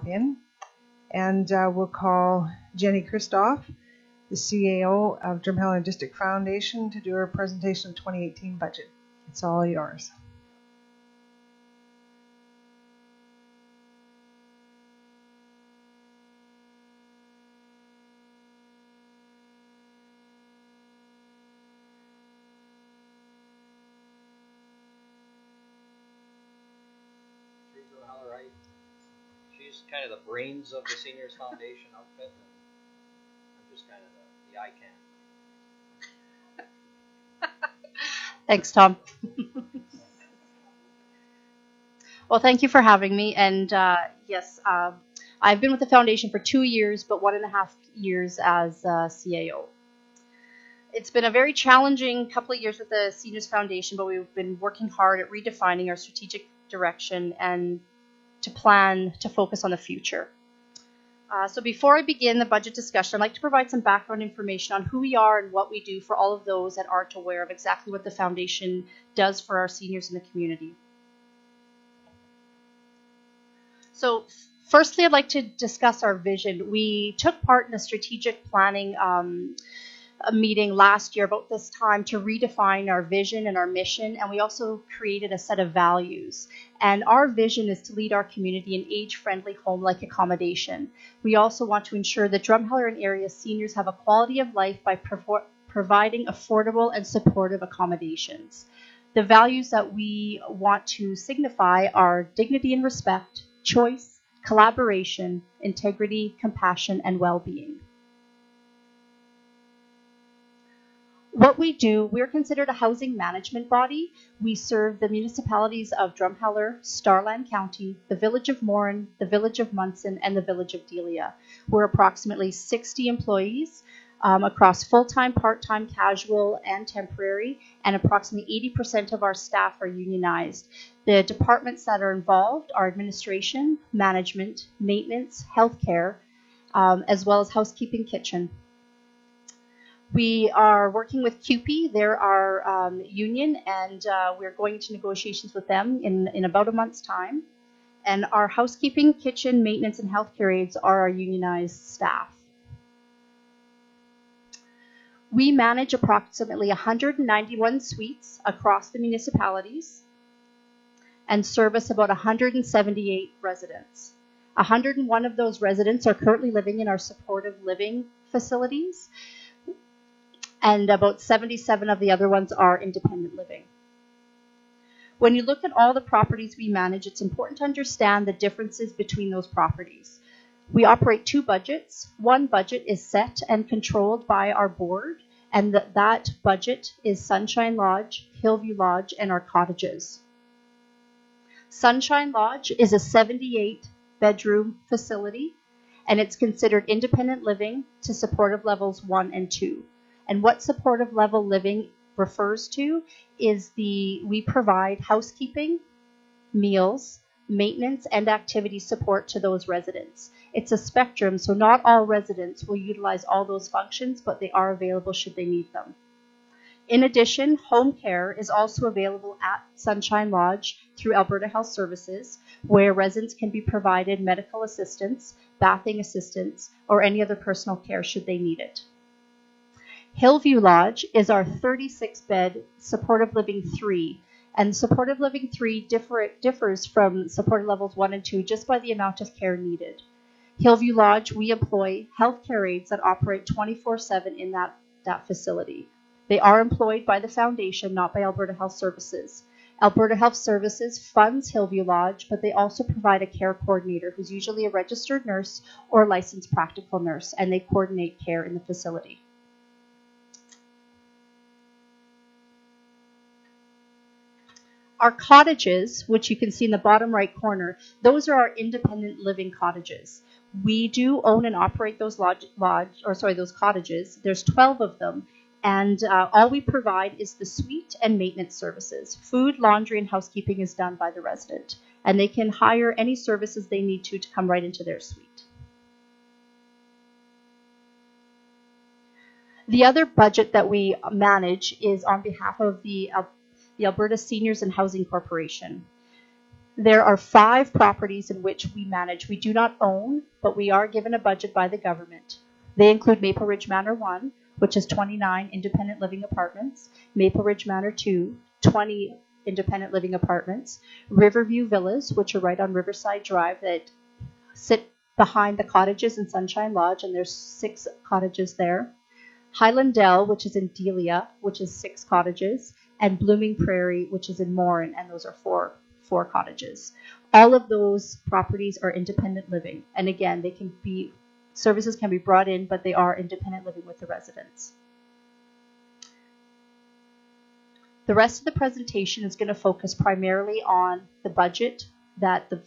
in. And we'll call Jenny Christoph, the CAO of Drumheller District Foundation, to do her presentation of 2018 budget. It's all yours. She's kind of the brains of the Seniors Foundation outfit, and I'm just kind of the eye candy. Thanks, Tom. Well, thank you for having me. And yes, I've been with the foundation for 2 years, but 1.5 years as CAO. It's been a very challenging couple of years with the Seniors Foundation, but we've been working hard at redefining our strategic direction and to plan to focus on the future. So before I begin the budget discussion, I'd like to provide some background information on who we are and what we do for all of those that aren't aware of exactly what the foundation does for our seniors in the community. So firstly, I'd like to discuss our vision. We took part in a strategic planning a meeting last year about this time to redefine our vision and our mission, and we also created a set of values. And our vision is to lead our community in age-friendly home-like accommodation. We also want to ensure that Drumheller and area seniors have a quality of life by providing affordable and supportive accommodations. The values that we want to signify are dignity and respect, choice, collaboration, integrity, compassion, and well-being. What we do, we're considered a housing management body. We serve the municipalities of Drumheller, Starland County, the village of Morin, the village of Munson, and the village of Delia. We're approximately 60 employees across full-time, part-time, casual, and temporary, and approximately 80% of our staff are unionized. The departments that are involved are administration, management, maintenance, healthcare, as well as housekeeping kitchen. We are working with CUPE. They're our union, and we're going into negotiations with them in about a month's time. And our housekeeping, kitchen, maintenance, and healthcare aides are our unionized staff. We manage approximately 191 suites across the municipalities and service about 178 residents. 101 of those residents are currently living in our supportive living facilities, and about 77 of the other ones are independent living. When you look at all the properties we manage, it's important to understand the differences between those properties. We operate 2 budgets. One budget is set and controlled by our board, and that budget is Sunshine Lodge, Hillview Lodge, and our cottages. Sunshine Lodge is a 78-bedroom facility, and it's considered independent living to supportive levels 1 and 2. And what supportive level living refers to is we provide housekeeping, meals, maintenance, and activity support to those residents. It's a spectrum, so not all residents will utilize all those functions, but they are available should they need them. In addition, home care is also available at Sunshine Lodge through Alberta Health Services, where residents can be provided medical assistance, bathing assistance, or any other personal care should they need it. Hillview Lodge is our 36-bed Supportive Living 3, and Supportive Living 3 differs from Supportive Levels 1 and 2 just by the amount of care needed. Hillview Lodge, we employ healthcare aides that operate 24/7 in that facility. They are employed by the foundation, not by Alberta Health Services. Alberta Health Services funds Hillview Lodge, but they also provide a care coordinator who's usually a registered nurse or licensed practical nurse, and they coordinate care in the facility. Our cottages, which you can see in the bottom right corner, those are our independent living cottages. We do own and operate those those cottages. There's 12 of them, and all we provide is the suite and maintenance services. Food, laundry, and housekeeping is done by the resident, and they can hire any services they need to come right into their suite. The other budget that we manage is on behalf of the Alberta Seniors and Housing Corporation. There are 5 properties in which we manage. We do not own, but we are given a budget by the government. They include Maple Ridge Manor 1, which is 29 independent living apartments, Maple Ridge Manor 2, 20 independent living apartments, Riverview Villas, which are right on Riverside Drive that sit behind the cottages in Sunshine Lodge, and there's 6 cottages there, Highland Dell, which is in Delia, which is 6 cottages, and Blooming Prairie, which is in Morin, and those are 4 cottages. All of those properties are independent living, and again, services can be brought in, but they are independent living with the residents. The rest of the presentation is going to focus primarily on the budget that the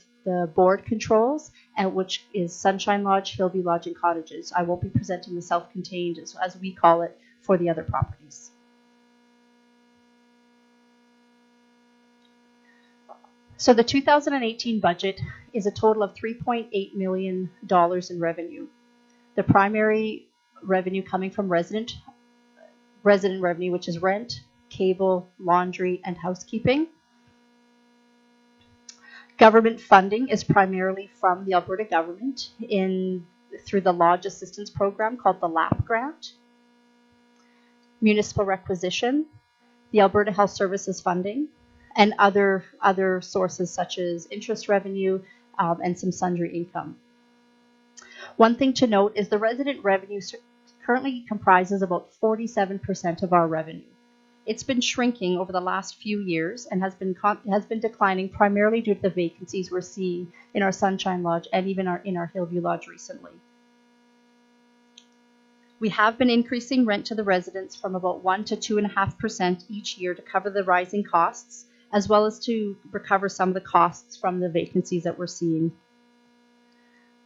board controls, and which is Sunshine Lodge, Hillview Lodge, and cottages. I won't be presenting the self-contained, as we call it, for the other properties. So the 2018 budget is a total of $3.8 million in revenue. The primary revenue coming from resident revenue, which is rent, cable, laundry, and housekeeping. Government funding is primarily from the Alberta government through the Lodge Assistance Program called the LAP grant. Municipal requisition, the Alberta Health Services funding, and other sources such as interest revenue and some sundry income. One thing to note is the resident revenue currently comprises about 47% of our revenue. It's been shrinking over the last few years and has been declining primarily due to the vacancies we're seeing in our Sunshine Lodge and even in our Hillview Lodge recently. We have been increasing rent to the residents from about 1 to 2.5% each year to cover the rising costs, as well as to recover some of the costs from the vacancies that we're seeing.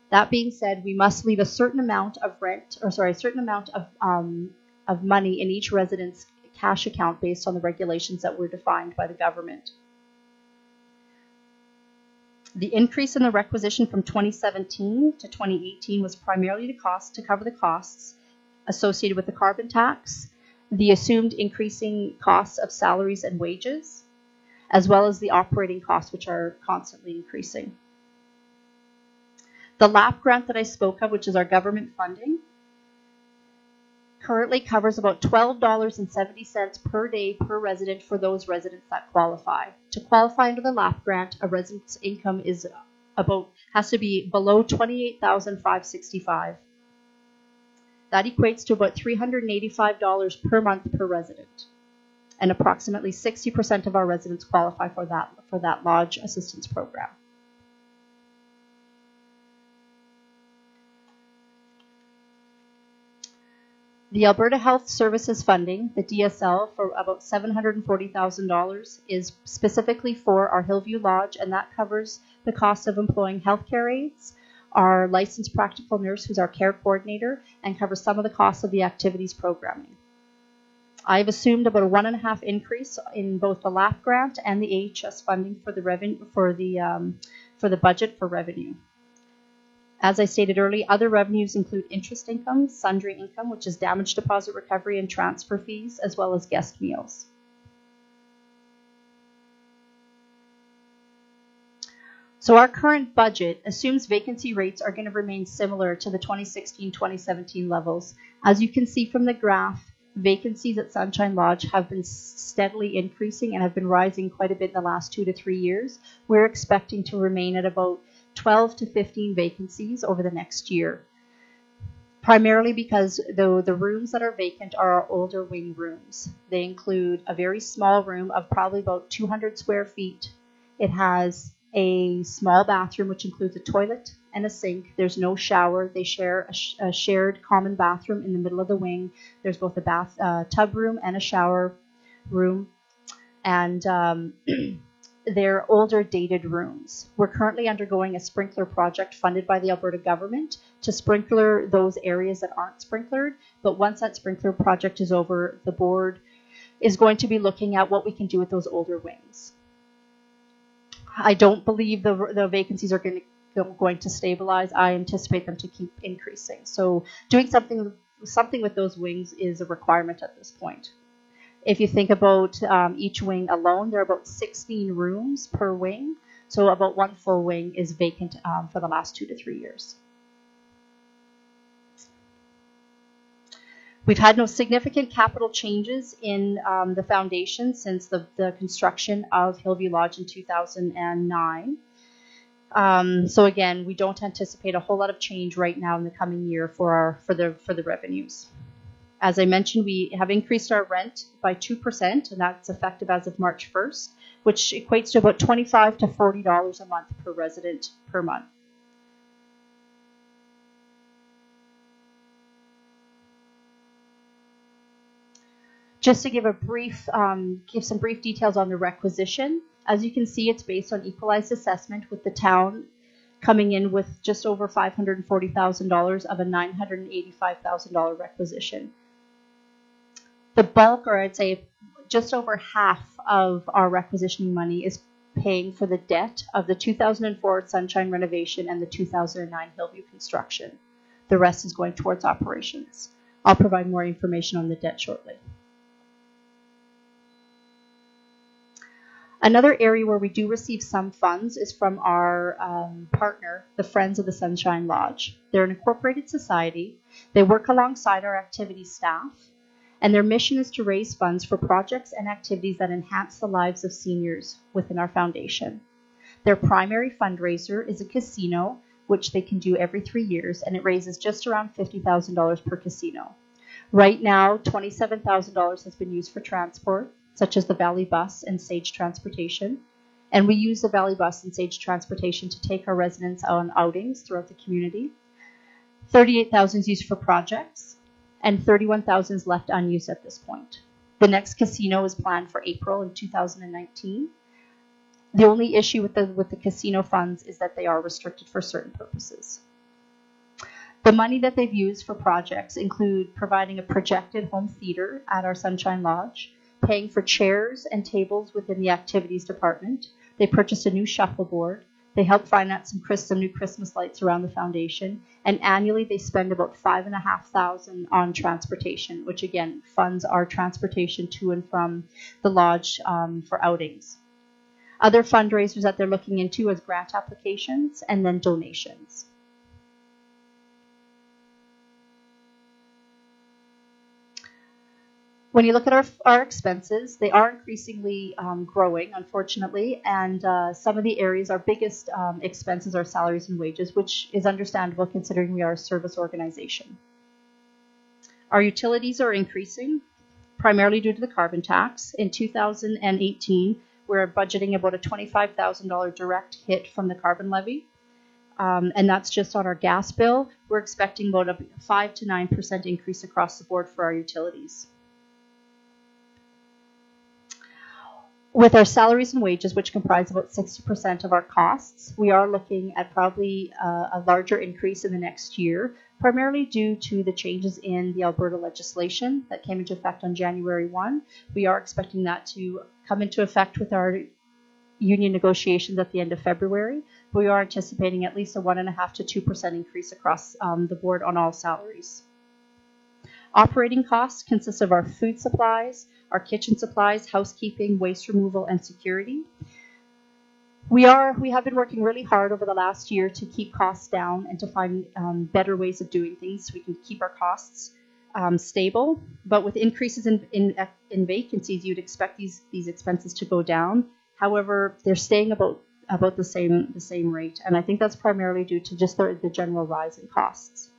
That being said, we must leave a certain amount of of money in each resident's cash account based on the regulations that were defined by the government. The increase in the requisition from 2017 to 2018 was primarily to cover the costs associated with the carbon tax, the assumed increasing costs of salaries and wages, as well as the operating costs, which are constantly increasing. The LAP grant that I spoke of, which is our government funding, currently covers about $12.70 per day per resident for those residents that qualify. To qualify under the LAP grant, a resident's income has to be below $28,565. That equates to about $385 per month per resident, and approximately 60% of our residents qualify for that lodge assistance program. The Alberta Health Services funding, the DSL, for about $740,000 is specifically for our Hillview Lodge, and that covers the cost of employing healthcare aides, our licensed practical nurse, who's our care coordinator, and covers some of the costs of the activities programming. I've assumed about a 1.5% increase in both the LAP grant and the AHS funding for the budget for revenue. As I stated earlier, other revenues include interest income, sundry income, which is damage deposit recovery and transfer fees, as well as guest meals. So our current budget assumes vacancy rates are going to remain similar to the 2016-2017 levels. As you can see from the graph, vacancies at Sunshine Lodge have been steadily increasing and have been rising quite a bit in the last 2 to 3 years. We're expecting to remain at about 12 to 15 vacancies over the next year, primarily because the rooms that are vacant are our older wing rooms. They include a very small room of probably about 200 square feet. It has a small bathroom, which includes a toilet and a sink. There's no shower. They share a shared common bathroom in the middle of the wing. There's both a tub room and a shower room, and they're older, dated rooms. We're currently undergoing a sprinkler project funded by the Alberta government to sprinkler those areas that aren't sprinklered. But once that sprinkler project is over, the board is going to be looking at what we can do with those older wings. I don't believe the vacancies are going to stabilize. I anticipate them to keep increasing. So doing something with those wings is a requirement at this point. If you think about each wing alone, there are about 16 rooms per wing. So about one full wing is vacant for the last 2 to 3 years. We've had no significant capital changes in the foundation since the construction of Hillview Lodge in 2009. So again, we don't anticipate a whole lot of change right now in the coming year for the revenues. As I mentioned, we have increased our rent by 2%, and that's effective as of March 1st, which equates to about $25 to $40 a month per resident per month. Just to give some brief details on the requisition. As you can see, it's based on equalized assessment, with the town coming in with just over $540,000 of a $985,000 requisition. The bulk, or I'd say just over half of our requisitioning money, is paying for the debt of the 2004 Sunshine renovation and the 2009 Hillview construction. The rest is going towards operations. I'll provide more information on the debt shortly. Another area where we do receive some funds is from our partner, the Friends of the Sunshine Lodge. They're an incorporated society. They work alongside our activities staff, and their mission is to raise funds for projects and activities that enhance the lives of seniors within our foundation. Their primary fundraiser is a casino, which they can do every 3 years, and it raises just around $50,000 per casino. Right now, $27,000 has been used for transport, such as the Valley Bus and Sage Transportation. And we use the Valley Bus and Sage Transportation to take our residents on outings throughout the community. $38,000 is used for projects, and $31,000 is left unused at this point. The next casino is planned for April in 2019. The only issue with the casino funds is that they are restricted for certain purposes. The money that they've used for projects include providing a projected home theater at our Sunshine Lodge, paying for chairs and tables within the activities department. They purchased a new shuffleboard. They helped finance some new Christmas lights around the foundation. And annually, they spend about $5,500 on transportation, which again funds our transportation to and from the lodge for outings. Other fundraisers that they're looking into is grant applications and then donations. When you look at our expenses, they are increasingly growing, unfortunately, and some of the areas, our biggest expenses are salaries and wages, which is understandable considering we are a service organization. Our utilities are increasing, primarily due to the carbon tax. In 2018, we're budgeting about a $25,000 direct hit from the carbon levy, and that's just on our gas bill. We're expecting about a 5 to 9% increase across the board for our utilities. With our salaries and wages, which comprise about 60% of our costs, we are looking at probably a larger increase in the next year, primarily due to the changes in the Alberta legislation that came into effect on January 1. We are expecting that to come into effect with our union negotiations at the end of February. We are anticipating at least a 1.5 to 2% increase across the board on all salaries. Operating costs consist of our food supplies, our kitchen supplies, housekeeping, waste removal, and security. We have been working really hard over the last year to keep costs down and to find better ways of doing things so we can keep our costs stable. But with increases in vacancies, you'd expect these expenses to go down. However, they're staying about the same rate, and I think that's primarily due to just the general rise in costs.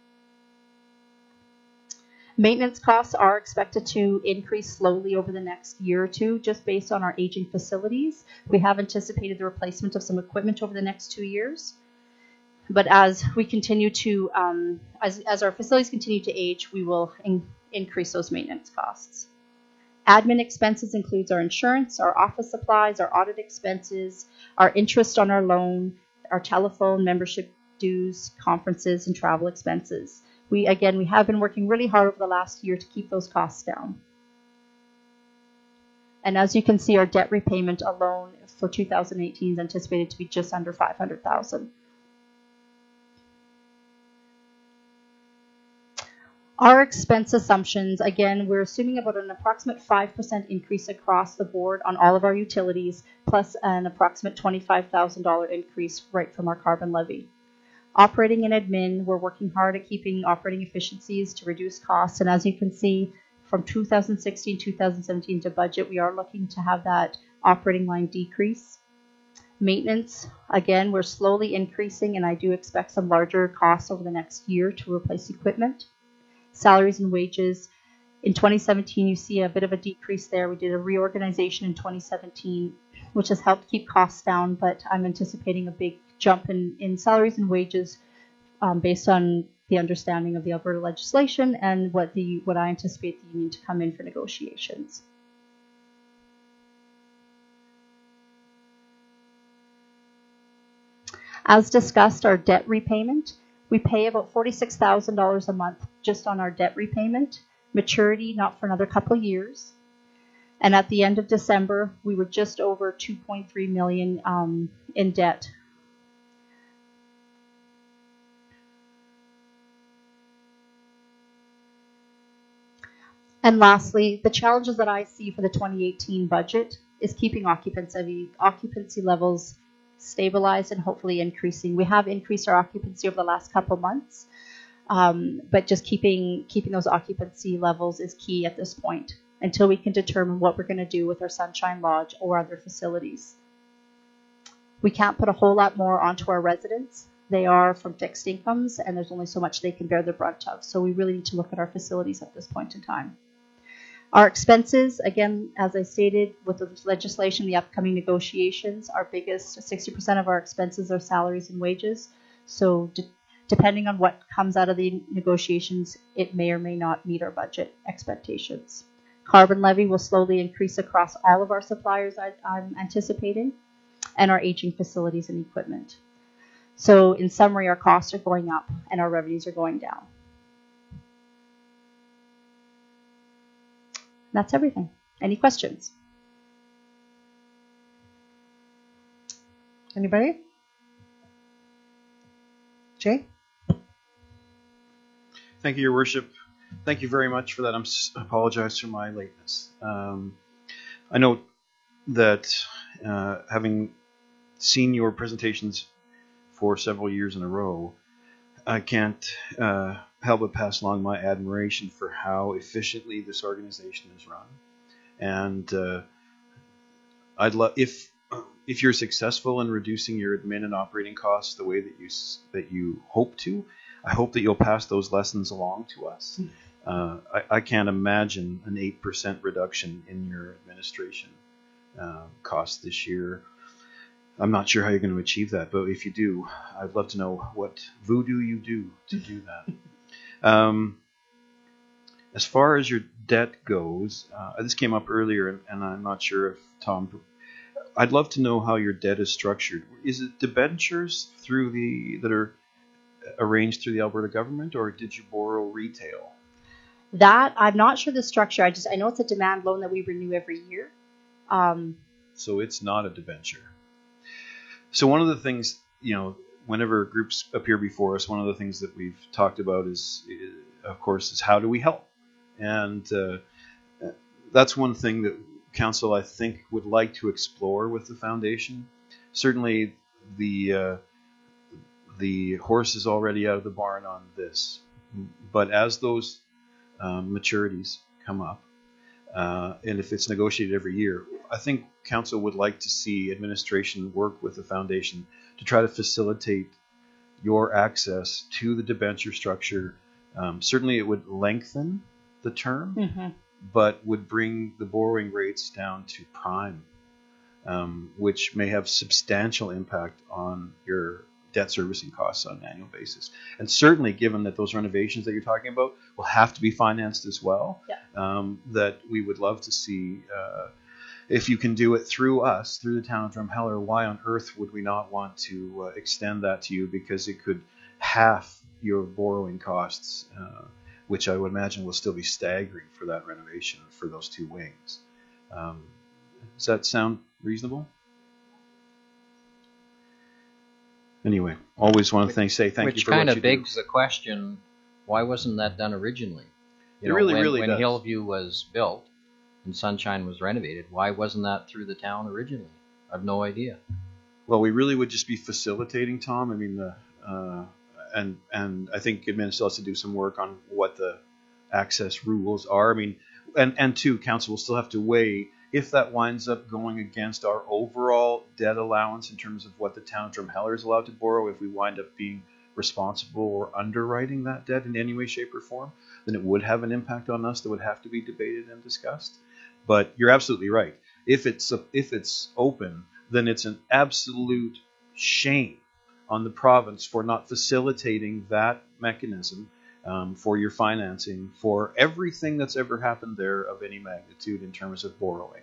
Maintenance costs are expected to increase slowly over the next year or two, just based on our aging facilities. We have anticipated the replacement of some equipment over the next 2 years. But as we continue to, as our facilities continue to age, we will increase those maintenance costs. Admin expenses includes our insurance, our office supplies, our audit expenses, our interest on our loan, our telephone, membership dues, conferences, and travel expenses. We have been working really hard over the last year to keep those costs down. And as you can see, our debt repayment alone for 2018 is anticipated to be just under $500,000. Our expense assumptions, again, we're assuming about an approximate 5% increase across the board on all of our utilities, plus an approximate $25,000 increase right from our carbon levy. Operating and admin, we're working hard at keeping operating efficiencies to reduce costs, and as you can see, from 2016-2017 to budget, we are looking to have that operating line decrease. Maintenance, again, we're slowly increasing, and I do expect some larger costs over the next year to replace equipment. Salaries and wages, in 2017, you see a bit of a decrease there. We did a reorganization in 2017, which has helped keep costs down, but I'm anticipating a big jump in salaries and wages based on the understanding of the Alberta legislation and what I anticipate the union to come in for negotiations. As discussed, our debt repayment, we pay about $46,000 a month just on our debt repayment. Maturity, not for another couple of years. And at the end of December, we were just over $2.3 million in debt. And lastly, the challenges that I see for the 2018 budget is keeping occupancy levels stabilized and hopefully increasing. We have increased our occupancy over the last couple months, but just keeping those occupancy levels is key at this point until we can determine what we're going to do with our Sunshine Lodge or other facilities. We can't put a whole lot more onto our residents. They are from fixed incomes, and there's only so much they can bear the brunt of. So we really need to look at our facilities at this point in time. Our expenses, again, as I stated, with the legislation, the upcoming negotiations, our biggest 60% of our expenses are salaries and wages. So depending on what comes out of the negotiations, it may or may not meet our budget expectations. Carbon levy will slowly increase across all of our suppliers, I'm anticipating, and our aging facilities and equipment. So in summary, our costs are going up and our revenues are going down. That's everything. Any questions? Anybody? Jay? Thank you, Your Worship. Thank you very much for that. I apologize for my lateness. I know that having seen your presentations for several years in a row, I can't help but pass along my admiration for how efficiently this organization is run. And I'd love if you're successful in reducing your admin and operating costs the way that you hope to. I hope that you'll pass those lessons along to us. I can't imagine an 8% reduction in your administration costs this year. I'm not sure how you're going to achieve that, but if you do, I'd love to know what voodoo you do to do that. As far as your debt goes, this came up earlier, and I'm not sure if Tom. I'd love to know how your debt is structured. Is it debentures that are arranged through the Alberta government, or did you borrow retail? That I'm not sure the structure. I know it's a demand loan that we renew every year. So it's not a debenture. So one of the things, whenever groups appear before us, one of the things that we've talked about is how do we help? And that's one thing that Council, I think, would like to explore with the foundation. Certainly, the horse is already out of the barn on this. But as those maturities come up, and if it's negotiated every year, I think Council would like to see administration work with the foundation to try to facilitate your access to the debenture structure. Certainly it would lengthen the term, but would bring the borrowing rates down to prime, which may have substantial impact on your debt servicing costs on an annual basis. And certainly given that those renovations that you're talking about will have to be financed as well, that we would love to see, if you can do it through us, through the town of Drumheller, why on earth would we not want to extend that to you, because it could half your borrowing costs, which I would imagine will still be staggering for that renovation for those two wings. Does that sound reasonable? Anyway, always want to say thank you for what you do. Which kind of begs the question, Why wasn't that done originally? It really when does. Hillview was built and Sunshine was renovated, why wasn't that through the town originally? I have no idea. Well, we really would just be facilitating, Tom. I mean, and I think admin still has to do some work on what the access rules are. I mean, and two, council will still have to weigh if that winds up going against our overall debt allowance in terms of what the town of Drumheller is allowed to borrow. If we wind up being responsible or underwriting that debt in any way, shape, or form, then it would have an impact on us that would have to be debated and discussed. But you're absolutely right. If it's open, then it's an absolute shame on the province for not facilitating that mechanism for your financing for everything that's ever happened there of any magnitude in terms of borrowing.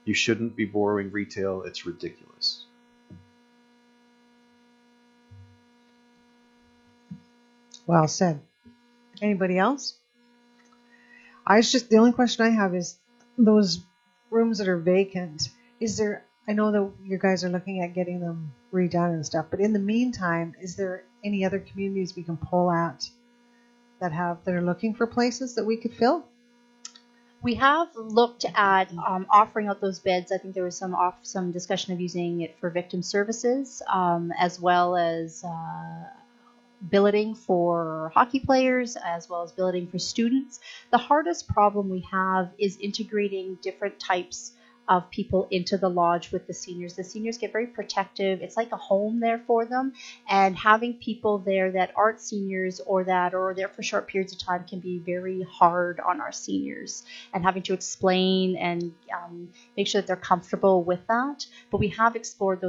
You shouldn't be borrowing retail. It's ridiculous. Well said. Anybody else? The only question I have is those rooms that are vacant. I know that you guys are looking at getting them redone and stuff, but in the meantime, is there any other communities we can pull at that are looking for places that we could fill? We have looked at offering out those beds. I think there was some discussion of using it for victim services, as well as billeting for hockey players, as well as billeting for students. The hardest problem we have is integrating different types of people into the lodge with the seniors. The seniors get very protective. It's like a home there for them, and having people there that aren't seniors or that are there for short periods of time can be very hard on our seniors, and having to explain and make sure that they're comfortable with that. But we have explored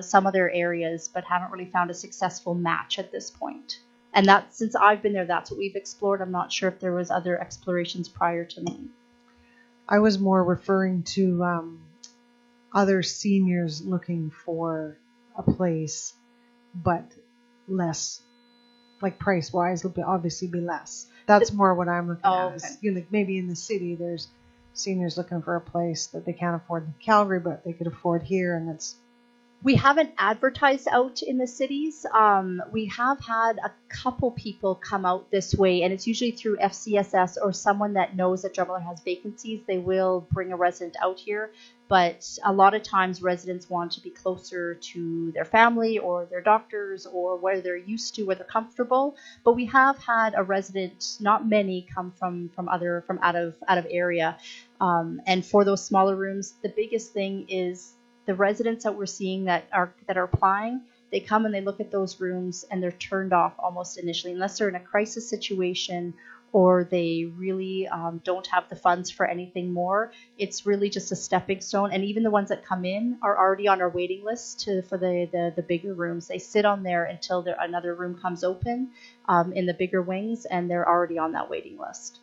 some other areas, but haven't really found a successful match at this point. And that, since I've been there, that's what we've explored. I'm not sure if there was other explorations prior to me. I was more referring to other seniors looking for a place, but less, like price-wise, will obviously be less. That's more what I'm looking at. Okay. Maybe in the city, there's seniors looking for a place that they can't afford in Calgary, but they could afford here, and it's. We haven't advertised out in the cities. We have had a couple people come out this way, and it's usually through FCSS or someone that knows that Drumheller has vacancies. They will bring a resident out here, but a lot of times residents want to be closer to their family or their doctors or where they're used to, where they're comfortable. But we have had a resident, not many, come from out of area, and for those smaller rooms, the biggest thing is the residents that we're seeing that are applying, they come and they look at those rooms and they're turned off almost initially, unless they're in a crisis situation or they really don't have the funds for anything more. It's really just a stepping stone. And even the ones that come in are already on our waiting list for the bigger rooms. They sit on there until another room comes open in the bigger wings, and they're already on that waiting list.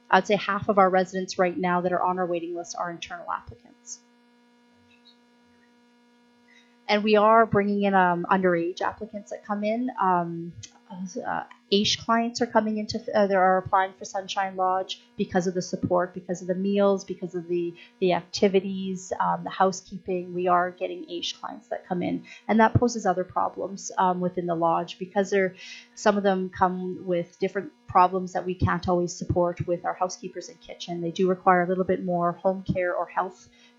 I'd say half of our residents right now that are on our waiting list are internal applicants. And we are bringing in underage applicants that come in. AISH clients are coming into, they are applying for Sunshine Lodge because of the support, because of the meals, because of the activities, the housekeeping. We are getting AISH clients that come in, and that poses other problems within the lodge, because some of them come with different problems that we can't always support with our housekeepers and kitchen. They do require a little bit more home care or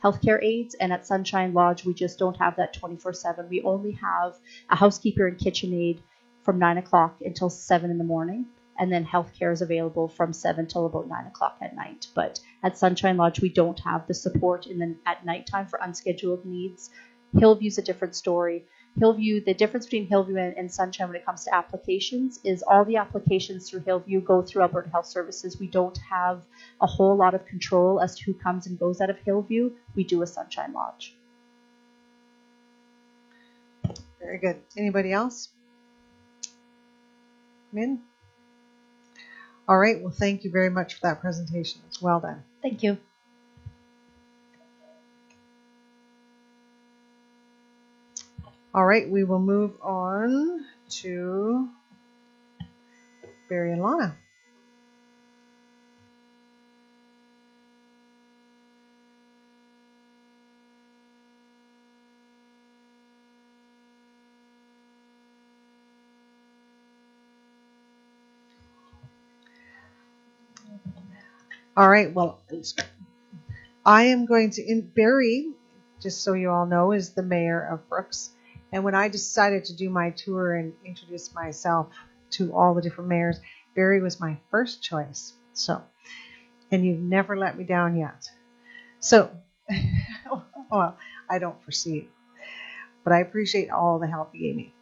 healthcare aids, and at Sunshine Lodge we just don't have that 24/7. We only have a housekeeper and kitchen aid from 9 o'clock until 7 in the morning, and then healthcare is available from 7 till about 9 o'clock at night. But at Sunshine Lodge we don't have the support at nighttime for unscheduled needs. Hillview's a different story. The difference between Hillview and Sunshine when it comes to applications is all the applications through Hillview go through Alberta Health Services. We don't have a whole lot of control as to who comes and goes out of Hillview. We do a Sunshine Lodge. Very good. Anybody else? Min? All right. Well, thank you very much for that presentation. It's well done. Thank you. All right, we will move on to Barry and Lana. All right. Well, I am going to, Barry, just so you all know, is the mayor of Brooks. And when I decided to do my tour and introduce myself to all the different mayors, Barry was my first choice. So, and you've never let me down yet. So, well, I don't foresee it, but I appreciate all the help you gave me.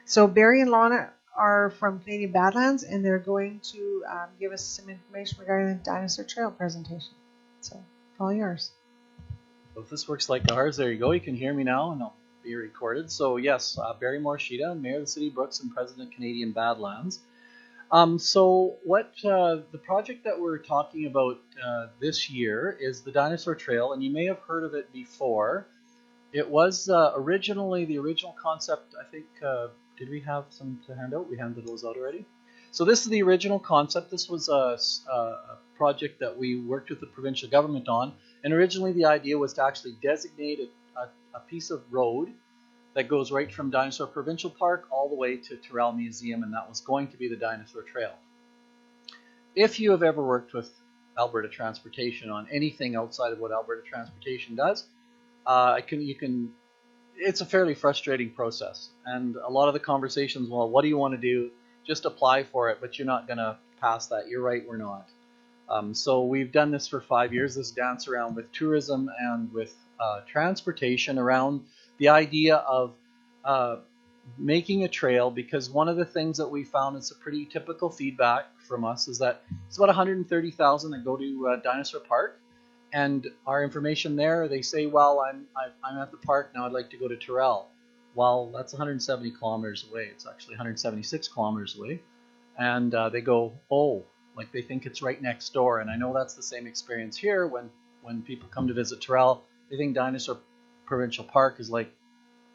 So Barry and Lana are from Canadian Badlands, and they're going to give us some information regarding the Dinosaur Trail presentation. So, all yours. So if this works like ours, there you go. You can hear me now, and I'll be recorded. So yes, Barry Morishita, Mayor of the City of Brooks and President of Canadian Badlands. So what the project that we're talking about this year is the Dinosaur Trail, and you may have heard of it before. It was originally, the original concept, I think, did we have some to hand out? We handed those out already. So this is the original concept. This was a project that we worked with the provincial government on, and originally the idea was to actually designate a piece of road that goes right from Dinosaur Provincial Park all the way to Tyrrell Museum, and that was going to be the Dinosaur Trail. If you have ever worked with Alberta Transportation on anything outside of what Alberta Transportation does, it's a fairly frustrating process. And a lot of the conversations, well, what do you want to do? Just apply for it, but you're not going to pass that. You're right, we're not. So we've done this for 5 years, this dance around with tourism and with transportation around the idea of making a trail, because one of the things that we found, it's a pretty typical feedback from us, is that it's about 130,000 that go to Dinosaur Park, and our information there, they say, well, I'm at the park now, I'd like to go to Tyrrell. Well, that's 170 kilometers away. It's actually 176 kilometers away, and they go, oh, like they think it's right next door. And I know that's the same experience here when people come to visit Tyrrell. They think Dinosaur Provincial Park is like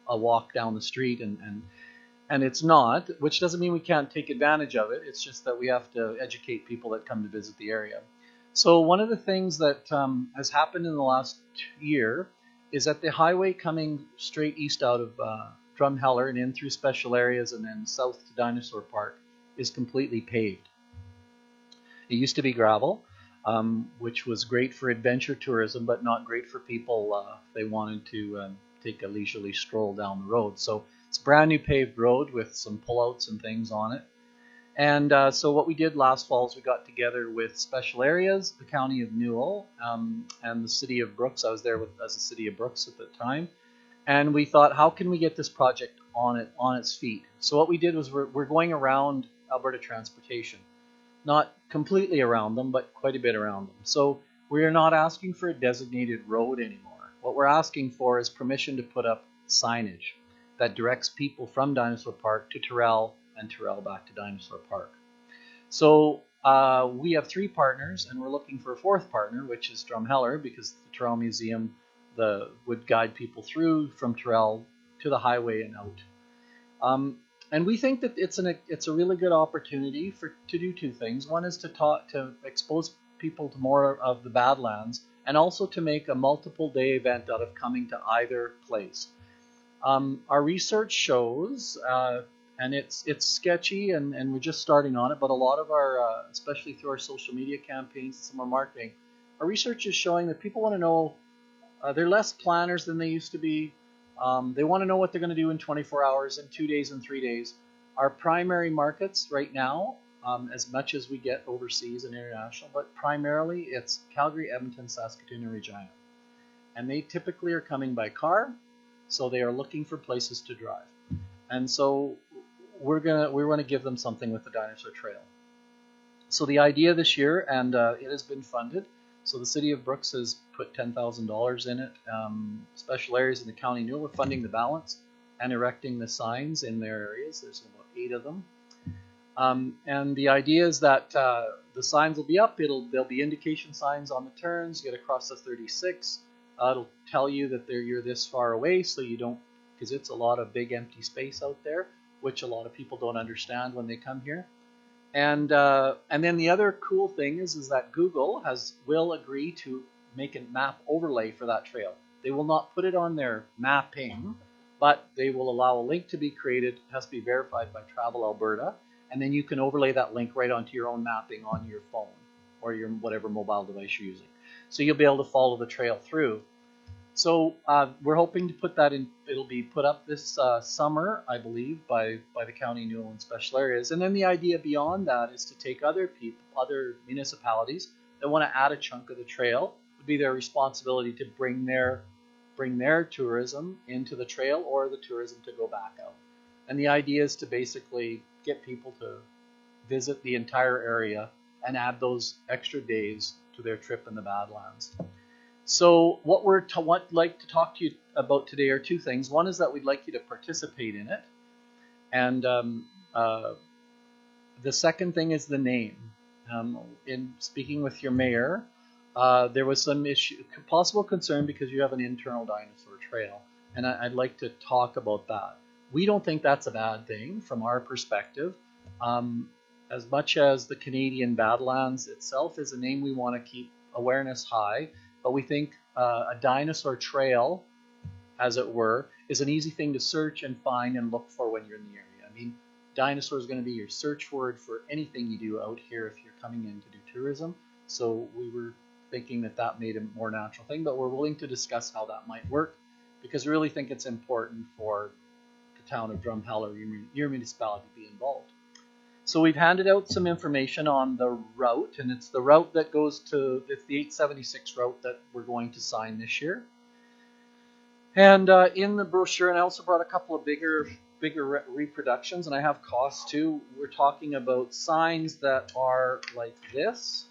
a walk down the street, and it's not, which doesn't mean we can't take advantage of it. It's just that we have to educate people that come to visit the area. So one of the things that has happened in the last year is that the highway coming straight east out of Drumheller and in through special areas and then south to Dinosaur Park is completely paved. It used to be gravel, which was great for adventure tourism, but not great for people if they wanted to take a leisurely stroll down the road. So it's a brand new paved road with some pullouts and things on it. And so what we did last fall is we got together with special areas, the County of Newell, and the City of Brooks. I was there as the City of Brooks at the time. And we thought, how can we get this project on its feet? So what we did was we're going around Alberta Transportation. Not completely around them, but quite a bit around them. So we are not asking for a designated road anymore. What we're asking for is permission to put up signage that directs people from Dinosaur Park to Tyrrell and Tyrrell back to Dinosaur Park. So we have 3 partners, and we're looking for a 4th partner, which is Drumheller, because the Tyrrell Museum would guide people through from Tyrrell to the highway and out. And we think that it's a really good opportunity to do 2 things. One is to expose people to more of the Badlands, and also to make a multiple day event out of coming to either place. Our research shows, and it's sketchy, and we're just starting on it, but a lot of our, especially through our social media campaigns and some of our marketing, our research is showing that people want to know, they're less planners than they used to be. They want to know what they're going to do in 24 hours, in 2 days, and 3 days. Our primary markets right now, as much as we get overseas and international, but primarily it's Calgary, Edmonton, Saskatoon, and Regina. And they typically are coming by car, so they are looking for places to drive. And so we want to give them something with the Dinosaur Trail. So the idea this year, and it has been funded, so the City of Brooks has put $10,000 in it. Special areas in the County of Newell are funding the balance and erecting the signs in their areas. There's about 8 of them. And the idea is that the signs will be up. There'll be indication signs on the turns. You get across the 36. It'll tell you that you're this far away, so you don't, because it's a lot of big empty space out there, which a lot of people don't understand when they come here. And then the other cool thing is that Google will agree to make a map overlay for that trail. They will not put it on their mapping, but they will allow a link to be created. It has to be verified by Travel Alberta, and then you can overlay that link right onto your own mapping on your phone. or your whatever mobile device you're using. So you'll be able to follow the trail through. So we're hoping to put that in. It'll be put up this summer, I believe, by the County Newell and Special Areas. And then the idea beyond that is to take other people, other municipalities that want to add a chunk of the trail. It would be their responsibility to bring their tourism into the trail, or the tourism to go back out. And the idea is to basically get people to visit the entire area and add those extra days to their trip in the Badlands. So what what like to talk to you about today are two things. One is that we'd like you to participate in it, and the second thing is the name. In speaking with your mayor, there was some possible concern because you have an internal dinosaur trail, and I'd like to talk about that. We don't think that's a bad thing from our perspective. As much as the Canadian Badlands itself is a name we want to keep awareness high, but we think a dinosaur trail, as it were, is an easy thing to search and find and look for when you're in the area. I mean, dinosaur is going to be your search word for anything you do out here if you're coming in to do tourism. So we were thinking that made a more natural thing, but we're willing to discuss how that might work, because we really think it's important for the town of Drumheller, your municipality, to be involved. So we've handed out some information on the route, and it's the route that goes to, it's the 876 route that we're going to sign this year. And in the brochure, and I also brought a couple of bigger reproductions, and I have costs too. We're talking about signs that are like this,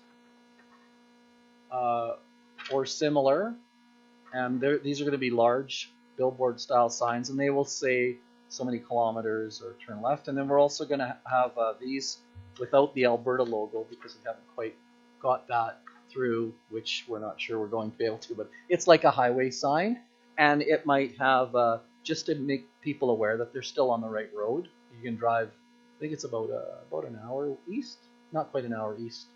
or similar, and these are going to be large billboard style signs, and they will say so many kilometers or turn left. And then we're also going to have these without the Alberta logo, because we haven't quite got that through, which we're not sure we're going to be able to, but it's like a highway sign, and it might have just to make people aware that they're still on the right road. You can drive, I think it's about an hour east, not quite an hour east,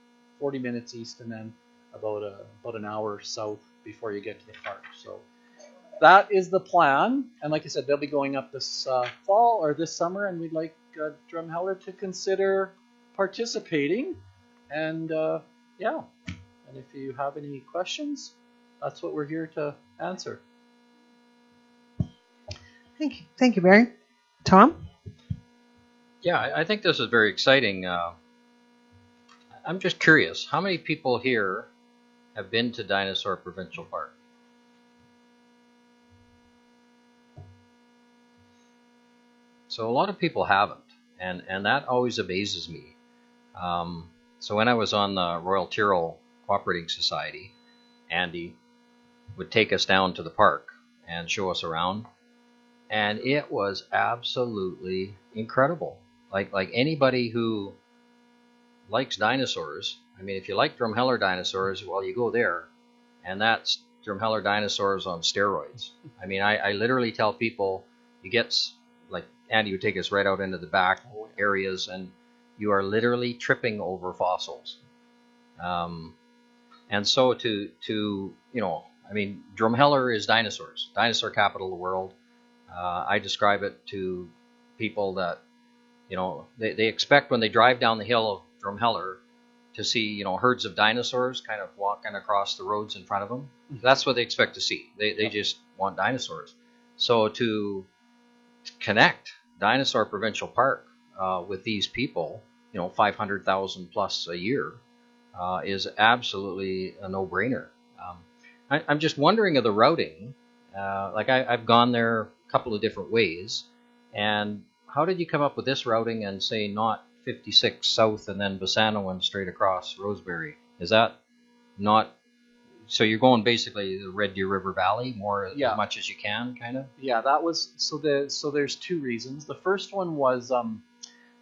40 minutes east, and then about an hour south before you get to the park. So that is the plan, and like I said, they'll be going up this fall or this summer, and we'd like Drumheller to consider participating. And yeah, and if you have any questions, that's what we're here to answer. Thank you, Barry. Tom? Yeah, I think this is very exciting. I'm just curious, how many people here have been to Dinosaur Provincial Park? So a lot of people haven't, and that always amazes me. So when I was on the Royal Tyrrell Cooperating Society, Andy would take us down to the park and show us around, and it was absolutely incredible. Like anybody who likes dinosaurs, I mean, if you like Drumheller dinosaurs, well, you go there, and that's Drumheller dinosaurs on steroids. I mean, I literally tell people, you get, like Andy would take us right out into the back areas, and you are literally tripping over fossils. And so to you know, I mean, Drumheller is dinosaurs, dinosaur capital of the world. I describe it to people that, you know, they expect when they drive down the hill of Drumheller to see, you know, herds of dinosaurs kind of walking across the roads in front of them. That's what they expect to see. They just want dinosaurs. So to connect Dinosaur Provincial Park with these people, you know, 500,000 plus a year, is absolutely a no-brainer. I'm just wondering of the routing. Like I've gone there a couple of different ways, and how did you come up with this routing and say not 56 south and then Bassano and straight across Rosebery? Is that not, so you're going basically the Red Deer River Valley more as much as you can, kind of? Yeah, that was so there's two reasons. The first one was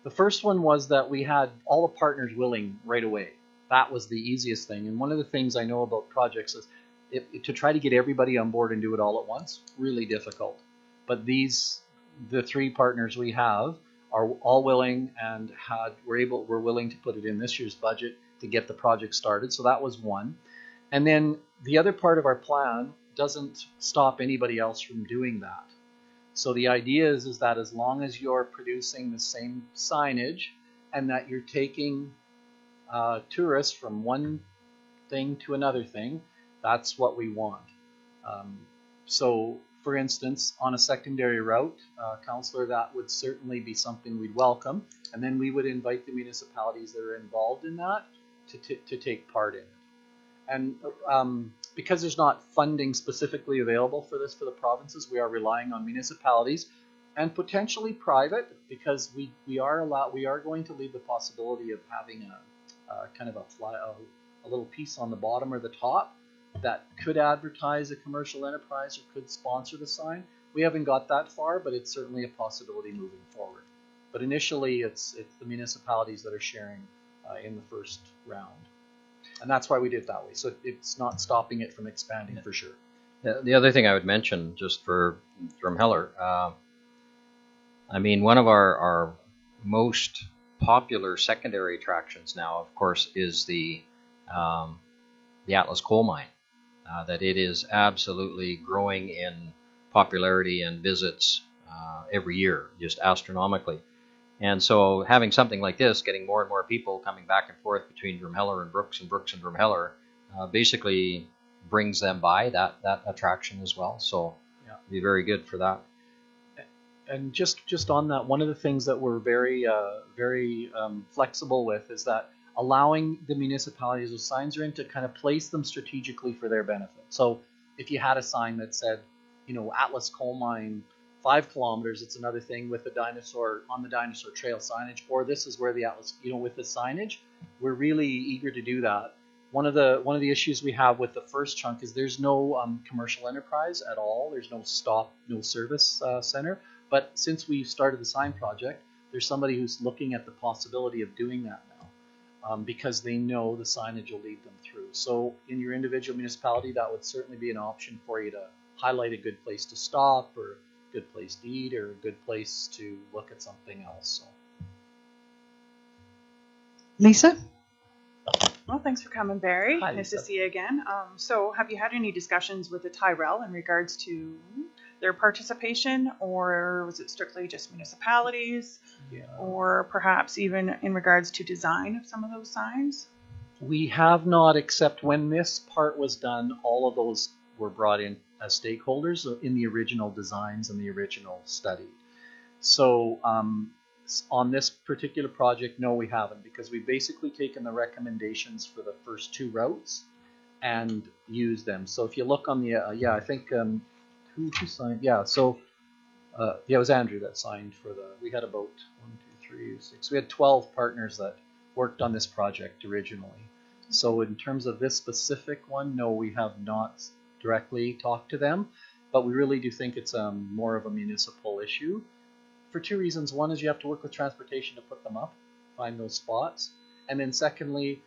that we had all the partners willing right away. That was the easiest thing. And one of the things I know about projects is to try to get everybody on board and do it all at once, really difficult. But the three partners we have are all willing and were willing to put it in this year's budget to get the project started. So that was one. And then the other part of our plan doesn't stop anybody else from doing that. So the idea is that as long as you're producing the same signage and that you're taking tourists from one thing to another thing, that's what we want. So, for instance, on a secondary route, Councillor, that would certainly be something we'd welcome, and then we would invite the municipalities that are involved in that to take part in it. And because there's not funding specifically available for this for the provinces, we are relying on municipalities and potentially private, because we are going to leave the possibility of having a kind of a little piece on the bottom or the top that could advertise a commercial enterprise or could sponsor the sign. We haven't got that far, but it's certainly a possibility moving forward. But initially, it's the municipalities that are sharing in the first round. And that's why we did it that way. So it's not stopping it from expanding for sure. The other thing I would mention, just for Drumheller, I mean, one of our most popular secondary attractions now, of course, is the Atlas Coal Mine. That it is absolutely growing in popularity and visits every year, just astronomically. And so having something like this, getting more and more people coming back and forth between Drumheller and Brooks and Drumheller, basically brings them by that attraction as well. So yeah, it'd be very good for that. And just on that, one of the things that we're very flexible with is that allowing the municipalities whose signs are in to kind of place them strategically for their benefit. So if you had a sign that said, Atlas Coal Mine 5 kilometers, it's another thing with the dinosaur on the dinosaur trail signage, or this is where the Atlas, with the signage, we're really eager to do that. One of the issues we have with the first chunk is there's no commercial enterprise at all. There's no service center. But since we started the sign project, there's somebody who's looking at the possibility of doing that now, because they know the signage will lead them through. So in your individual municipality, that would certainly be an option for you to highlight a good place to stop, or a good place to eat, or a good place to look at something else. So. Lisa? Well, thanks for coming, Barry. Hi, nice Lisa. to see you again. So have you had any discussions with the Tyrell in regards to their participation, or was it strictly just municipalities? Yeah. Or perhaps even in regards to design of some of those signs? We have not, except when this part was done, all of those were brought in as stakeholders in the original designs and the original study. So on this particular project, no, we haven't, because we've basically taken the recommendations for the first 2 routes and used them. So if you look on the, I think, who signed? Yeah, so it was Andrew that signed for we had about 1, 2, 3, 6. We had 12 partners that worked on this project originally. So in terms of this specific one, no, we have not directly talked to them, but we really do think it's more of a municipal issue for 2 reasons. One is you have to work with transportation to put them up, find those spots, and then secondly,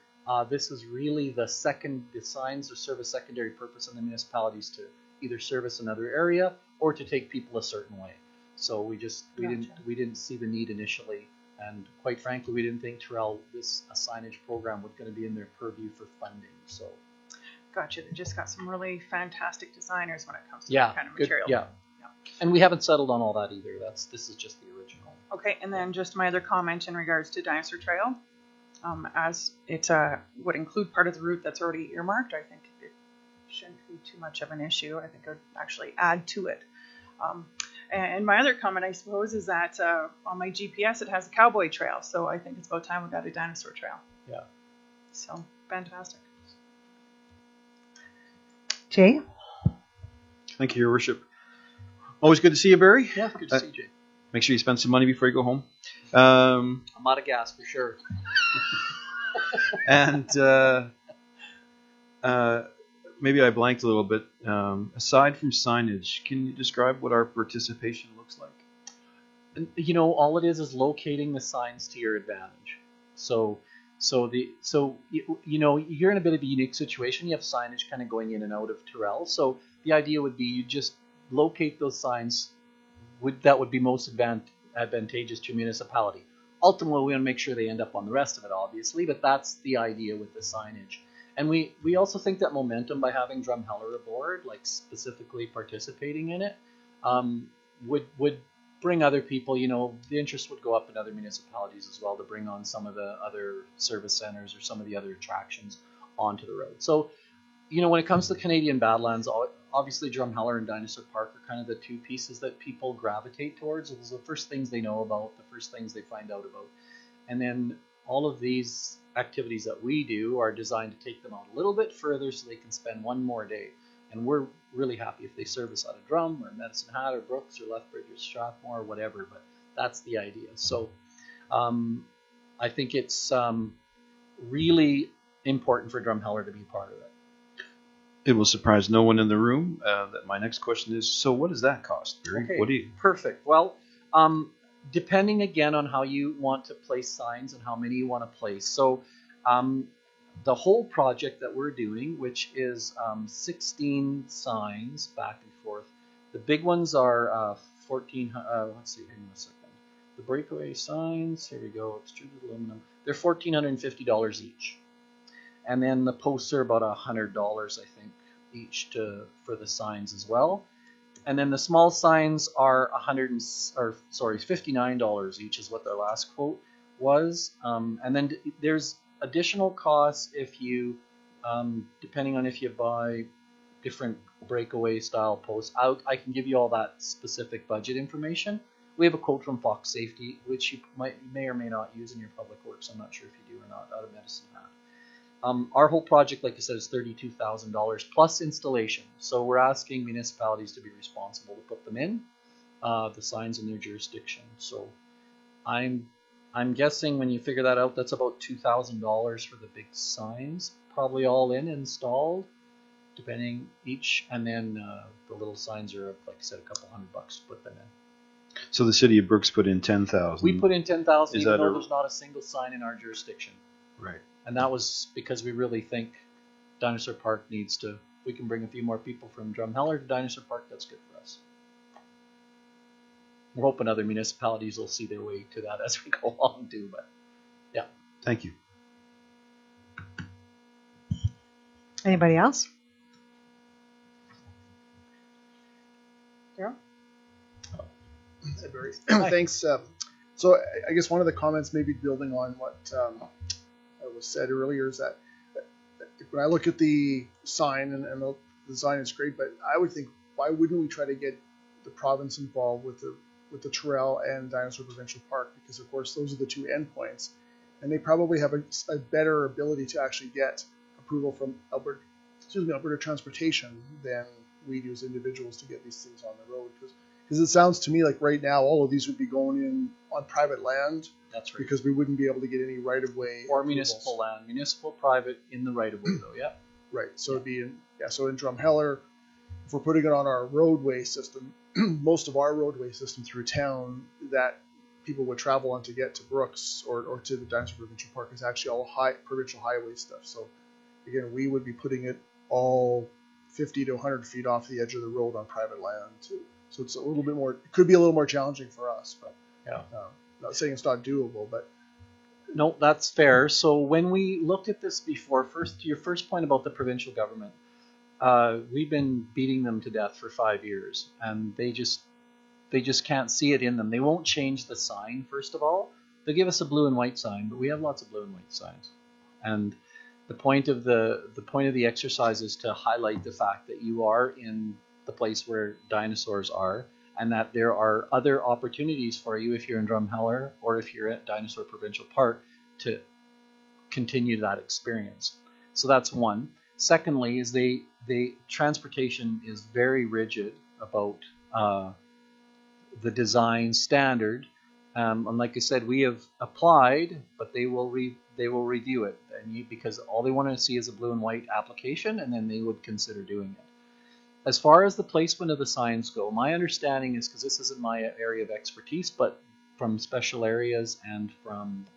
this is really the signs to serve a secondary purpose in the municipalities to either service another area or to take people a certain way. So we didn't see the need initially, and quite frankly, we didn't think Tyrell a signage program was going to be in their purview for funding. So. Gotcha. They just got some really fantastic designers when it comes to that kind of material. Yeah. And we haven't settled on all that either. This is just the original. Okay, and then just my other comment in regards to Dinosaur Trail, as it would include part of the route that's already earmarked, I think it shouldn't be too much of an issue. I think it would actually add to it. And my other comment, I suppose, is that on my GPS it has a cowboy trail, so I think it's about time we got a dinosaur trail. Yeah. So, fantastic. Jay? Thank you, Your Worship. Always good to see you, Barry. Yeah, good to see you, Jay. Make sure you spend some money before you go home. I'm out of gas for sure. And maybe I blanked a little bit. Aside from signage, can you describe what our participation looks like? And, all it is locating the signs to your advantage. So you're in a bit of a unique situation. You have signage kind of going in and out of Tyrell. So the idea would be you just locate those signs that would be most advantageous to your municipality. Ultimately, we want to make sure they end up on the rest of it, obviously, but that's the idea with the signage. And we also think that momentum by having Drumheller aboard, like specifically participating in it, would bring other people, the interest would go up in other municipalities as well to bring on some of the other service centers or some of the other attractions onto the road. So, when it comes to Canadian Badlands, obviously Drumheller and Dinosaur Park are kind of the two pieces that people gravitate towards. Those are the first things they know about, the first things they find out about. And then all of these activities that we do are designed to take them out a little bit further so they can spend one more day. And we're really happy if they service out of Drum or Medicine Hat or Brooks or Lethbridge or Strathmore or whatever, but that's the idea. So I think it's really important for Drumheller to be part of it. It will surprise no one in the room that my next question is, so what does that cost, Barry? Okay, What do you... perfect. Well, depending again on how you want to place signs and how many you want to place. So the whole project that we're doing, which is 16 signs back and forth. The big ones are 14, let's see, hang on a second. The breakaway signs, here we go, extruded aluminum. They're $1,450 each. And then the posts are about $100, I think, each for the signs as well. And then the small signs are $59 each is what their last quote was. And then there's additional costs if you, depending on if you buy different breakaway style posts. I can give you all that specific budget information. We have a quote from Fox Safety, which you may or may not use in your public works. I'm not sure if you do or not, out of Medicine Hat. Our whole project, like I said, is $32,000 plus installation. So we're asking municipalities to be responsible to put them in, the signs in their jurisdiction. So I'm guessing when you figure that out, that's about $2,000 for the big signs, probably all in installed, depending each. And then the little signs are, like I said, a couple $100 to put them in. So the city of Brooks put in 10,000. We put in 10,000, even though there's not a single sign in our jurisdiction. Right. And that was because we really think Dinosaur Park needs to, we can bring a few more people from Drumheller to Dinosaur Park, that's good for us. We're hoping other municipalities will see their way to that as we go along too, but yeah. Thank you. Anybody else? Daryl? Hi, Barry. Thanks. So I guess one of the comments, maybe building on what was said earlier, is that when I look at the sign and the design is great, but I would think, why wouldn't we try to get the province involved with the trail and Dinosaur Provincial Park? Because of course those are the two endpoints, and they probably have a better ability to actually get approval from Alberta Transportation than we do as individuals to get these things on the road. Because it sounds to me like right now all of these would be going in on private land. That's right. Because we wouldn't be able to get any right-of-way or approvals. Municipal land, municipal, private in the right-of-way though. Yeah. Right. So it'd be in Drumheller, if we're putting it on our roadway system, most of our roadway system through town that people would travel on to get to Brooks or to the Dinosaur Provincial Park is actually all provincial highway stuff. So again, we would be putting it all 50 to 100 feet off the edge of the road on private land too. So it's a little bit more, it could be a little more challenging for us, but yeah. Not saying it's not doable, but. No, that's fair. So when we looked at this before, your first point about the provincial government, we've been beating them to death for 5 years, and they just can't see it in them. They won't change the sign, first of all. They give us a blue and white sign, but we have lots of blue and white signs. And the point of the exercise is to highlight the fact that you are in the place where dinosaurs are, and that there are other opportunities for you if you're in Drumheller or if you're at Dinosaur Provincial Park to continue that experience. So that's one. Secondly, is the transportation is very rigid about the design standard. And like I said, we have applied, but they will review it, and because all they want to see is a blue and white application, and then they would consider doing it. As far as the placement of the signs go, my understanding is, because this isn't my area of expertise, but from special areas and from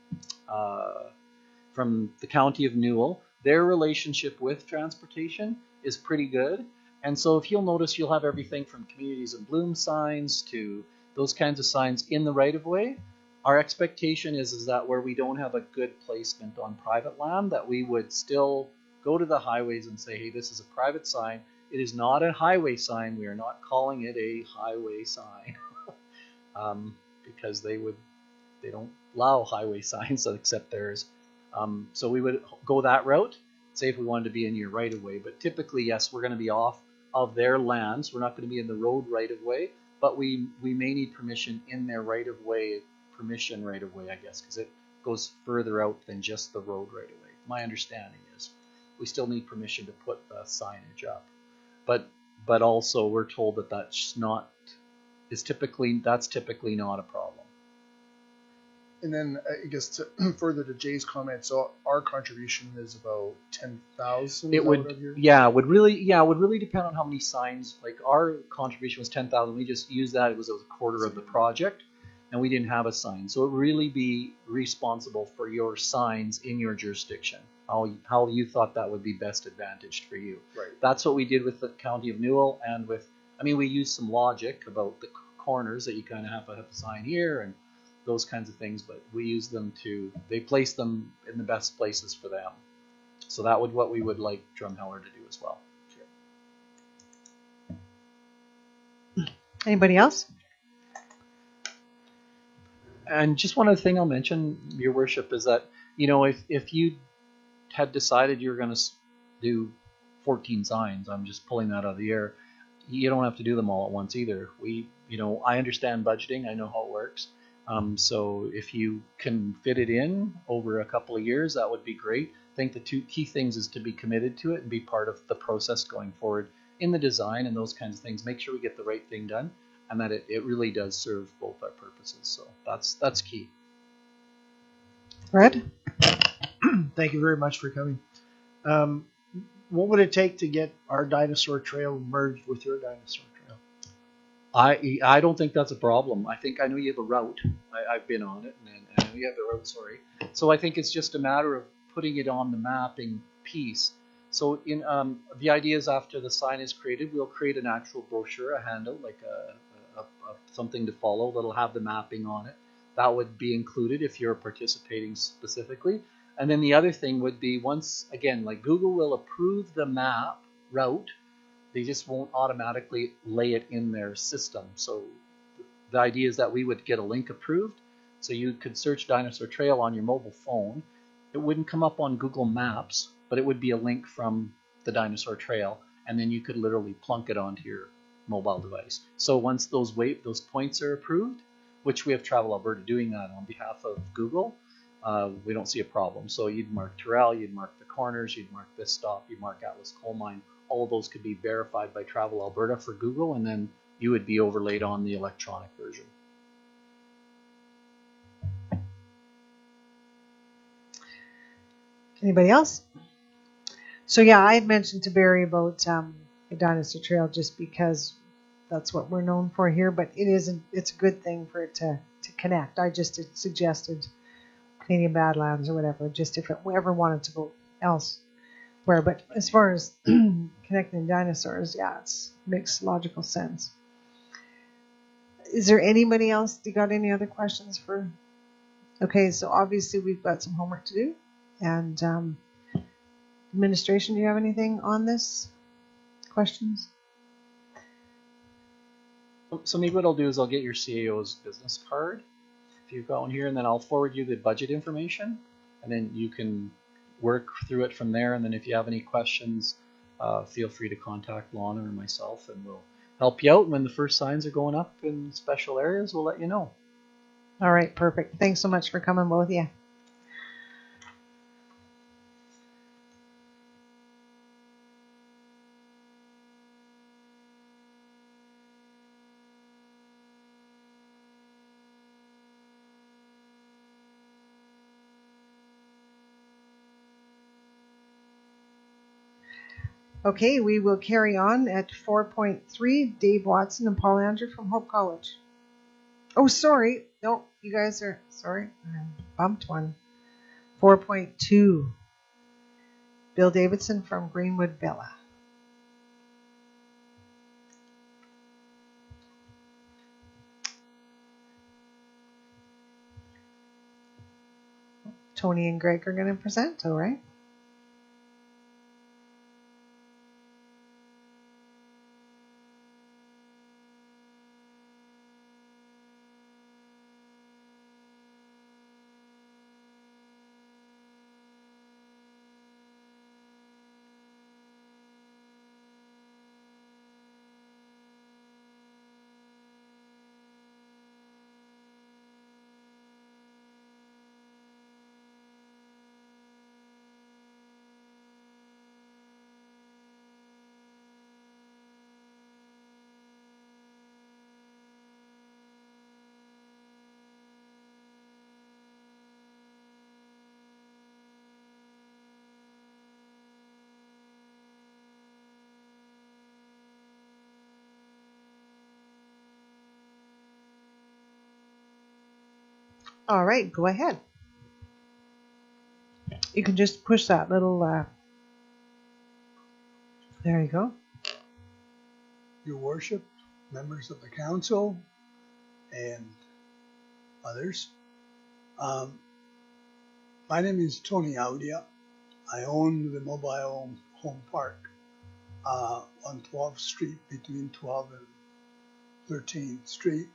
the county of Newell, their relationship with transportation is pretty good. And so if you'll notice, you'll have everything from Communities in Bloom signs to those kinds of signs in the right-of-way. Our expectation is that where we don't have a good placement on private land, that we would still go to the highways and say, hey, this is a private sign. It is not a highway sign. We are not calling it a highway sign because they don't allow highway signs except theirs. So we would go that route. say if we wanted to be in your right of way. But typically, yes, we're going to be off of their lands. We're not going to be in the road right of way, but we may need permission in their right of way, permission right of way, I guess, because it goes further out than just the road right of way. My understanding is we still need permission to put the signage up, but also we're told that that's typically not a problem. And then I guess to further to Jay's comment, so our contribution is about 10,000. It would really depend on how many signs. Like our contribution was 10,000. We just used that. It was a quarter of the project, and we didn't have a sign. So it would really be responsible for your signs in your jurisdiction. How you thought that would be best advantaged for you. Right. That's what we did with the County of Newell, and we used some logic about the corners that you kind of have to have a sign here and those kinds of things, but we use them they place them in the best places for them. So that would what we would like Drumheller to do as well. Anybody else? And just one other thing I'll mention, Your Worship, is that, if you had decided you're going to do 14 signs, I'm just pulling that out of the air, you don't have to do them all at once either. I understand budgeting, I know how it works. So if you can fit it in over a couple of years, that would be great. I think the two key things is to be committed to it and be part of the process going forward in the design and those kinds of things. Make sure we get the right thing done and that it really does serve both our purposes. So that's key. Fred? Thank you very much for coming. What would it take to get our dinosaur trail merged with your dinosaur trail? I don't think that's a problem. I think I know you have a route. I've been on it, and I know you have the route, sorry. So I think it's just a matter of putting it on the mapping piece. So in the idea is after the sign is created, we'll create an actual brochure, a handle, like a something to follow that'll have the mapping on it. That would be included if you're participating specifically. And then the other thing would be once, again, like Google will approve the map route, they just won't automatically lay it in their system. So the idea is that we would get a link approved. So you could search Dinosaur Trail on your mobile phone. It wouldn't come up on Google Maps, but it would be a link from the Dinosaur Trail. And then you could literally plunk it onto your mobile device. So once those points are approved, which we have Travel Alberta doing that on behalf of Google, we don't see a problem. So you'd mark Terrell, you'd mark the corners, you'd mark this stop, you'd mark Atlas Coal Mine. All of those could be verified by Travel Alberta for Google, and then you would be overlaid on the electronic version. Anybody else? So yeah, I had mentioned to Barry about the Dinosaur Trail just because that's what we're known for here, but it's a good thing for it to connect. I just had suggested Canadian Badlands or whatever, just if it ever wanted to go elsewhere. But as far as connecting dinosaurs, yeah, it makes logical sense. Is there anybody else? You got any other questions for? Okay, so obviously we've got some homework to do. And administration, do you have anything on this? Questions? So maybe what I'll do is I'll get your CAO's business card, if you've got one here, and then I'll forward you the budget information, and then you can work through it from there. And then if you have any questions, feel free to contact Lana or myself, and we'll help you out. When the first signs are going up in special areas, we'll let you know. All right, perfect. Thanks so much for coming, both of you. Okay, we will carry on at 4.3. Dave Watson and Paul Andrew from Hope College. Oh, sorry. No, you guys are, sorry. I bumped one. 4.2. Bill Davidson from Greenwood Villa. Tony and Greg are going to present, all right? All right, go ahead. You can just push that little, there you go. Your worship, members of the council, and others. My name is Tony Audia. I own the mobile home park on 12th Street, between 12th and 13th Street.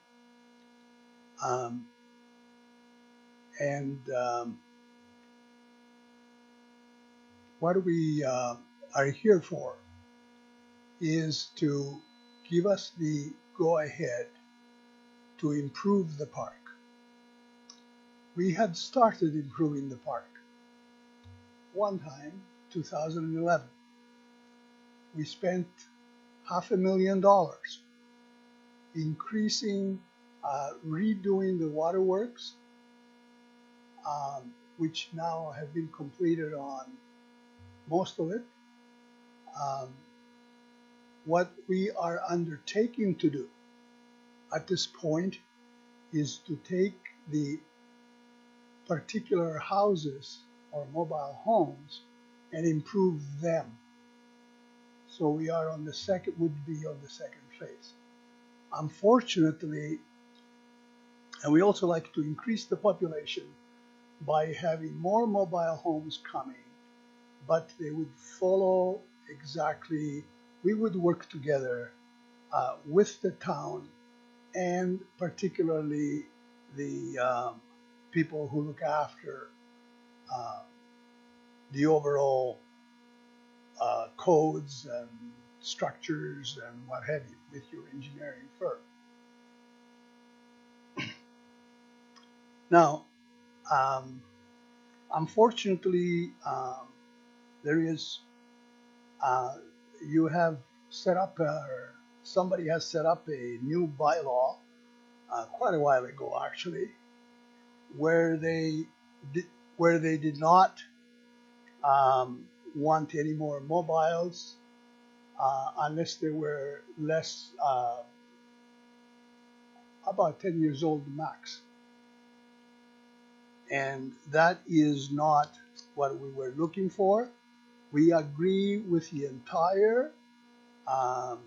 What we are here for is to give us the go-ahead to improve the park. We had started improving the park one time, 2011. We spent $500,000 increasing, redoing the waterworks, which now have been completed on most of it. What we are undertaking to do at this point is to take the particular houses or mobile homes and improve them. So we are on the second, would be on the second phase. Unfortunately, and we also like to increase the population by having more mobile homes coming, but they would follow exactly, we would work together with the town and particularly the people who look after the overall codes and structures and what have you with your engineering firm. Now, unfortunately, there is, you have set up, somebody has set up a new bylaw quite a while ago, actually, where they did not want any more mobiles unless they were less, about 10 years old max. And that is not what we were looking for. We agree with the entire bylaw.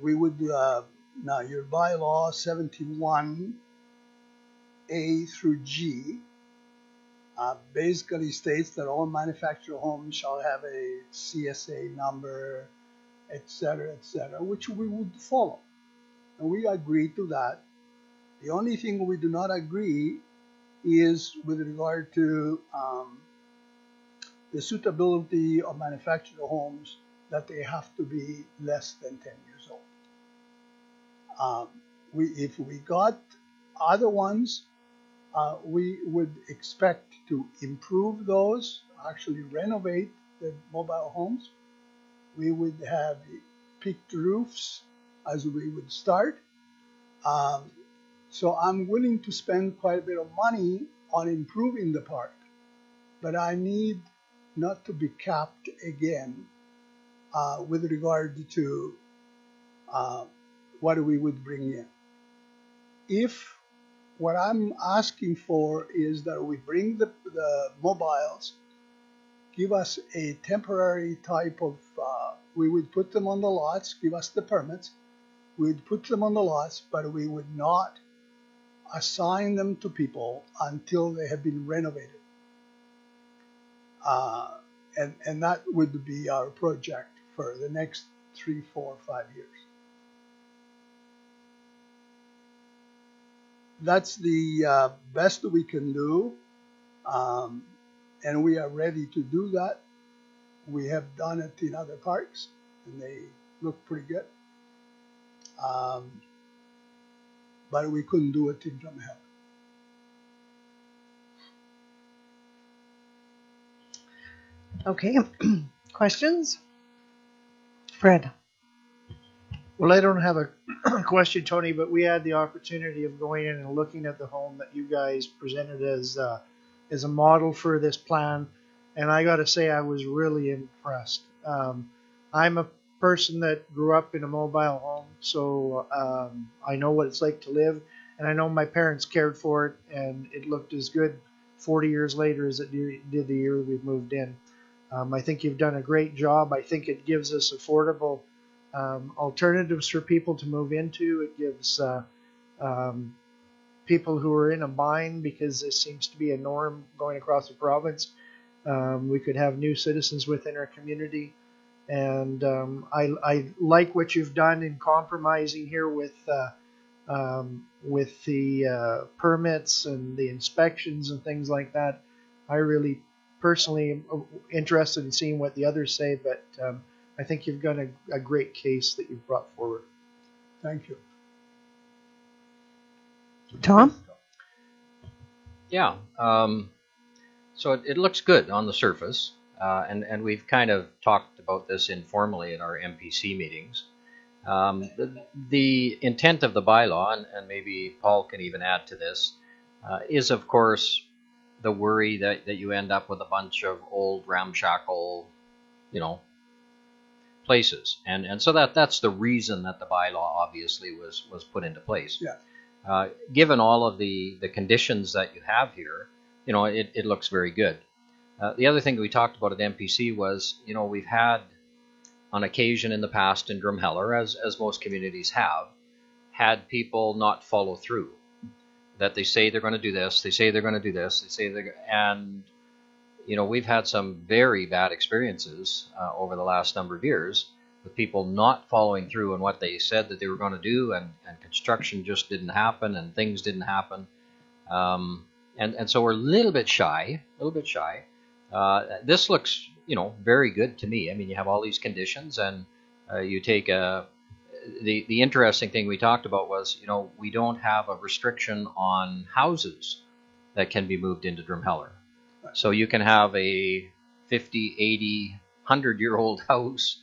We would now your bylaw 71A through G basically states that all manufactured homes shall have a CSA number, etc., which we would follow. And we agree to that. The only thing we do not agree is with regard to the suitability of manufactured homes, that they have to be less than 10 years old. If we got other ones, we would expect to improve those, actually renovate the mobile homes. We would have peaked roofs as we would start. So I'm willing to spend quite a bit of money on improving the park, but I need not to be capped again with regard to what we would bring in. If what I'm asking for is that we bring the mobiles, give us a temporary type of, we would put them on the lots, give us the permits, we would put them on the lots, but we would not assign them to people until they have been renovated. And that would be our project for the next 3, 4, 5 years. That's the best we can do, and we are ready to do that. We have done it in other parks, and they look pretty good. But we couldn't do it in Drumheller. Okay, questions? Fred. Well, I don't have a question, Tony, but we had the opportunity of going in and looking at the home that you guys presented as a model for this plan, and I got to say I was really impressed. I'm a person that grew up in a mobile home, so I know what it's like to live, and I know my parents cared for it, and it looked as good 40 years later as it did the year we moved in. I think you've done a great job. I think it gives us affordable alternatives for people to move into. It gives people who are in a bind, because this seems to be a norm going across the province. We could have new citizens within our community. And I like what you've done in compromising here with the permits and the inspections and things like that. I really personally am interested in seeing what the others say, but I think you've got a great case that you've brought forward. Thank you. Tom? Yeah. So it looks good on the surface, and we've kind of talked about this informally in our MPC meetings. The intent of the bylaw, and maybe Paul can even add to this, is of course the worry that you end up with a bunch of old ramshackle, places, and so that's the reason that the bylaw obviously was put into place. Yeah. Given all of the conditions that you have here, it looks very good. The other thing we talked about at MPC was, we've had on occasion in the past in Drumheller, as most communities have, had people not follow through. That they say they're going to do this, they say they're going to do this, they say and we've had some very bad experiences over the last number of years with people not following through on what they said that they were going to do, and construction just didn't happen, and things didn't happen. And so we're a little bit shy. This looks, very good to me. I mean, you have all these conditions, and you take the interesting thing we talked about was, we don't have a restriction on houses that can be moved into Drumheller. So you can have a 50, 80, 100-year-old house,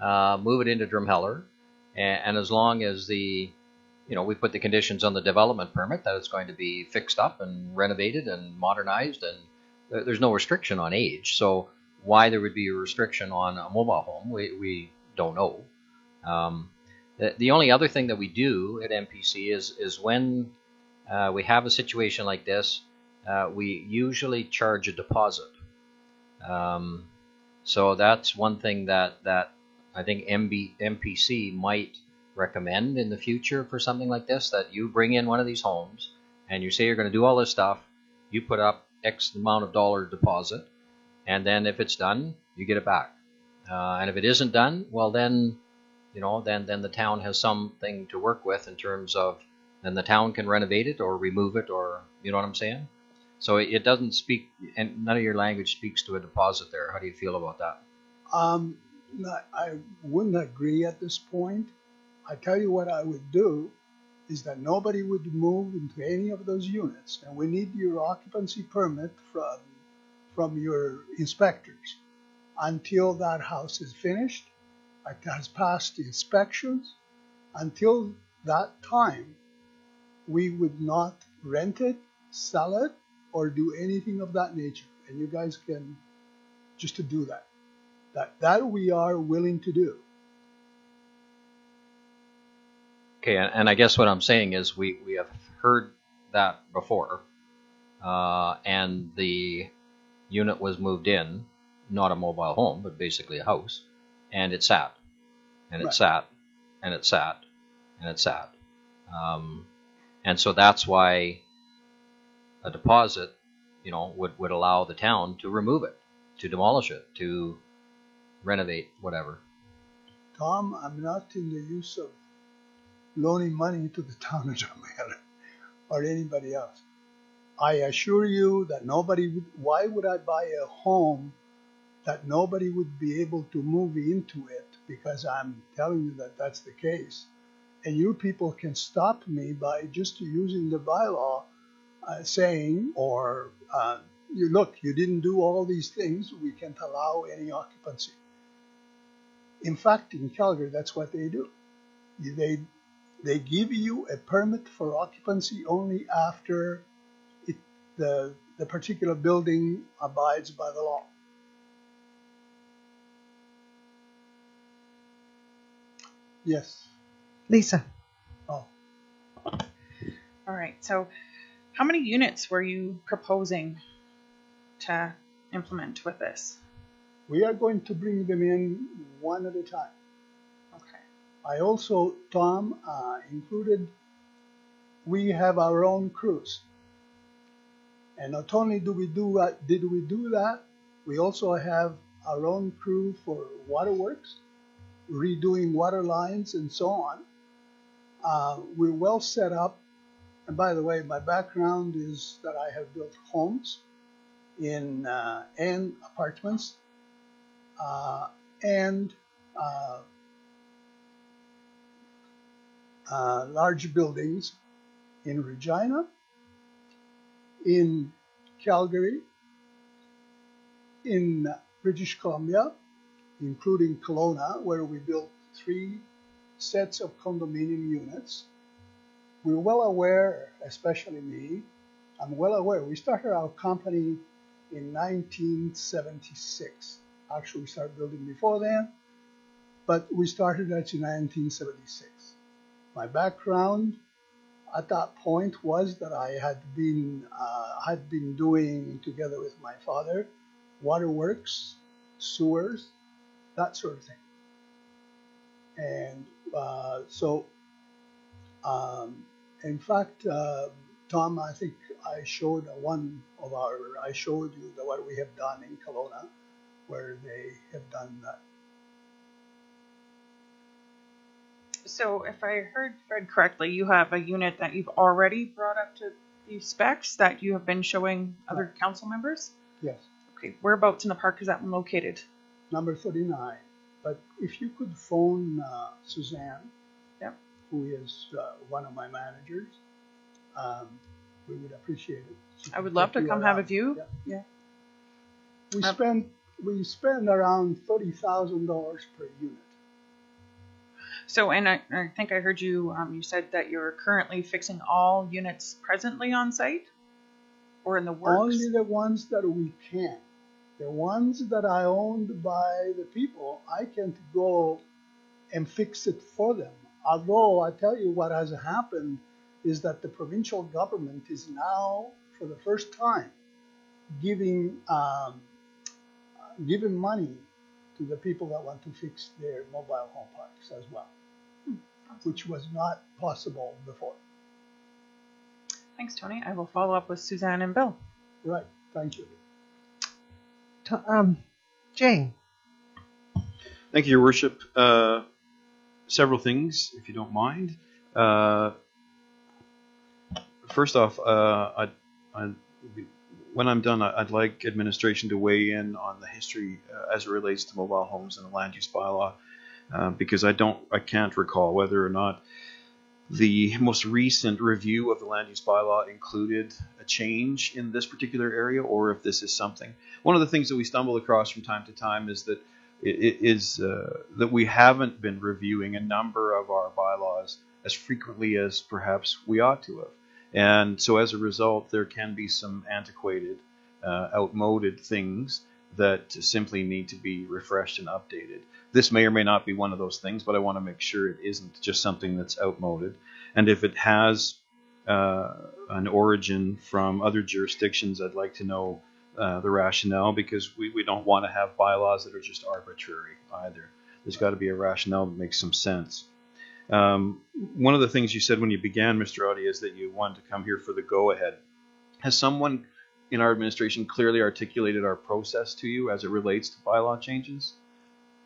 move it into Drumheller, and as long as we put the conditions on the development permit that it's going to be fixed up and renovated and modernized, and there's no restriction on age. So why there would be a restriction on a mobile home, we don't know. The only other thing that we do at MPC is when we have a situation like this, we usually charge a deposit. So that's one thing that I think MPC might recommend in the future for something like this, that you bring in one of these homes and you say you're going to do all this stuff, you put up X amount of dollar deposit, and then if it's done, you get it back. And if it isn't done, well then, then the town has something to work with in terms of, then the town can renovate it or remove it, or, you know what I'm saying? So it doesn't speak, and none of your language speaks to a deposit there. How do you feel about that? I wouldn't agree at this point. I tell you what I would do is that nobody would move into any of those units, and we need your occupancy permit from your inspectors until that house is finished, it has passed the inspections. Until that time, we would not rent it, sell it, or do anything of that nature. And you guys can just to do that. That we are willing to do. Okay, and I guess what I'm saying is we have heard that before, and the unit was moved in, not a mobile home, but basically a house, and it sat, and it Right. sat, and it sat, and it sat. And so that's why a deposit, would allow the town to remove it, to demolish it, to renovate, whatever. Tom, I'm not in the use of loaning money to the town of Drumheller or anybody else. I assure you that why would I buy a home that nobody would be able to move into it? Because I'm telling you that that's the case. And you people can stop me by just using the bylaw saying, or you didn't do all these things, we can't allow any occupancy. In fact, in Calgary, that's what they do. They give you a permit for occupancy only after the particular building abides by the law. Yes. Lisa. Oh, All right. So, how many units were you proposing to implement with this? we are going to bring them in one at a time. Okay. I also, Tom, included, we have our own crews. And not only did we do that, we also have our own crew for waterworks, redoing water lines and so on. We're well set up. And by the way, my background is that I have built homes and apartments and large buildings in Regina, in Calgary, in British Columbia, including Kelowna, where we built 3 sets of condominium units. We're well aware, especially me, I'm well aware. We started our company in 1976. Actually, we started building before then, but we started actually in 1976. My background at that point was that I had been doing, together with my father, waterworks, sewers, that sort of thing. And in fact, Tom, I think I showed I showed you what we have done in Kelowna, where they have done that. So, if I heard Fred correctly, you have a unit that you've already brought up to these specs that you have been showing other council members? Yes. Okay, whereabouts in the park is that one located? Number 39. But if you could phone Suzanne, Yep. who is one of my managers, we would appreciate it. I would love to come have a view. Yeah. We spend around $30,000 per unit. So, and I think I heard you, you said that you're currently fixing all units presently on site or in the works? Only the ones that we can. The ones that are owned by the people, I can't go and fix it for them. Although I tell you what has happened is that the provincial government is now, for the first time, giving money to the people that want to fix their mobile home parks as well, which was not possible before. Thanks, Tony. I will follow up with Suzanne and Bill. Right. Thank you. Jane. Thank you, Your Worship. Several things, if you don't mind. First off, when I'm done, I'd like administration to weigh in on the history as it relates to mobile homes and the land use bylaw, because I can't recall whether or not the most recent review of the land use bylaw included a change in this particular area, or if this is something. One of the things that we stumble across from time to time is that that we haven't been reviewing a number of our bylaws as frequently as perhaps we ought to have. And so as a result, there can be some antiquated, outmoded things that simply need to be refreshed and updated. This may or may not be one of those things, but I want to make sure it isn't just something that's outmoded. And if it has an origin from other jurisdictions, I'd like to know the rationale, because we don't want to have bylaws that are just arbitrary either. There's got to be a rationale that makes some sense. One of the things you said when you began, Mr. Audi, is that you wanted to come here for the go-ahead. Has someone in our administration clearly articulated our process to you as it relates to bylaw changes?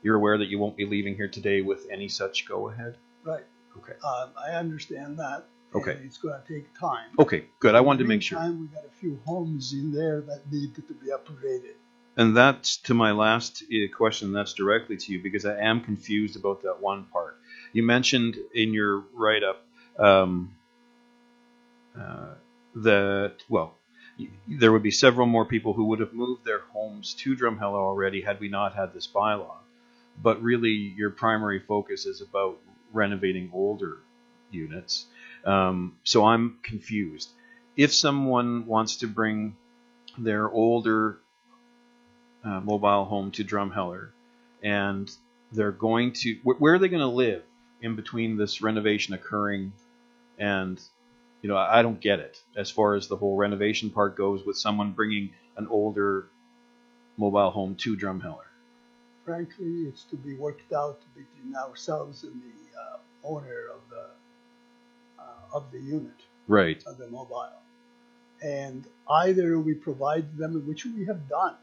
You're aware that you won't be leaving here today with any such go-ahead? Right. Okay. I understand that. Okay. It's going to take time. Okay, good. I wanted to make sure. In the meantime, we got a few homes in there that need to be upgraded. And that's to my last question. That's directly to you, because I am confused about that one part. You mentioned in your write-up that, well, there would be several more people who would have moved their homes to Drumheller already had we not had this bylaw. But really, your primary focus is about renovating older units. So I'm confused. If someone wants to bring their older mobile home to Drumheller, and they're going to, where are they going to live in between this renovation occurring and, you know, I don't get it as far as the whole renovation part goes with someone bringing an older mobile home to Drumheller. Frankly, it's to be worked out between ourselves and the owner of the unit, Right. of the mobile. And either we provide them, which we have done.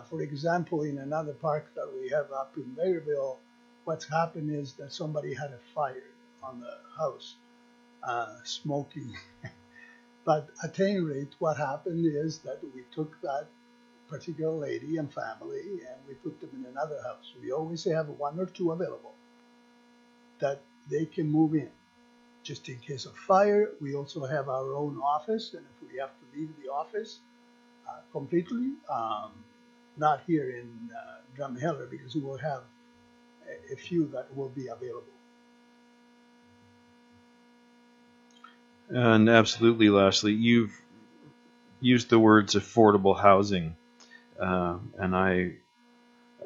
For example, in another park that we have up in Maryville, what's happened is that somebody had a fire on the house, smoking. But at any rate, what happened is that we took that particular lady and family and we put them in another house. We always have one or two available that they can move in. Just in case of fire, we also have our own office, and if we have to leave the office completely, not here in Drumheller, because we will have a few that will be available. And absolutely, lastly, you've used the words affordable housing, and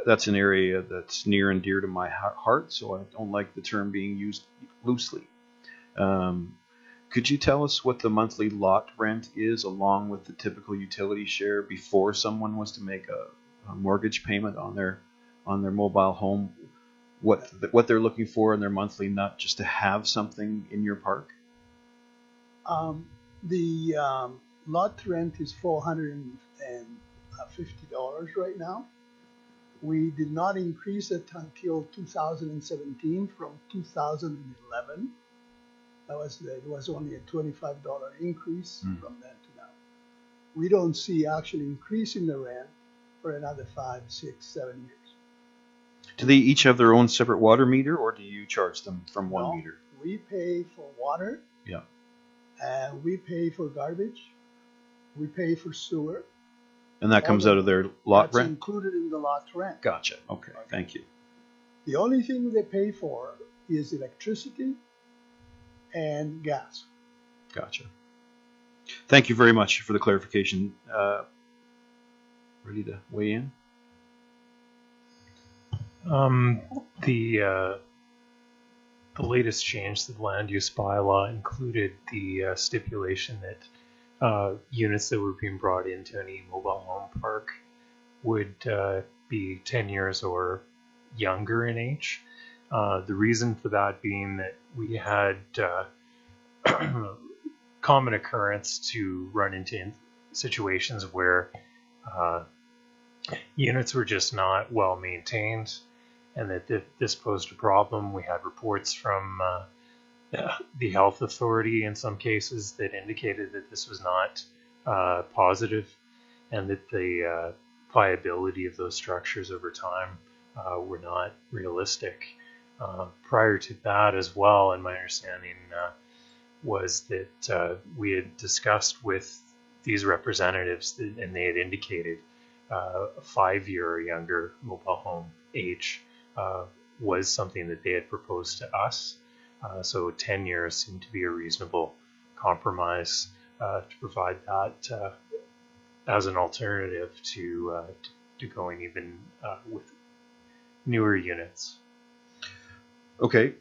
that's an area that's near and dear to my heart, so I don't like the term being used loosely. Could you tell us what the monthly lot rent is along with the typical utility share before someone was to make a mortgage payment on their mobile home? What they're looking for in their monthly nut just to have something in your park? The lot rent is $450 right now. We did not increase it until 2017 from 2011. It was only a $25 increase from then to now. We don't see actually increasing the rent for another 5, 6, 7 years. Do they each have their own separate water meter, or do you charge them from one meter? We pay for water. Yeah. And we pay for garbage. We pay for sewer. And that comes out of their lot rent? That's included in the lot rent. Gotcha. Okay. Thank you. The only thing they pay for is electricity and gas. Gotcha. Thank you very much for the clarification. Ready to weigh in? The latest change to the land use bylaw included the stipulation that units that were being brought into any mobile home park would be 10 years or younger in age. The reason for that being that we had common occurrence to run into situations where units were just not well maintained, and that this posed a problem. We had reports from the health authority in some cases that indicated that this was not positive, and that the viability of those structures over time were not realistic. Prior to that as well, and my understanding was that we had discussed with these representatives and they had indicated a 5-year or younger mobile home age was something that they had proposed to us. So 10 years seemed to be a reasonable compromise to provide that as an alternative to going even with newer units. Okay.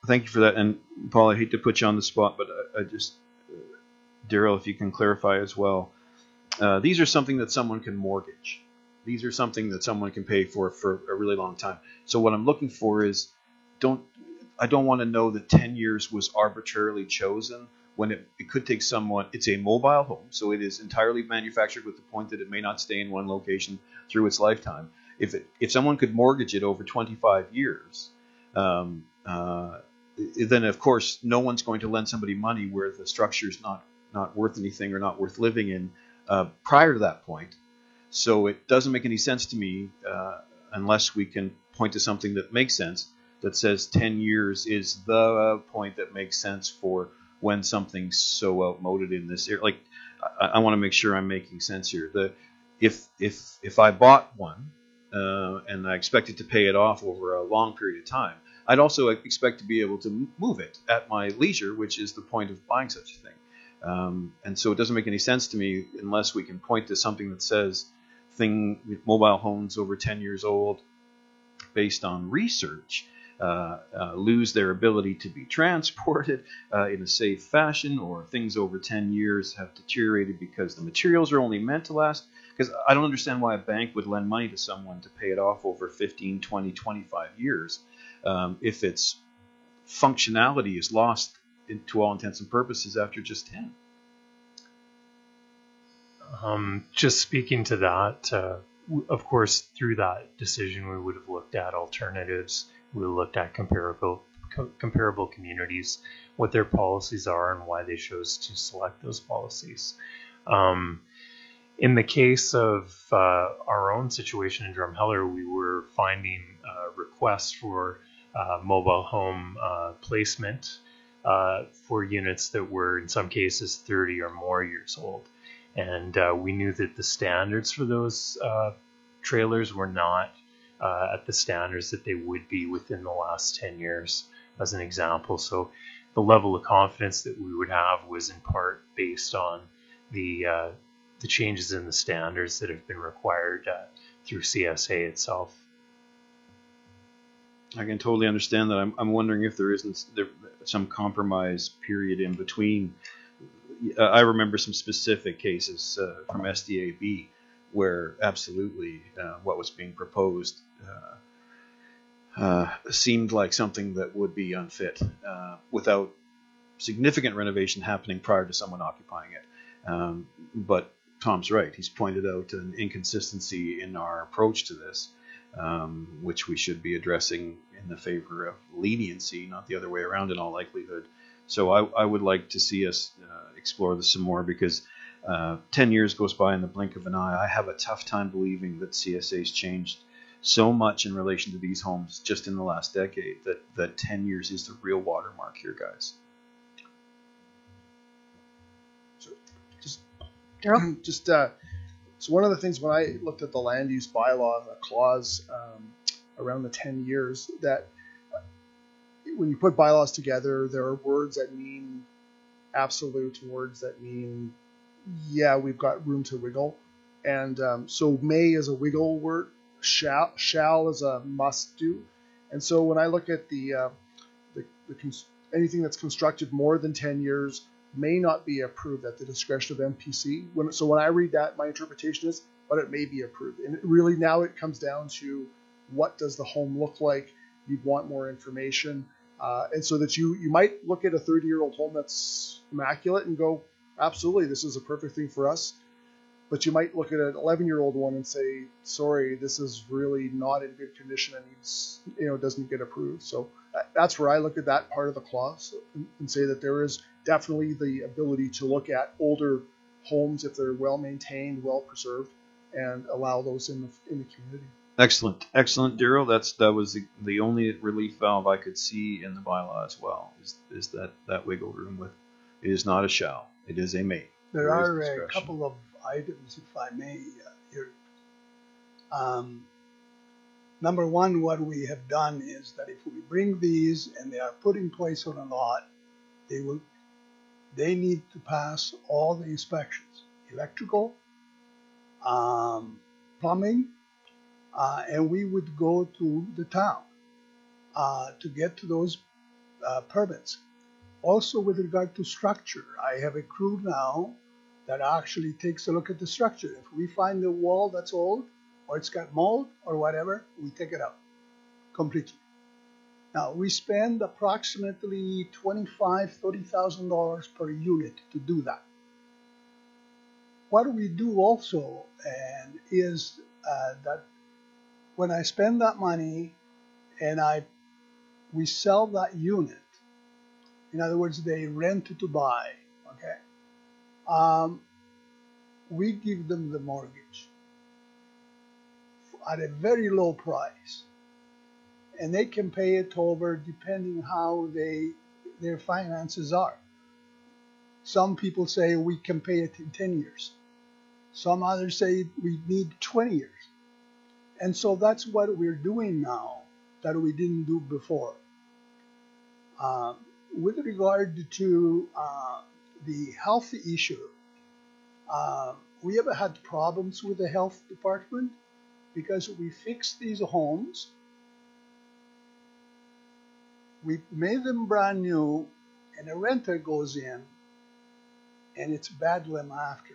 Thank you for that. And Paul, I hate to put you on the spot, but I just, Daryl, if you can clarify as well. These are something that someone can mortgage. These are something that someone can pay for a really long time. So what I'm looking for is, I don't want to know that 10 years was arbitrarily chosen when it could take someone. It's a mobile home, so it is entirely manufactured with the point that it may not stay in one location through its lifetime. If someone could mortgage it over 25 years, then of course no one's going to lend somebody money where the structure's not worth anything or not worth living in prior to that point. So it doesn't make any sense to me unless we can point to something that makes sense, that says 10 years is the point that makes sense for when something's so outmoded in this area. Like, I want to make sure I'm making sense here. If I bought one and I expected to pay it off over a long period of time, I'd also expect to be able to move it at my leisure, which is the point of buying such a thing. And so it doesn't make any sense to me unless we can point to something that says mobile homes over 10 years old based on research lose their ability to be transported in a safe fashion, or things over 10 years have deteriorated because the materials are only meant to last. Because I don't understand why a bank would lend money to someone to pay it off over 15, 20, 25 years if its functionality is lost to all intents and purposes after just 10. Just speaking to that, of course, through that decision, we would have looked at alternatives. We looked at comparable communities, what their policies are, and why they chose to select those policies. In the case of our own situation in Drumheller, we were finding requests for mobile home placement for units that were, in some cases, 30 or more years old. And we knew that the standards for those trailers were not at the standards that they would be within the last 10 years, as an example. So the level of confidence that we would have was in part based on the changes in the standards that have been required through CSA itself. I can totally understand that. I'm wondering if there isn't some compromise period in between. I remember some specific cases from SDAB where absolutely what was being proposed seemed like something that would be unfit without significant renovation happening prior to someone occupying it. But Tom's right. He's pointed out an inconsistency in our approach to this, which we should be addressing in the favor of leniency, not the other way around in all likelihood. So I would like to see us explore this some more, because 10 years goes by in the blink of an eye. I have a tough time believing that CSA's changed so much in relation to these homes just in the last decade that 10 years is the real watermark here, guys. So one of the things when I looked at the land use bylaw, the clause around the 10 years, that when you put bylaws together, there are words that mean absolute, words that mean, yeah, we've got room to wiggle. And so may is a wiggle word, shall is a must do. And so when I look at anything that's constructed more than 10 years may not be approved at the discretion of MPC. So when I read that, my interpretation is, but it may be approved. And really now it comes down to, what does the home look like? You'd want more information. And so that you might look at a 30-year-old home that's immaculate and go, absolutely, this is a perfect thing for us. But you might look at an 11-year-old one and say, sorry, this is really not in good condition and needs, doesn't get approved. So that's where I look at that part of the clause and say that there is definitely the ability to look at older homes if they're well maintained, well preserved, and allow those in the community. Excellent, Daryl. That was the only relief valve I could see in the bylaw as well. Is that wiggle room with, it is not a shall, it is a may. There are a couple of items, if I may, here. Number one, what we have done is that if we bring these and they are put in place on a lot, they need to pass all the inspections: electrical, plumbing, and we would go to the town to get to those permits. Also, with regard to structure, I have a crew now that actually takes a look at the structure. If we find the wall that's old, or it's got mold, or whatever, we take it out completely. Now, we spend approximately $25,000 to $30,000 per unit to do that. What we do also is that when I spend that money and we sell that unit, in other words, they rent to buy, okay? We give them the mortgage at a very low price, and they can pay it over depending how their finances are. Some people say we can pay it in 10 years. Some others say we need 20 years. And so that's what we're doing now that we didn't do before. With regard to the health issue, we have had problems with the health department because we fixed these homes we made them brand new, and a renter goes in, and it's bedlam after.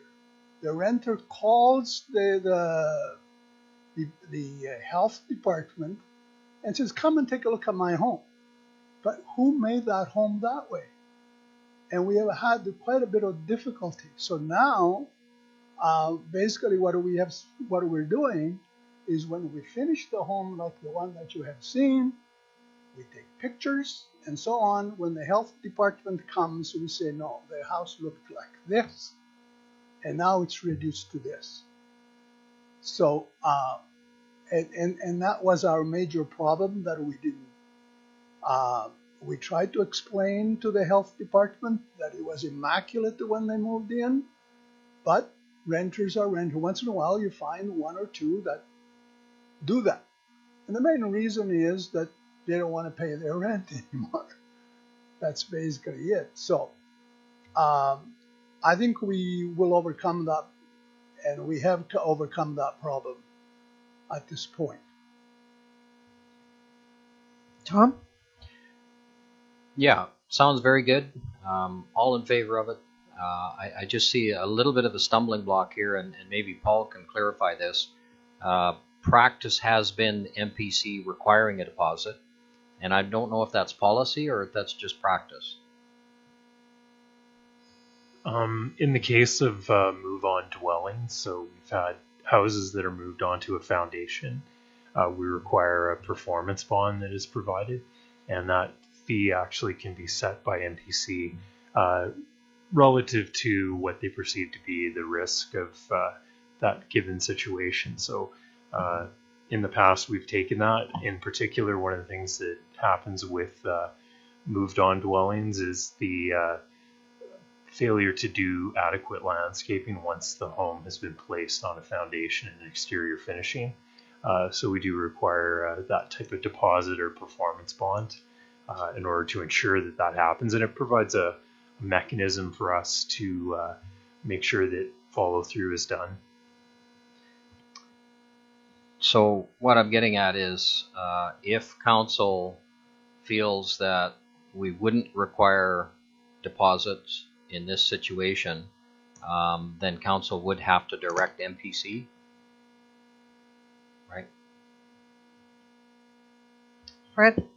The renter calls the health department and says, "Come and take a look at my home." But who made that home that way? And we have had quite a bit of difficulty. So now, basically, what we're doing is when we finish the home like the one that you have seen, we take pictures and so on. When the health department comes, we say, no, the house looked like this, and now it's reduced to this. So, and that was our major problem, that we didn't. We tried to explain to the health department that it was immaculate when they moved in, but renters are renters. Once in a while, you find one or two that do that. And the main reason is that they don't want to pay their rent anymore. That's basically it. So I think we will overcome that, and we have overcome that problem at this point. Tom? Yeah, sounds very good. All in favor of it. I just see a little bit of a stumbling block here, and maybe Paul can clarify this. Practice has been MPC requiring a deposit, and I don't know if that's policy or if that's just practice. In the case of move-on dwellings, so we've had houses that are moved onto a foundation, we require a performance bond that is provided, and that fee actually can be set by MPC relative to what they perceive to be the risk of that given situation. So in the past, we've taken that. In particular, one of the things that happens with moved-on dwellings is the failure to do adequate landscaping once the home has been placed on a foundation and exterior finishing. So we do require that type of deposit or performance bond in order to ensure that that happens, and it provides a mechanism for us to make sure that follow through is done. So what I'm getting at is if council feels that we wouldn't require deposits in this situation, then council would have to direct MPC, right? Fred?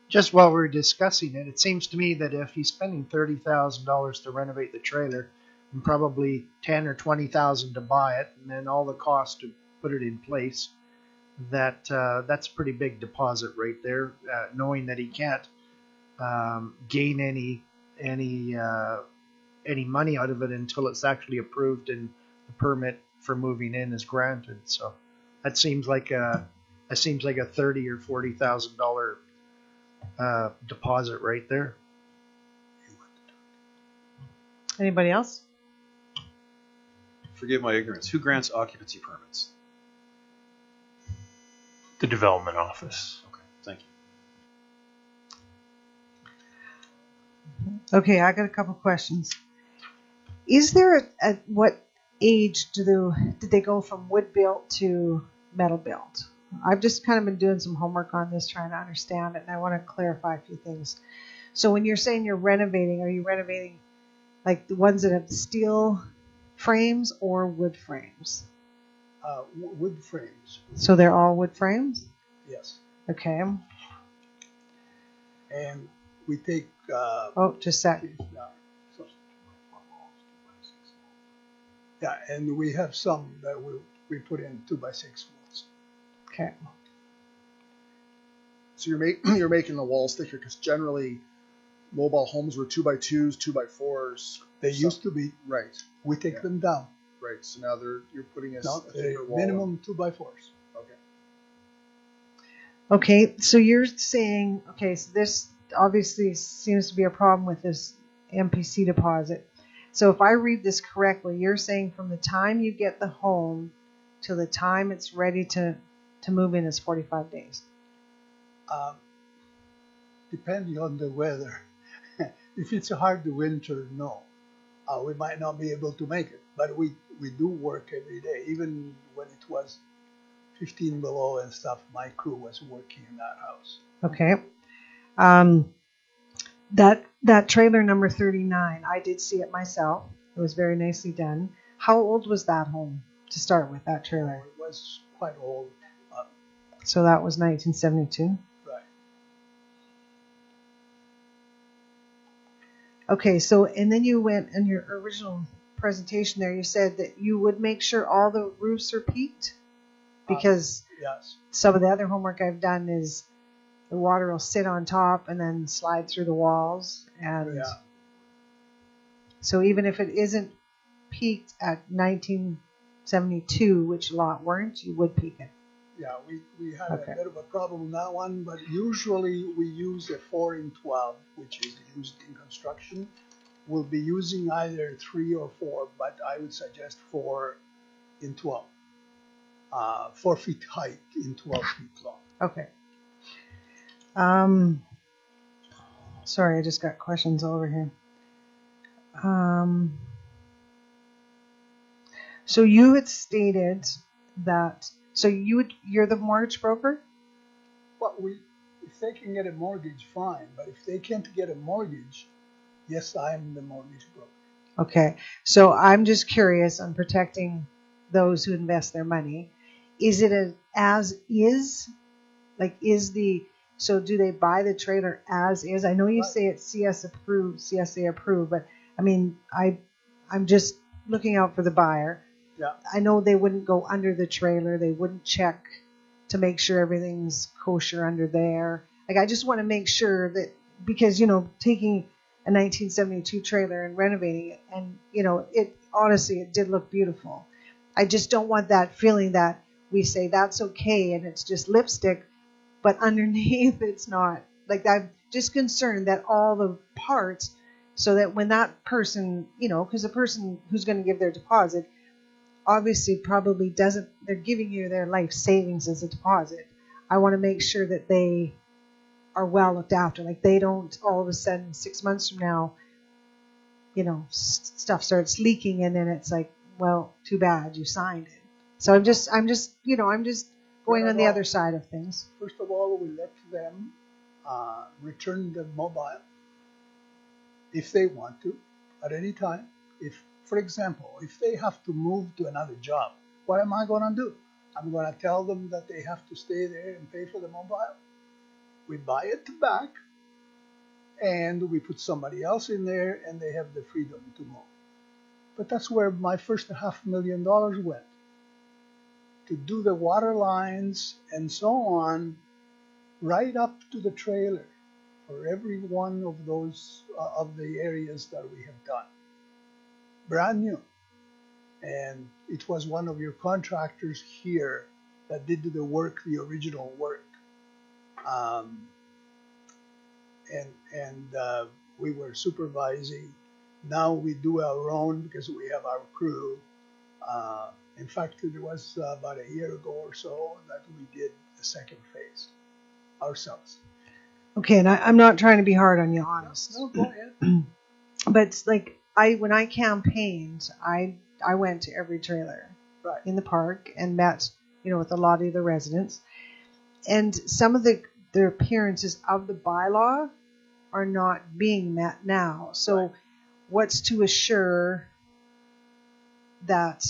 Just while we're discussing it, it seems to me that if he's spending $30,000 to renovate the trailer, and probably $10,000 or $20,000 to buy it, and then all the cost to put it in place, that's a pretty big deposit right there. Knowing that he can't gain any money out of it until it's actually approved and the permit for moving in is granted. So that seems like a $30,000 or $40,000 deposit right there. Anybody else? Forgive my ignorance. Who grants occupancy permits? The development office. Okay, thank you. Okay, I got a couple questions. Is there at what age did they go from wood built to metal built? I've just kind of been doing some homework on this, trying to understand it, and I want to clarify a few things. So when you're saying you're renovating, are you renovating like the ones that have steel frames or wood frames? Wood frames. So they're all wood frames? Yes. Okay. And we take. Just a sec. Yeah, and we have some that we put in 2x6 walls. Okay. So you're making the walls thicker, because generally mobile homes were 2x2s, 2x4s. They used to be. Right. We take them down. Right. So now you're putting a thicker wall. Minimum 2x4s. Okay. Okay, so you're saying, so this obviously seems to be a problem with this MPC deposit. So if I read this correctly, you're saying from the time you get the home to the time it's ready to move in is 45 days. Depending on the weather. If it's a hard winter, no. We might not be able to make it, but we do work every day. Even when it was 15 below and stuff, my crew was working in that house. Okay. That trailer number 39, I did see it myself. It was very nicely done. How old was that home to start with, that trailer? It was quite old. So that was 1972? Right. Okay, so, and then you went in your original presentation there, you said that you would make sure all the roofs are peaked? Because yes. Some of the other homework I've done is the water will sit on top and then slide through the walls. And Yeah. so even if it isn't peaked at 1972, which a lot weren't, you would peak it. Yeah, we had Okay. a bit of a problem with that one, but usually we use a 4-in-12, which is used in construction. We'll be using either 3 or 4, but I would suggest 4-in-12. 4 feet height in 12 feet long. Okay. Sorry, I just got questions over here. So you had stated that, so you're the mortgage broker? But if they can get a mortgage, fine. But if they can't get a mortgage, yes, I'm the mortgage broker. Okay. So I'm just curious on protecting those who invest their money. Is it as is? Like, so do they buy the trailer as is? I know you say it's CSA approved, but I mean, I'm just looking out for the buyer. Yeah. I know they wouldn't go under the trailer. They wouldn't check to make sure everything's kosher under there. Like, I just want to make sure that, because, taking a 1972 trailer and renovating it, and, it honestly, it did look beautiful. I just don't want that feeling that we say that's okay and it's just lipstick, but underneath it's not. Like, I'm just concerned that all the parts, so that when that person, because the person who's going to give their deposit obviously probably doesn't, they're giving you their life savings as a deposit. I want to make sure that they are well looked after. Like, they don't all of a sudden 6 months from now, stuff starts leaking, and then it's like, well, too bad, you signed it. So I'm just going on the other side of things. First of all, we let them return the mobile if they want to at any time. If, for example, if they have to move to another job, what am I going to do? I'm going to tell them that they have to stay there and pay for the mobile. We buy it back, and we put somebody else in there, and they have the freedom to move. But that's where my first $500,000 went, to do the water lines and so on, right up to the trailer for every one of those of the areas that we have done. Brand new. And it was one of your contractors here that did the work, the original work. We were supervising. Now we do our own because we have our crew. In fact, it was about a year ago or so that we did the second phase ourselves. Okay, and I'm not trying to be hard on you, honest. No, go ahead. But it's like, when I campaigned, I went to every trailer in the park and met, with a lot of the residents. And some of the appearances of the bylaw are not being met now. So what's to assure that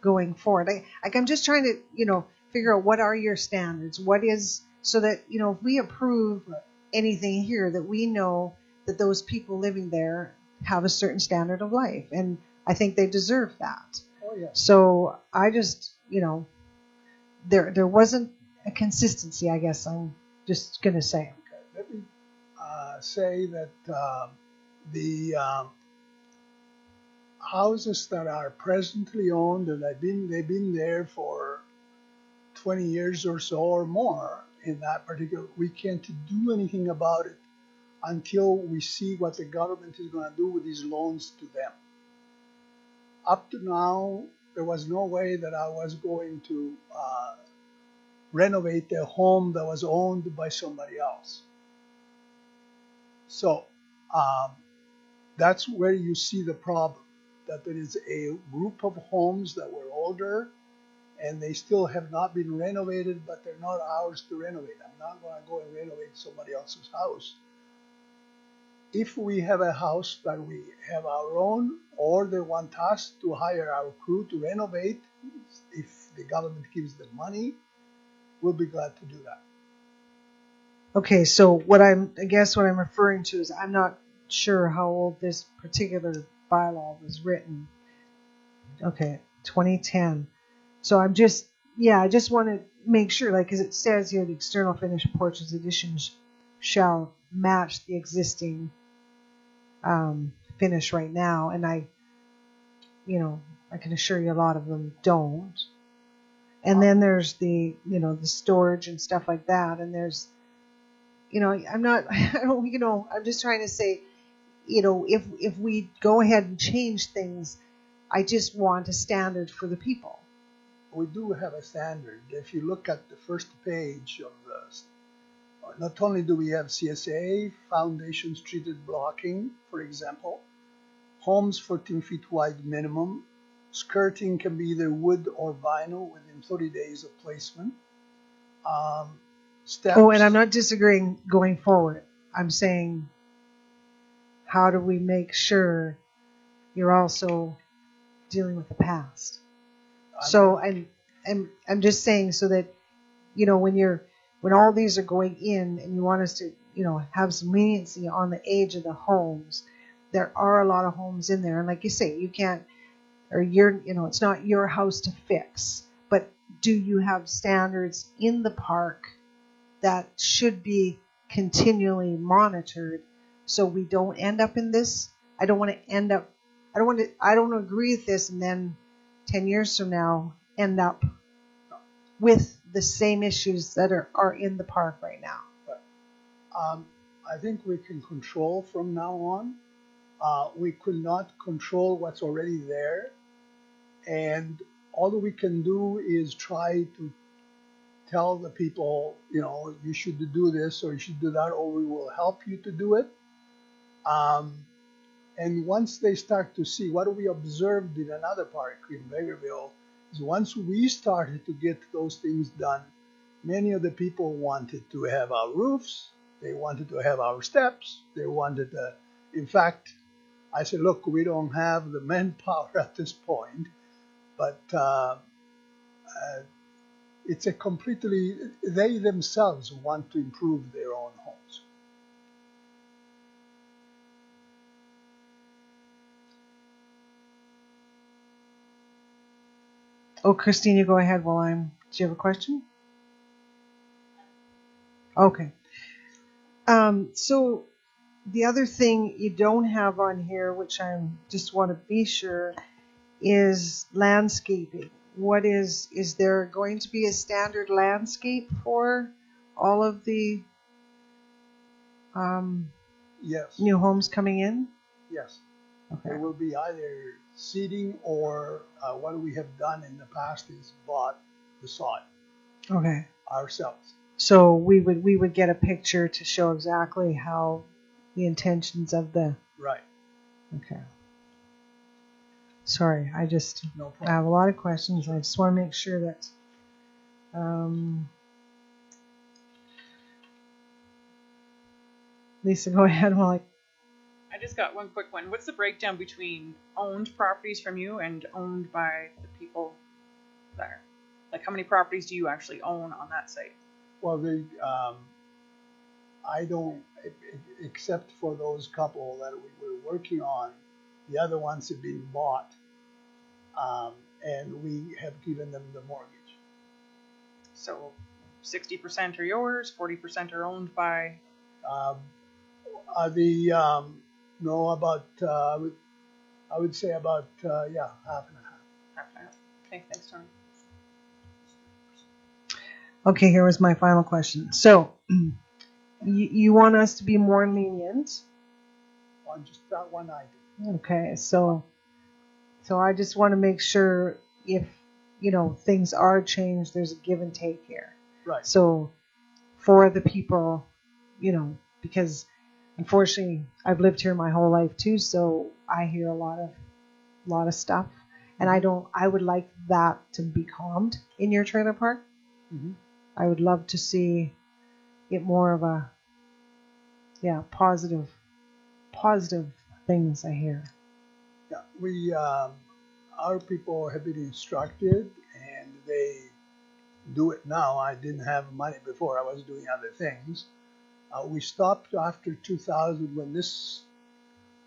going forward? I'm just trying to, figure out what are your standards? What is, so that, if we approve anything here, that we know that those people living there have a certain standard of life. And I think they deserve that. Oh, yeah. So I just, there wasn't a consistency, I guess I'm just going to say. Okay. Let me say that the houses that are presently owned, and they've been there for 20 years or so or more in that particular, we can't do anything about it until we see what the government is going to do with these loans to them. Up to now, there was no way that I was going to renovate a home that was owned by somebody else. So that's where you see the problem, that there is a group of homes that were older and they still have not been renovated, but they're not ours to renovate. I'm not going to go and renovate somebody else's house. If we have a house that we have our own, or they want us to hire our crew to renovate, if the government gives them money, we'll be glad to do that. Okay, so I guess what I'm referring to is I'm not sure how old this particular bylaw was written. Okay, 2010. So I just want to make sure, like, because it says here the external finished porches additions shall match the existing finish right now, and I can assure you a lot of them don't. And then there's the storage and stuff like that, and there's I'm just trying to say, if we go ahead and change things, I just want a standard for the people. We do have a standard. If you look at the first page of this, not only do we have CSA, foundations treated blocking, for example, homes 14 feet wide minimum, skirting can be either wood or vinyl within 30 days of placement. Steps. Oh, and I'm not disagreeing going forward. I'm saying, how do we make sure you're also dealing with the past? So I'm just saying, so that when all these are going in and you want us to have some leniency on the age of the homes, there are a lot of homes in there, and like you say, you can't, or it's not your house to fix, but do you have standards in the park that should be continually monitored, so we don't end up in this? I don't want to agree with this and then 10 years from now end up with the same issues that are in the park right now. I think we can control from now on. We could not control what's already there, and all that we can do is try to tell the people, you should do this or you should do that, or we will help you to do it. And once they start to see what we observed in another park in Vegreville, is once we started to get those things done, many of the people wanted to have our roofs, they wanted to have our steps, they wanted to, in fact, I said, look, we don't have the manpower at this point, but it's a completely, they themselves want to improve their own homes. Oh, Christine, you go ahead while do you have a question? Okay. So the other thing you don't have on here, which I just want to be sure, is landscaping. What is there going to be a standard landscape for all of the yes. new homes coming in? Yes. Okay. There will be either seeding or what we have done in the past is bought the sod. Okay. Ourselves. So we would get a picture to show exactly how the intentions of the. Right. Okay. Sorry, I No problem. have a lot of questions. I just want to make sure that. Lisa, go ahead while I just got one quick one. What's the breakdown between owned properties from you and owned by the people there? Like, how many properties do you actually own on that site? Well, I don't, except for those couple that we were working on, the other ones have been bought, and we have given them the mortgage. So 60% are yours, 40% are owned by? No, about, I would say about, half and a half. Half and half. Okay, thanks, Tony. Okay, here was my final question. So, you want us to be more lenient? On just that one item. Okay, so I just want to make sure if things are changed, there's a give and take here. Right. So, for the people, because unfortunately I've lived here my whole life too, so I hear a lot of stuff, And I would like that to be calmed in your trailer park. Mhm. I would love to see it more of a, positive things I hear. Yeah, we our people have been instructed, and they do it now. I didn't have money before; I was doing other things. We stopped after 2000 when this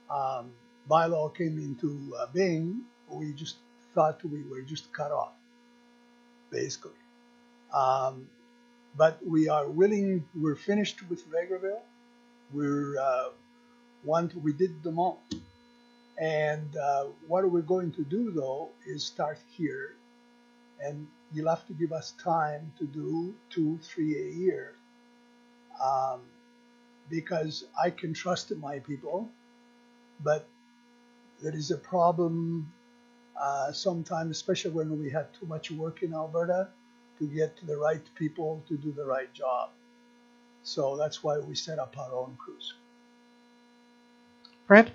bylaw came into being. We just thought we were just cut off, basically. But we are willing. We're finished with Vegreville. We're we did them all. And what we're going to do, though, is start here. And you'll have to give us time to do 2, 3 a year. Because I can trust my people, but there is a problem sometimes, especially when we have too much work in Alberta, to get to the right people to do the right job. So that's why we set up our own crews. Fred?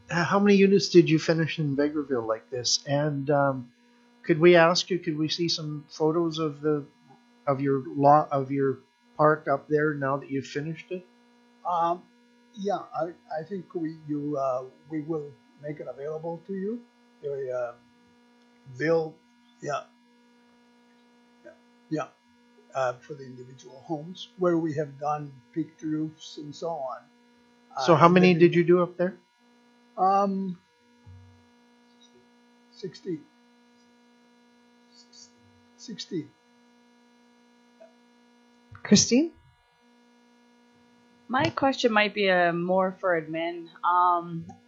How many units did you finish in Vegreville like this? And could we see some photos of your park up there now that you've finished it? Yeah, I think we will make it available to you. Bill, for the individual homes where we have done peaked roofs and so on. So how many did you do up there? 16. 16. Christine? My question might be more for admin.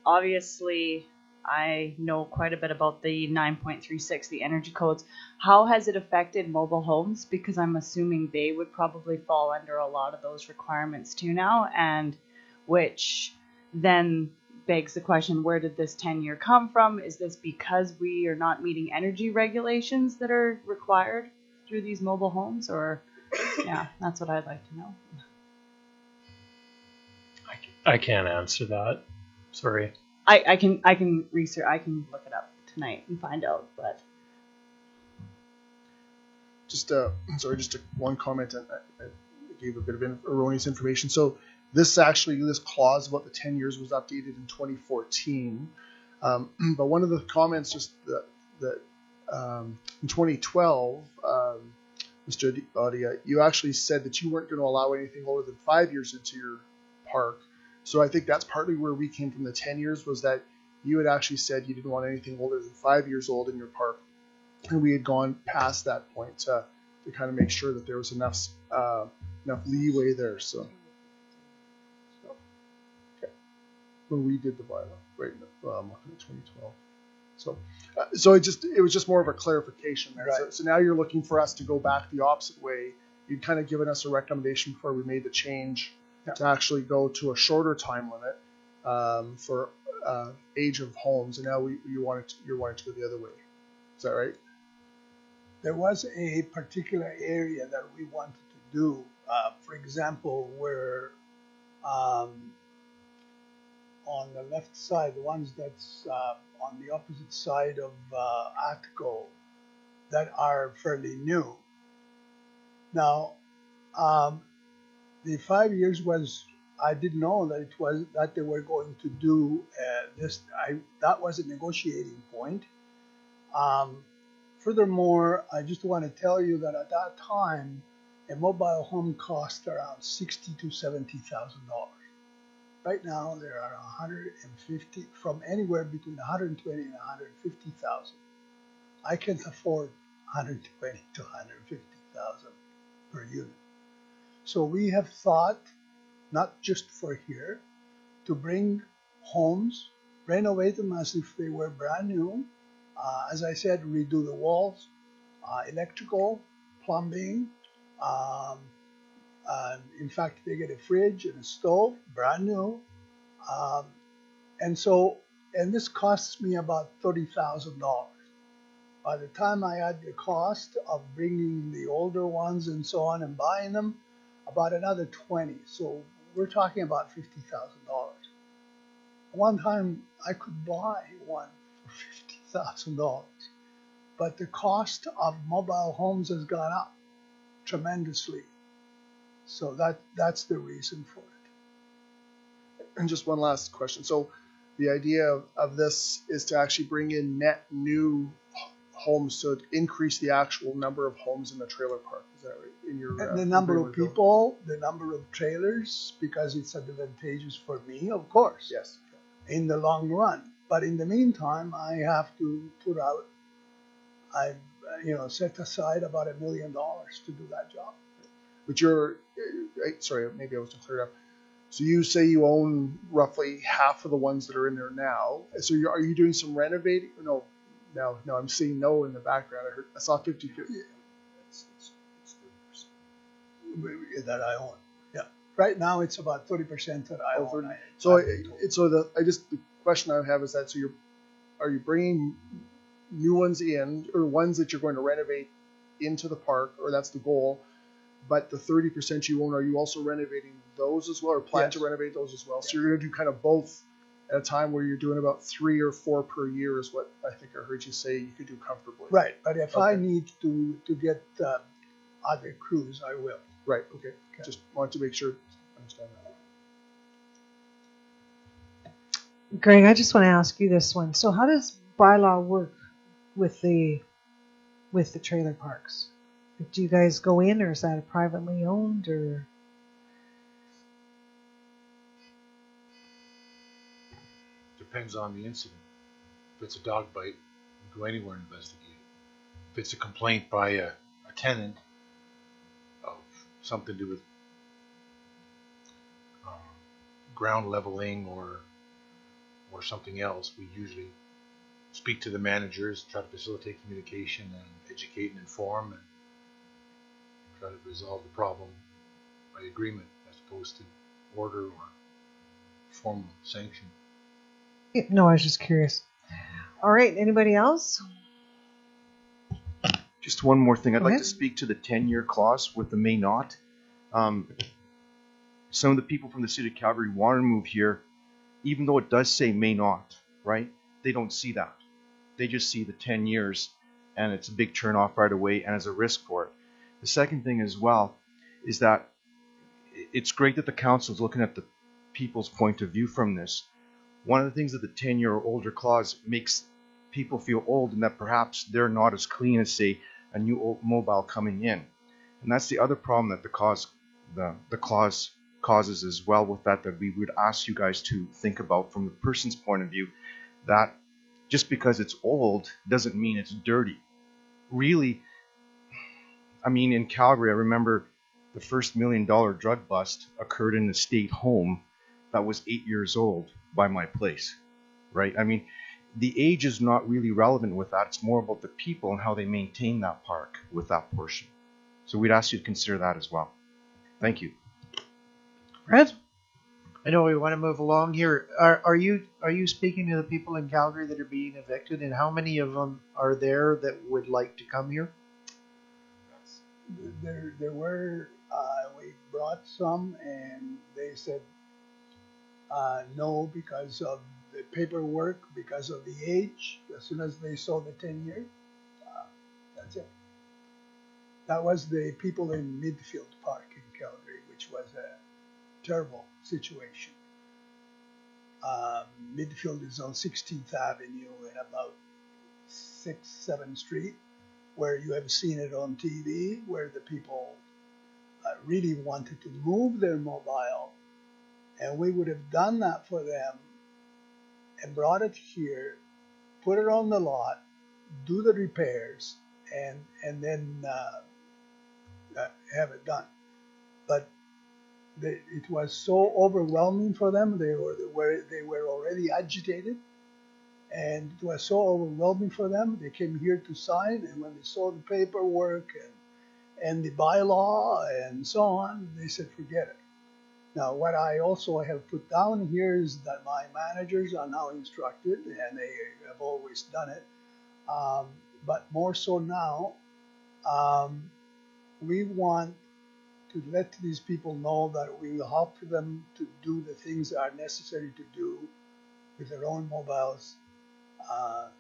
Obviously, I know quite a bit about the 9.36, the energy codes. How has it affected mobile homes? Because I'm assuming they would probably fall under a lot of those requirements too now, and which then begs the question, where did this 10-year come from? Is this because we are not meeting energy regulations that are required through these mobile homes? Or, yeah, that's what I'd like to know. I can't answer that. Sorry. I can research. I can look it up tonight and find out. But just one comment. I gave a bit of erroneous information. So this clause about the 10 years was updated in 2014. But one of the comments just that in 2012, Mr. Adia, you actually said that you weren't going to allow anything older than 5 years into your park. So I think that's partly where we came from. The 10 years was that you had actually said you didn't want anything older than 5 years old in your park, and we had gone past that point to kind of make sure that there was enough leeway there. So okay, when we did the bylaw, right? I'm looking at 2012. So it was just more of a clarification there. Right. So now you're looking for us to go back the opposite way. You'd kind of given us a recommendation before we made the change to actually go to a shorter time limit for age of homes, and now you're wanting to go the other way. Is that right? There was a particular area that we wanted to do. For example, where on the left side, the ones that's on the opposite side of Atco that are fairly new. Now, the 5 years was, I didn't know that they were going to do this. That was a negotiating point. Furthermore, I just want to tell you that at that time, a mobile home cost around $60,000 to $70,000. Right now, there are 150, from anywhere between 120 and 150,000. I can't afford 120 to 150,000 per unit. So we have thought, not just for here, to bring homes, renovate them as if they were brand new. As I said, redo the walls, electrical, plumbing. In fact, they get a fridge and a stove, brand new. And this costs me about $30,000. By the time I add the cost of bringing the older ones and so on and buying them, about another 20. So we're talking about $50,000. One time I could buy one for $100,000. But the cost of mobile homes has gone up tremendously. So that's the reason for it. And just one last question. So the idea of this is to actually bring in net new homes to increase the actual number of homes in the trailer park. Is that right? In your the number of people, the number of trailers, because it's advantageous for me, of course. Yes. In the long run. But in the meantime, I have to set aside about $1 million to do that job. But sorry, maybe I wasn't clear enough. So you say you own roughly half of the ones that are in there now. So are you doing some renovating? No, I'm seeing no in the background. I saw 50-50. It's 30%. That I own. Yeah. Right now it's about 30% that I own. The question I have is that are you bringing new ones in, or ones that you're going to renovate into the park, or that's the goal? But the 30% you own, are you also renovating those as well, or plan to renovate those as well? So you're going to do kind of both at a time where you're doing about 3 or 4 per year is what I think I heard you say you could do comfortably. Right, but if I need to get other crews, I will. Right, okay. Just wanted to make sure I understand that. Greg, I just want to ask you this one. So how does bylaw work with the trailer parks? Do you guys go in, or is that privately owned, or? Depends on the incident. If it's a dog bite, you can go anywhere and investigate. If it's a complaint by a tenant of something to do with ground leveling or something else, we usually speak to the managers, try to facilitate communication and educate and inform, and try to resolve the problem by agreement as opposed to order or formal sanction. No, I was just curious. All right, anybody else? Just one more thing. I'd like to speak to the 10-year clause with the may not. Some of the people from the city of Calgary want to move here, even though it does say may not, right? They don't see that. They just see the 10 years, and it's a big turn off right away, and as a risk for it. The second thing as well is that it's great that the council is looking at the people's point of view from this. One of the things that the 10-year or older clause makes people feel old, and that perhaps they're not as clean as, say, a new old mobile coming in. And that's the other problem that the clause causes as well with that we would ask you guys to think about from the person's point of view, that just because it's old doesn't mean it's dirty. Really, I mean, in Calgary, I remember the first $1 million drug bust occurred in a state home that was 8 years old by my place, right? I mean, the age is not really relevant with that. It's more about the people and how they maintain that park with that portion. So we'd ask you to consider that as well. Thank you. Fred? I know we want to move along here. Are you speaking to the people in Calgary that are being evicted, and how many of them are there that would like to come here? There were, we brought some, and they said no because of the paperwork, because of the age. As soon as they saw the 10 years, that's it. That was the people in Midfield Park in Calgary, which was a terrible situation. Midfield is on 16th Avenue and about 6th, 7th Street, where you have seen it on TV, where the people really wanted to move their mobile, and we would have done that for them and brought it here, put it on the lot, do the repairs, and then have it done. But it was so overwhelming for them. They were already agitated, and it was so overwhelming for them. They came here to sign, and when they saw the paperwork and the bylaw and so on, they said, forget it. Now, what I also have put down here is that my managers are now instructed, and they have always done it, but more so now, we want to let these people know that we will help them to do the things that are necessary to do with their own mobiles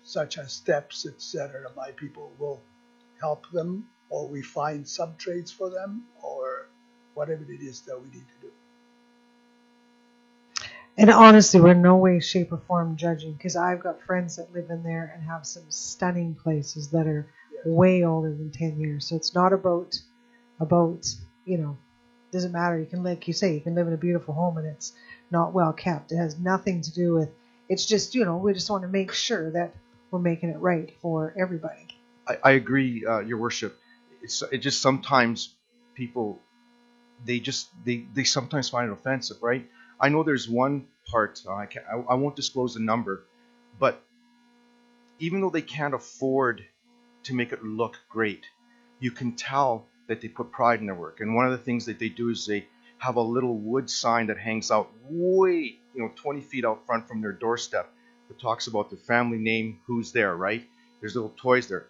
such as steps, etc., by people will help them, or we find subtrades for them, or whatever it is that we need to do. And honestly, we're in no way, shape, or form judging, because I've got friends that live in there and have some stunning places that are way older than 10 years. So it's not about doesn't matter. You can, like you say, you can live in a beautiful home and it's not well kept. It has nothing to do with. It's just we just want to make sure that we're making it right for everybody. I agree, Your Worship. It just sometimes people they sometimes find it offensive, right? I know there's one part, I won't disclose the number, but even though they can't afford to make it look great, you can tell that they put pride in their work. And one of the things that they do is they have a little wood sign that hangs out way, 20 feet out front from their doorstep that talks about their family name, who's there, right? There's little toys there.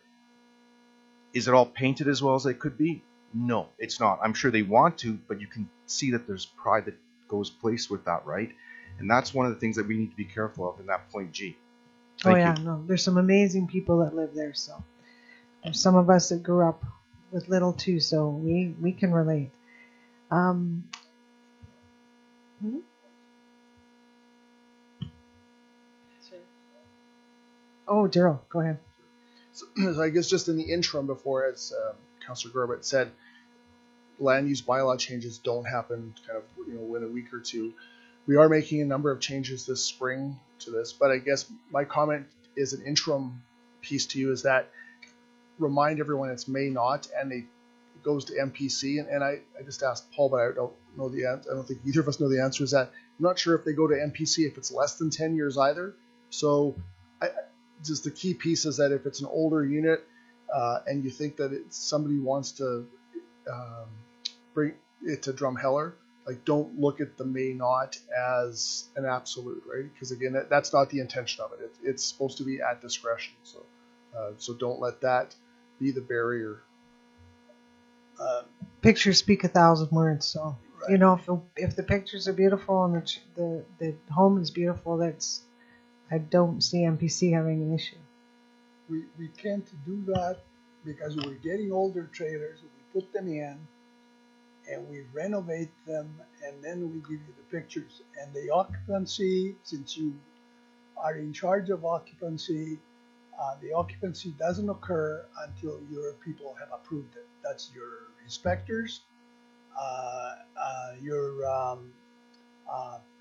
Is it all painted as well as it could be? No, it's not. I'm sure they want to, but you can see that there's pride that goes placed with that, right? And that's one of the things that we need to be careful of in that point G. Thank you. No, there's some amazing people that live there. So there's some of us that grew up with little too, so we can relate. Oh, Daryl, go ahead. So I guess just in the interim, before, as Councillor Gorbett said, land use bylaw changes don't happen kind of in a week or two. We are making a number of changes this spring to this, but I guess my comment is an interim piece to you is that remind everyone it's may not, and it goes to MPC. And I just asked Paul, but I don't know the answer. I don't think either of us know the answer. Is that I'm not sure if they go to MPC if it's less than 10 years either. So just the key piece is that if it's an older unit and you think that somebody wants to bring it to Drumheller, like don't look at the may not as an absolute, right? Because again, that's not the intention of it. It's supposed to be at discretion. So don't let that be the barrier. Pictures speak 1,000 words. So right. If the pictures are beautiful and the home is beautiful, I don't see MPC having an issue. We can't do that because we're getting older trailers. We put them in and we renovate them, and then we give you the pictures. And the occupancy, since you are in charge of occupancy, the occupancy doesn't occur until your people have approved it. That's your inspectors, your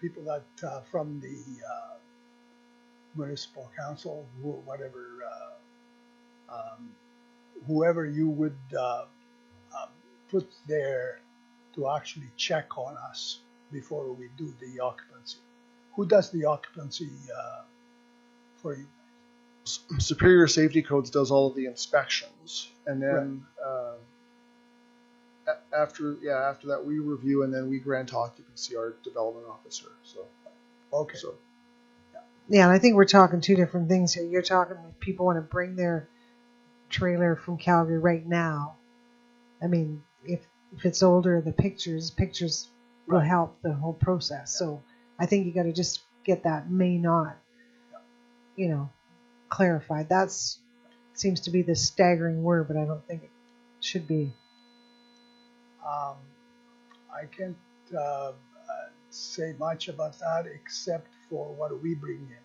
people that from the municipal council, whoever you would put there to actually check on us before we do the occupancy. Who does the occupancy for you? Superior Safety Codes does all of the inspections, and then after that we review, and then we grant occupancy, our development officer. So okay. So yeah, and I think we're talking two different things here. You're talking if people want to bring their trailer from Calgary right now. I mean, if it's older, the pictures will help the whole process. So I think you got to just get that may not, clarified. That seems to be the staggering word, but I don't think it should be. I can't say much about that except for what we bring in,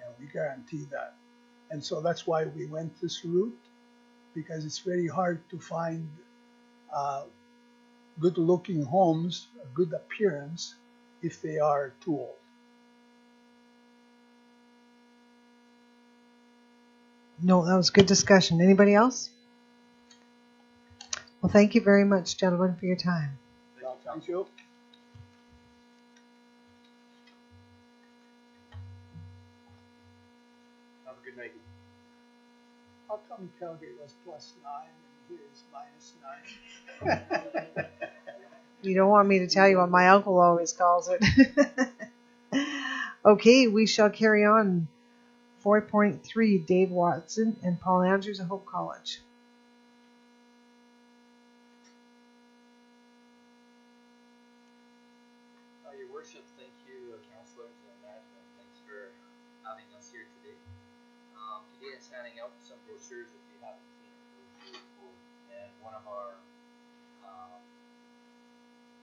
and we guarantee that. And so that's why we went this route, because it's very hard to find good-looking homes, a good appearance, if they are too old. No, that was good discussion. Anybody else? Well, thank you very much, gentlemen, for your time. Well, thank you. Have a good night. How come Calgary was +9 and here is -9? You don't want me to tell you what my uncle always calls it. Okay, we shall carry on. 4.3, Dave Watson and Paul Andrews of Hope College. Your Worship, thank you, councillors and management. Thanks for having us here today. handing out some brochures if you haven't seen it. And one of our,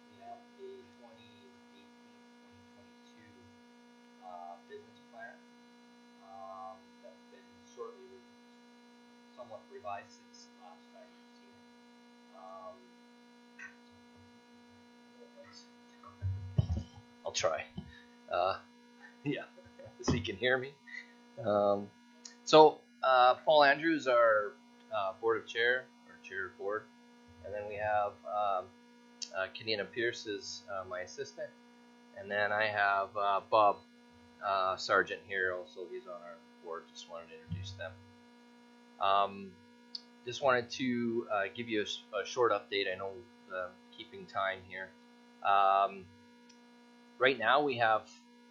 we have a 2018-2022 business plan that's been somewhat revised since last time you've seen it. I'll try. Yeah, so you can hear me. So Paul Andrews, our board of chair, or chair of board, and then we have Kenina Pierce is my assistant, and then I have Bob Sargent here also. He's on our board. Just wanted to introduce them. Just wanted to give you a short update. I know keeping time here. Right now we have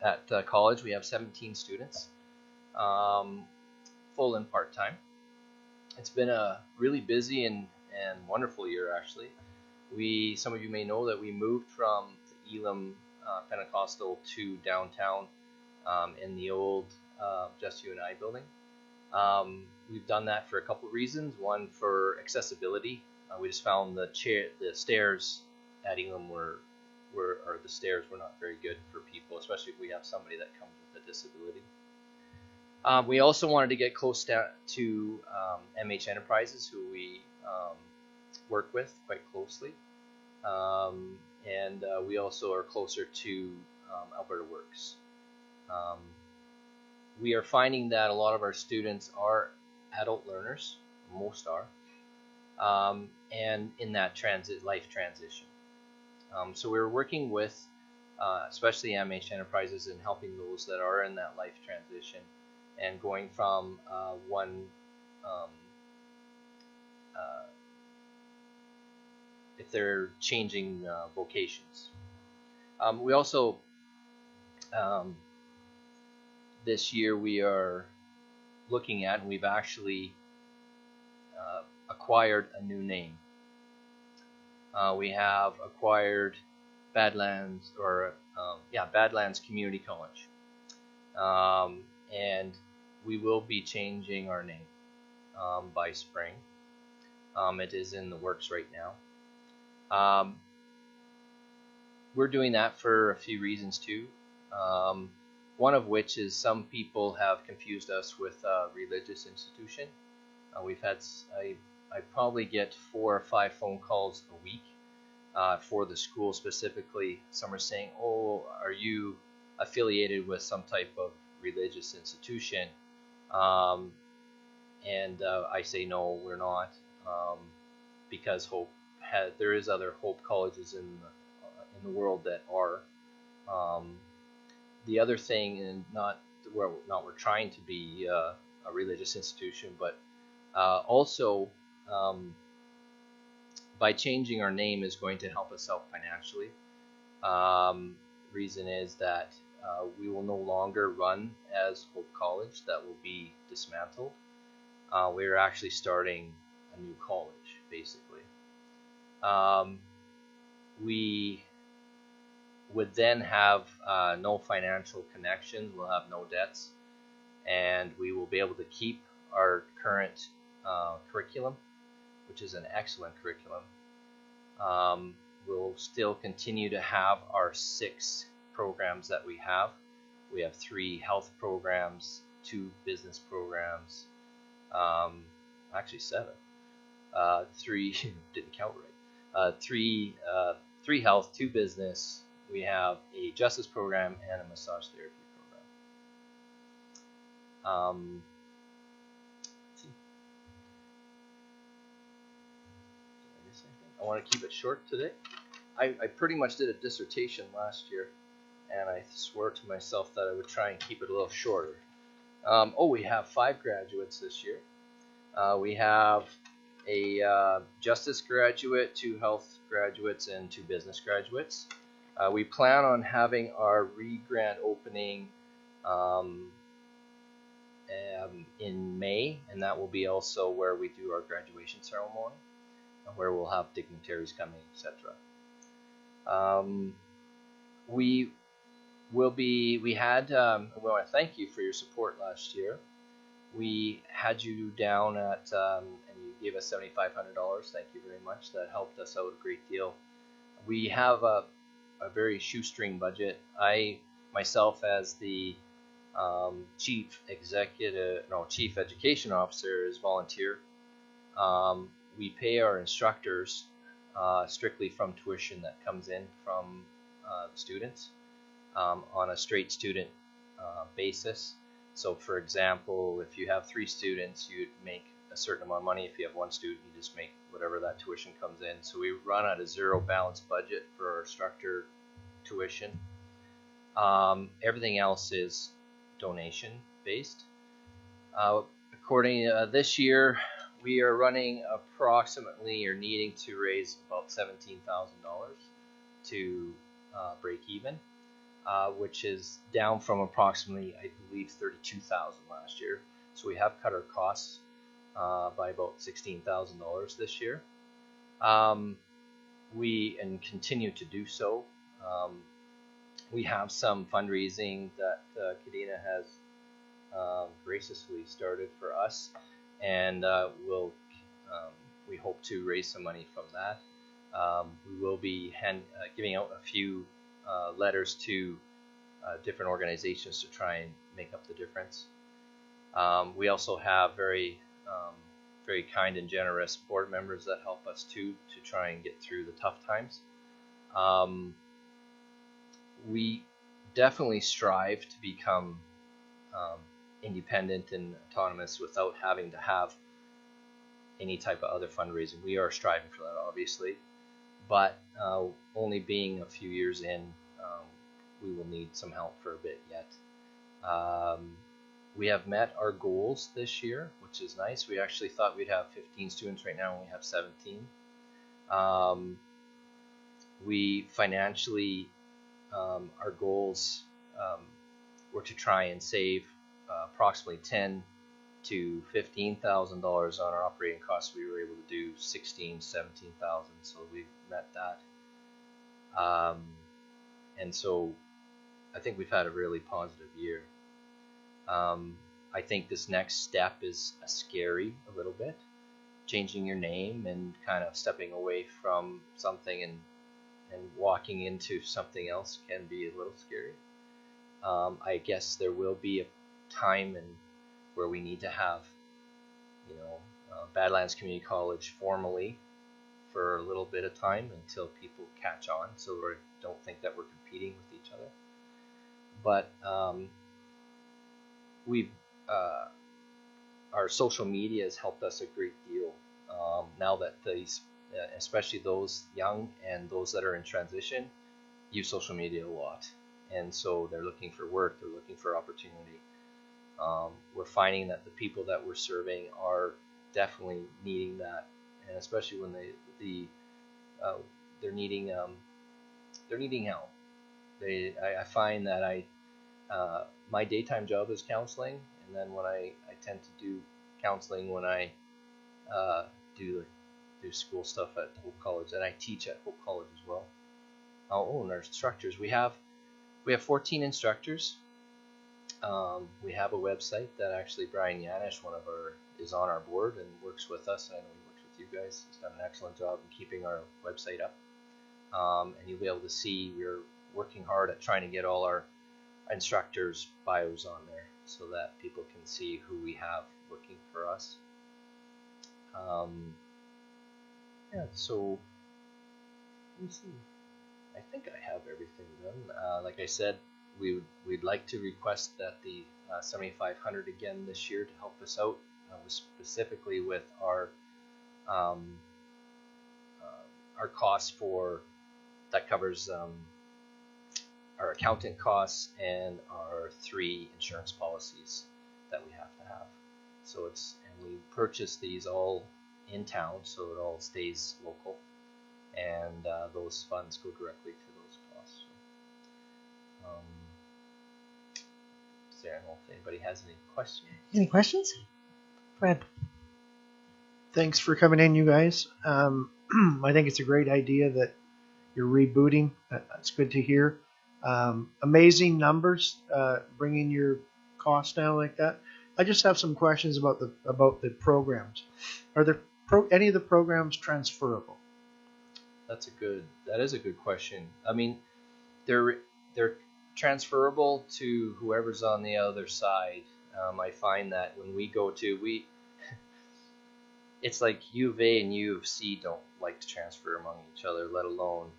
at college we have 17 students, full and part-time. It's been a really busy and wonderful year actually. Some of you may know that we moved from the Elam Pentecostal to downtown in the old Just You and I building. We've done that for a couple of reasons. One, for accessibility. We just found the stairs at Elam were not very good for people, especially if we have somebody that comes with a disability. We also wanted to get close to MH Enterprises, who we work with quite closely. And we also are closer to Alberta Works. We are finding that a lot of our students are adult learners, most are, and in that life transition. So we're working with, especially MH Enterprises, and helping those that are in that life transition and going from if they're changing vocations. We also, this year we are looking at, and we've actually acquired a new name. We have acquired Badlands, Badlands Community College, and we will be changing our name by spring. It is in the works right now. We're doing that for a few reasons too. One of which is some people have confused us with a religious institution. We've had I probably get 4 or 5 phone calls a week for the school specifically. Some are saying, "Oh, are you affiliated with some type of religious institution?" And I say no, we're not, because there is other Hope colleges in the world that are. The other thing, and we're trying to be a religious institution, but also by changing our name is going to help us out financially. Reason is that we will no longer run as Hope College. That will be dismantled. We're actually starting a new college, basically. We would then have no financial connections. We'll have no debts, and we will be able to keep our current curriculum, which is an excellent curriculum. We'll still continue to have our 6 programs that we have. We have 3 health programs, 2 business programs, actually 7. 3 didn't count right. 3 health, 2 business. We have a justice program and a massage therapy program. Let's see. Did I miss anything? I want to keep it short today. I pretty much did a dissertation last year, and I swore to myself that I would try and keep it a little shorter. We have 5 graduates this year. We have a justice graduate, 2 health graduates, and 2 business graduates. We plan on having our re-grant opening in May, and that will be also where we do our graduation ceremony, where we'll have dignitaries coming, etc. We want to thank you for your support last year. We had you down at, and you gave us $7,500. Thank you very much. That helped us out a great deal. We have a very shoestring budget. I myself, as the chief education officer, is volunteer. We pay our instructors strictly from tuition that comes in from the students on a straight student basis. So, for example, if you have 3 students, you'd make a certain amount of money. If you have 1 student, you just make whatever that tuition comes in. So we run at a zero balance budget for our instructor tuition. Everything else is donation based. According to this year, we are running approximately, or needing to raise about $17,000 to break even, which is down from approximately, I believe, $32,000 last year. So we have cut our costs by about $16,000 this year. We continue to do so. We have some fundraising that Kadena has graciously started for us, and we hope to raise some money from that. We will be giving out a few letters to different organizations to try and make up the difference. We also have very kind and generous board members that help us to try and get through the tough times. We definitely strive to become independent and autonomous without having to have any type of other fundraising. We are striving for that, obviously, but only being a few years in, we will need some help for a bit yet. We have met our goals this year, which is nice. We actually thought we'd have 15 students. Right now we have 17. We financially, our goals were to try and save approximately $10,000 to $15,000 on our operating costs. We were able to do $16,000, $17,000, so we've met that. And so I think we've had a really positive year. I think this next step is scary a little bit. Changing your name and kind of stepping away from something and walking into something else can be a little scary. I guess there will be a time where we need to have, Badlands Community College formally for a little bit of time until people catch on, so we don't think that we're competing with each other. But our social media has helped us a great deal. Now that especially those young and those that are in transition, use social media a lot, and so they're looking for work, they're looking for opportunity. We're finding that the people that we're serving are definitely needing that, and especially when they're needing help. I find that my daytime job is counseling, and then when I tend to do counseling when I do school stuff at Hope College, and I teach at Hope College as well. And our instructors, we have 14 instructors. We have a website that actually Brian Yanish, is on our board and works with us. I know he works with you guys. He's done an excellent job in keeping our website up. And you'll be able to see we're working hard at trying to get all our instructors' bios on there so that people can see who we have working for us. So let me see. I think I have everything done. Like I said, we'd like to request that the $7,500 again this year to help us out, specifically with our costs that covers our accountant costs and our 3 insurance policies that we have to have. So and we purchase these all in town, so it all stays local, and those funds go directly to those costs. So, I don't know if anybody has any questions. Any questions? Fred. Thanks for coming in, you guys. I think it's a great idea that you're rebooting. That's good to hear. Amazing numbers, bringing your costs down like that. I just have some questions about the programs. Are there any of the programs transferable? That is a good question. I mean, they're transferable to whoever's on the other side. I find that when we go to it's like U of A and U of C don't like to transfer among each other, let alone,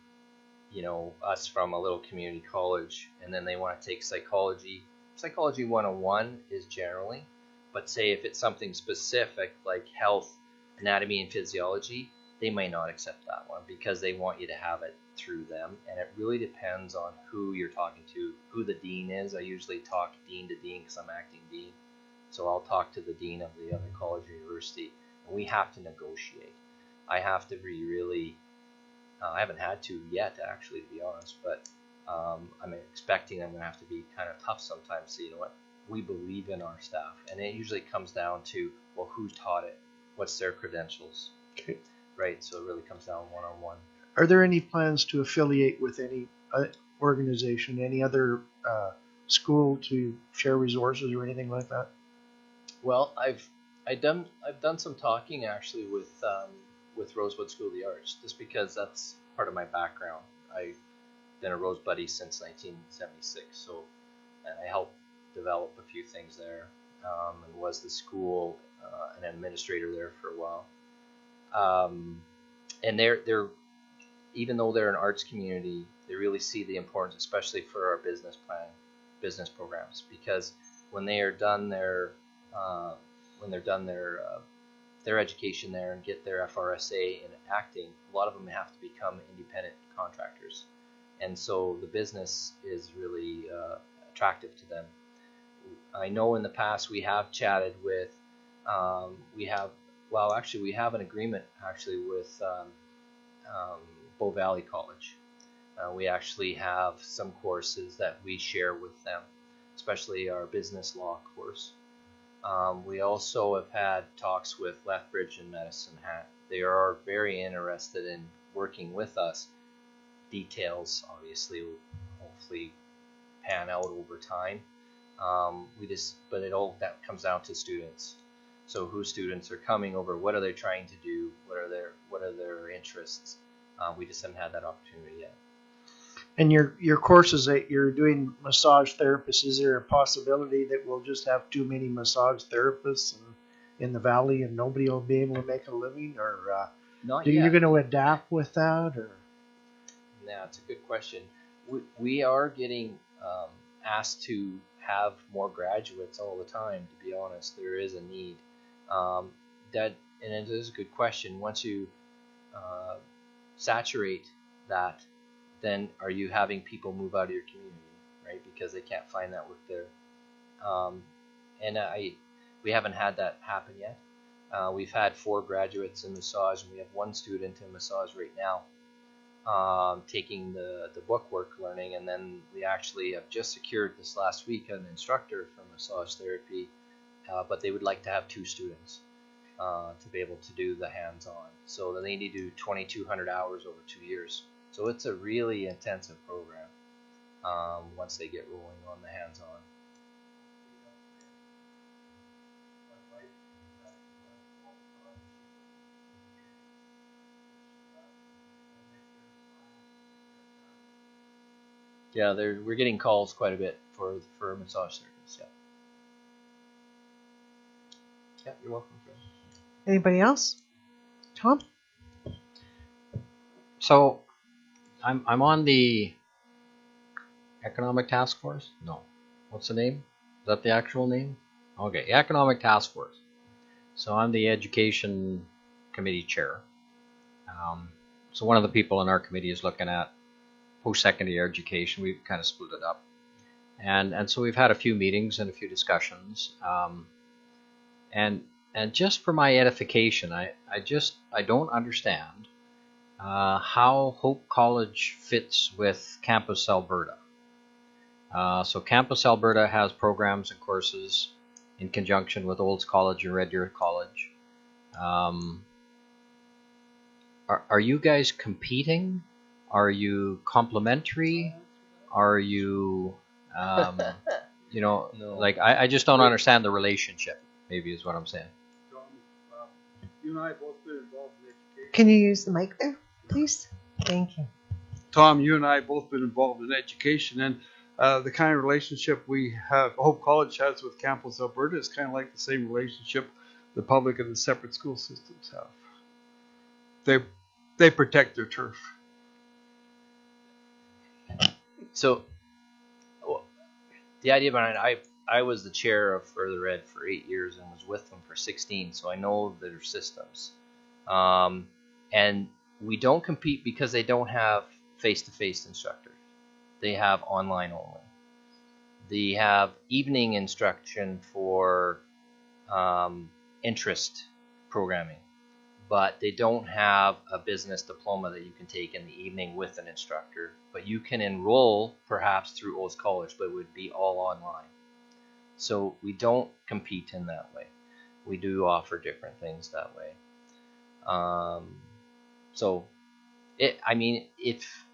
us from a little community college, and then they want to take psychology. Psychology 101 is generally, but say if it's something specific like health, anatomy, and physiology, they might not accept that one because they want you to have it through them, and it really depends on who you're talking to, who the dean is. I usually talk dean to dean because I'm acting dean, so I'll talk to the dean of the other college or university, and we have to negotiate. I have to be really, I haven't had to yet actually, to be honest, but I'm expecting I'm going to have to be kind of tough sometimes. So you know what, we believe in our staff, and it usually comes down to, well, who taught it, what's their credentials, okay, right? So it really comes down one-on-one. Are there any plans to affiliate with any organization, any other school to share resources or anything like that? Well, I've done some talking actually with Rosewood School of the Arts, just because that's part of my background. I've been a Rose Buddy since 1976, so I helped develop a few things there, and was the school an administrator there for a while. And they're even though they're an arts community, they really see the importance, especially for our business programs, because when they are done their their education there and get their FRSA in acting, a lot of them have to become independent contractors, and so the business is really attractive to them. I know in the past we have chatted with, we have an agreement actually with Bow Valley College. We actually have some courses that we share with them, especially our business law course. We also have had talks with Lethbridge and Medicine Hat. They are very interested in working with us. Details obviously will hopefully pan out over time. But it all that comes down to students. So who students are coming over, what are they trying to do, what are their interests? We just haven't had that opportunity yet. And your courses that you're doing massage therapists, is there a possibility that we'll just have too many massage therapists in the valley and nobody will be able to make a living, or Not are yet. you going to adapt with that? Or Yeah, it's a good question. We are getting asked to have more graduates all the time. To be honest, there is a need. And it is a good question. Once you saturate that, then are you having people move out of your community, right? Because they can't find that work there. We haven't had that happen yet. We've had 4 graduates in massage, and we have 1 student in massage right now, taking the bookwork learning, and then we actually have just secured this last week an instructor for massage therapy, but they would like to have 2 students to be able to do the hands-on. So then they need to do 2,200 hours over 2 years. So it's a really intensive program once they get rolling on the hands-on. Yeah, we're getting calls quite a bit for massage therapists. Yeah. Yeah, you're welcome, Fred. Anybody else? Tom? So, I'm on the Economic Task Force? No. What's the name? Is that the actual name? Okay, Economic Task Force. So I'm the Education Committee Chair. So one of the people in our committee is looking at post-secondary education. We've kind of split it up. And so we've had a few meetings and a few discussions. And just for my edification, I don't understand how Hope College fits with Campus Alberta. So Campus Alberta has programs and courses in conjunction with Olds College and Red Deer College. Are you guys competing? Are you complementary? Are you You know, No. like I just don't understand the relationship. Maybe is what I'm saying. You and I have both been involved in education. Can you use the mic there, please? Thank you. Tom, you and I have both been involved in education, and the kind of relationship we have, Hope College has with Campus Alberta is kind of like the same relationship the public and the separate school systems have. They protect their turf. So, the idea behind it, I was the chair of Further Ed for 8 years and was with them for 16, so I know their systems. And we don't compete because they don't have face-to-face instructors. They have online only. They have evening instruction for interest programming, but they don't have a business diploma that you can take in the evening with an instructor. But you can enroll perhaps through Olds College, but it would be all online. So we don't compete in that way. We do offer different things that way.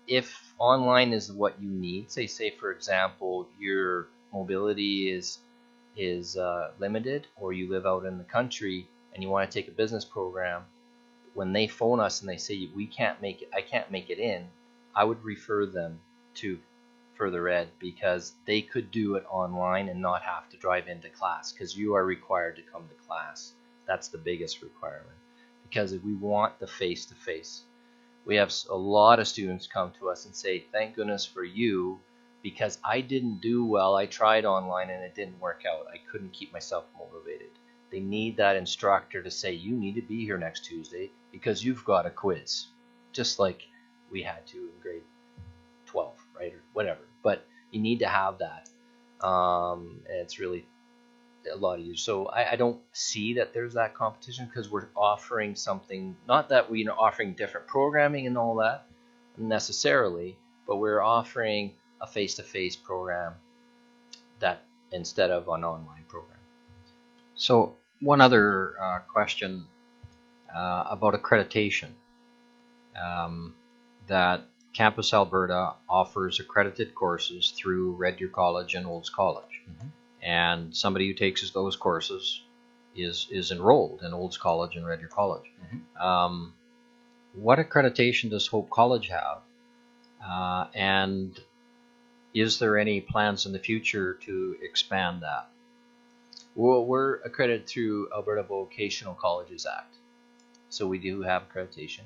If online is what you need, say for example, your mobility is limited, or you live out in the country and you want to take a business program, when they phone us and they say I can't make it in, I would refer them to Further Ed, because they could do it online and not have to drive into class, because you are required to come to class. That's the biggest requirement, because we want the face-to-face. We have a lot of students come to us and say, thank goodness for you, because I didn't do well. I tried online and it didn't work out. I couldn't keep myself motivated. They need that instructor to say, you need to be here next Tuesday because you've got a quiz, just like we had to in grade 12, right, or whatever. But you need to have that, and it's really a lot easier. So I don't see that there's that competition, because we're offering something, not that we're offering different programming and all that necessarily, but we're offering a face-to-face program that instead of an online program. So one other question about accreditation. That Campus Alberta offers accredited courses through Red Deer College and Olds College. Mm-hmm. And somebody who takes those courses is enrolled in Olds College and Red Deer College. Mm-hmm. What accreditation does Hope College have? And is there any plans in the future to expand that? Well, we're accredited through Alberta Vocational Colleges Act, so we do have accreditation.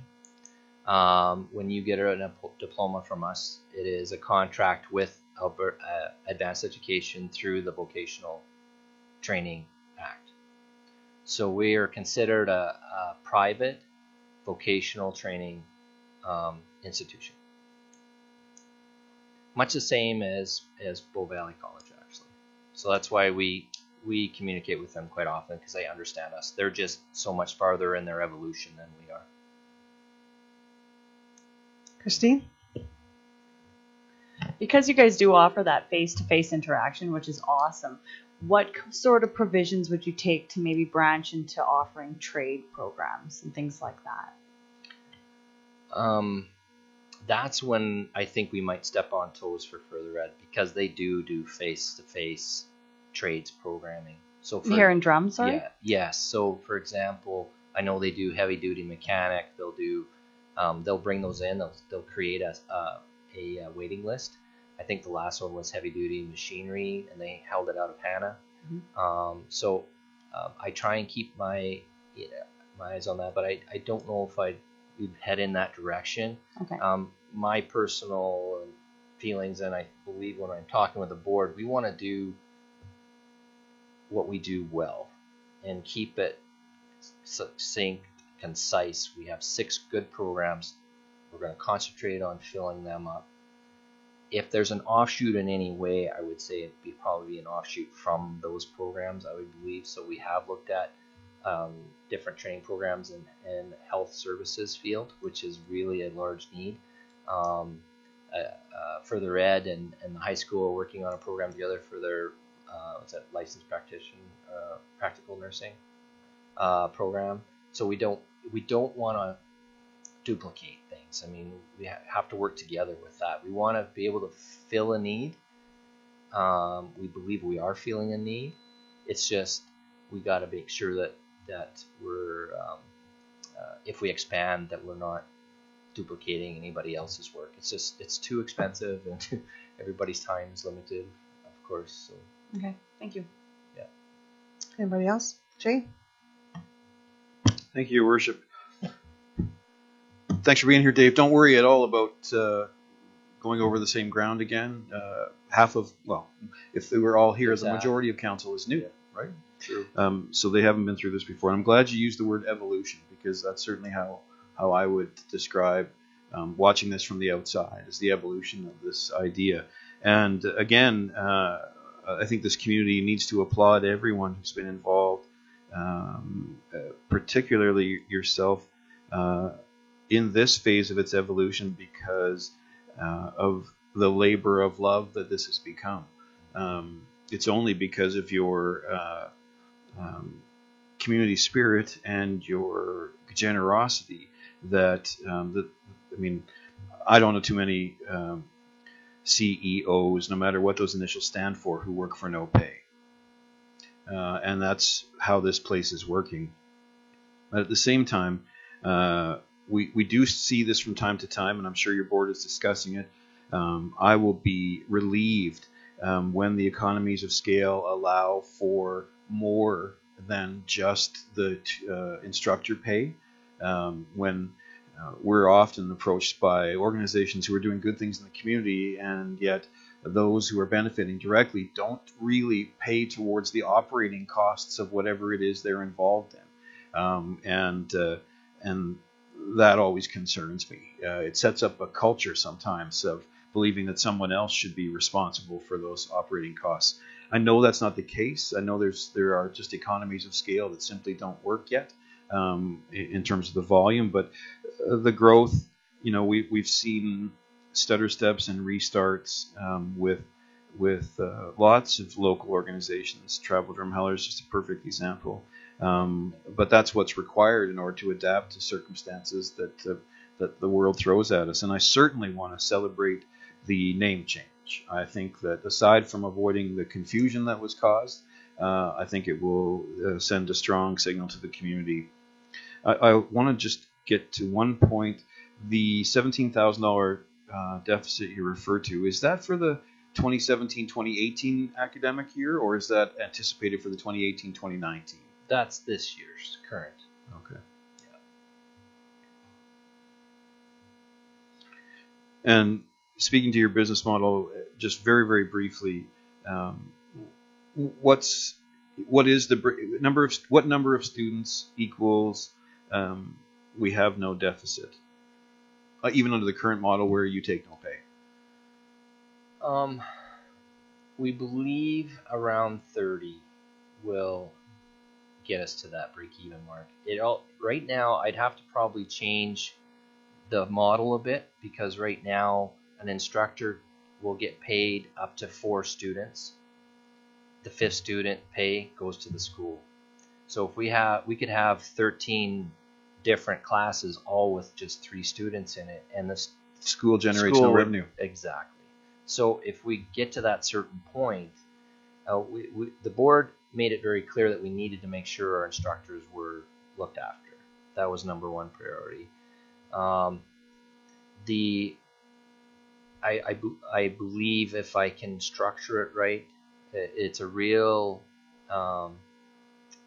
When you get a diploma from us, it is a contract with Alberta Advanced Education through the Vocational Training Act. So we are considered a private vocational training institution. Much the same as Bow Valley College, actually. So that's why we communicate with them quite often, because they understand us. They're just so much farther in their evolution than we are. Christine? Because you guys do offer that face-to-face interaction, which is awesome, what sort of provisions would you take to maybe branch into offering trade programs and things like that? That's when I think we might step on toes for Further Ed, because they do face-to-face trades programming. So Here in Drum, sorry? Yeah, yes. So for example, I know they do heavy-duty mechanic. They'll do they'll bring those in. They'll create a waiting list. I think the last one was heavy-duty machinery, and they held it out of Hannah. Mm-hmm. I try and keep my eyes on that, but I don't know if we'd head in that direction. Okay. My personal feelings, and I believe when I'm talking with the board, we want to do what we do well and keep it succinct, concise. We have 6 good programs. We're going to concentrate on filling them up. If there's an offshoot in any way, I would say it'd probably be an offshoot from those programs, I would believe. So we have looked at different training programs in health services field, which is really a large need. Further Ed and the high school are working on a program together for their licensed practitioner practical nursing program. So we don't want to duplicate things. I mean, we have to work together with that. We want to be able to fill a need We believe we are feeling a need. It's just we got to make sure that we're if we expand, that we're not duplicating anybody else's work. It's too expensive, and everybody's time is limited, of course. So Okay, thank you. yeah. Anybody else? Jay? Thank you, Your Worship. Thanks for being here, Dave. Don't worry at all about going over the same ground again. If they were all here, the majority of council is new, right? True. So they haven't been through this before. And I'm glad you used the word evolution, because that's certainly how I would describe watching this from the outside, is the evolution of this idea. And again, I think this community needs to applaud everyone who's been involved, particularly yourself, in this phase of its evolution, because of the labor of love that this has become. It's only because of your community spirit and your generosity that, I don't know too many CEOs, no matter what those initials stand for, who work for no pay. And that's how this place is working. But at the same time, we do see this from time to time, and I'm sure your board is discussing it. I will be relieved when the economies of scale allow for more than just the instructor pay. When we're often approached by organizations who are doing good things in the community, and yet those who are benefiting directly don't really pay towards the operating costs of whatever it is they're involved in. And that always concerns me. It sets up a culture sometimes of believing that someone else should be responsible for those operating costs. I know that's not the case. I know there are just economies of scale that simply don't work yet in terms of the volume, but the growth, we've seen stutter steps and restarts with lots of local organizations. Travel Drumheller is just a perfect example. But that's what's required in order to adapt to circumstances that the world throws at us. And I certainly want to celebrate the name change. I think that aside from avoiding the confusion that was caused, I think it will send a strong signal to the community. I want to just get to one point. The $17,000 deficit you referred to, is that for the 2017-2018 academic year, or is that anticipated for the 2018-2019? That's this year's current. Okay. Yeah. And speaking to your business model, just very, very briefly, what number of students equals we have no deficit, even under the current model where you take no pay? We believe around 30 will get us to that break-even mark. Right now, I'd have to probably change the model a bit, because right now an instructor will get paid up to 4 students. The 5th student pay goes to the school. So if we could have 13 different classes, all with just 3 students in it, and the school generates no revenue. Exactly. So if we get to that certain point, the board made it very clear that we needed to make sure our instructors were looked after. That was number one priority. I believe if I can structure it right, it's a real,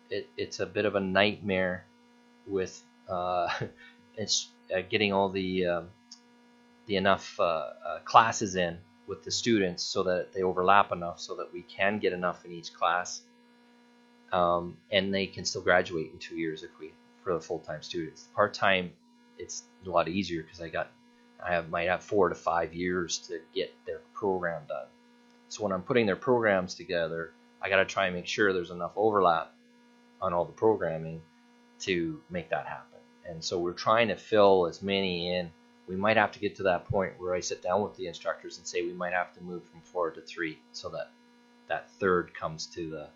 it's a bit of a nightmare with it's getting all the enough classes in with the students so that they overlap enough so that we can get enough in each class, and they can still graduate in 2 years for the full-time students. Part-time, it's a lot easier because I might have 4 to 5 years to get their program done. So when I'm putting their programs together, I got to try and make sure there's enough overlap on all the programming to make that happen. And so we're trying to fill as many in. We might have to get to that point where I sit down with the instructors and say we might have to move from 4 to 3 so that third comes to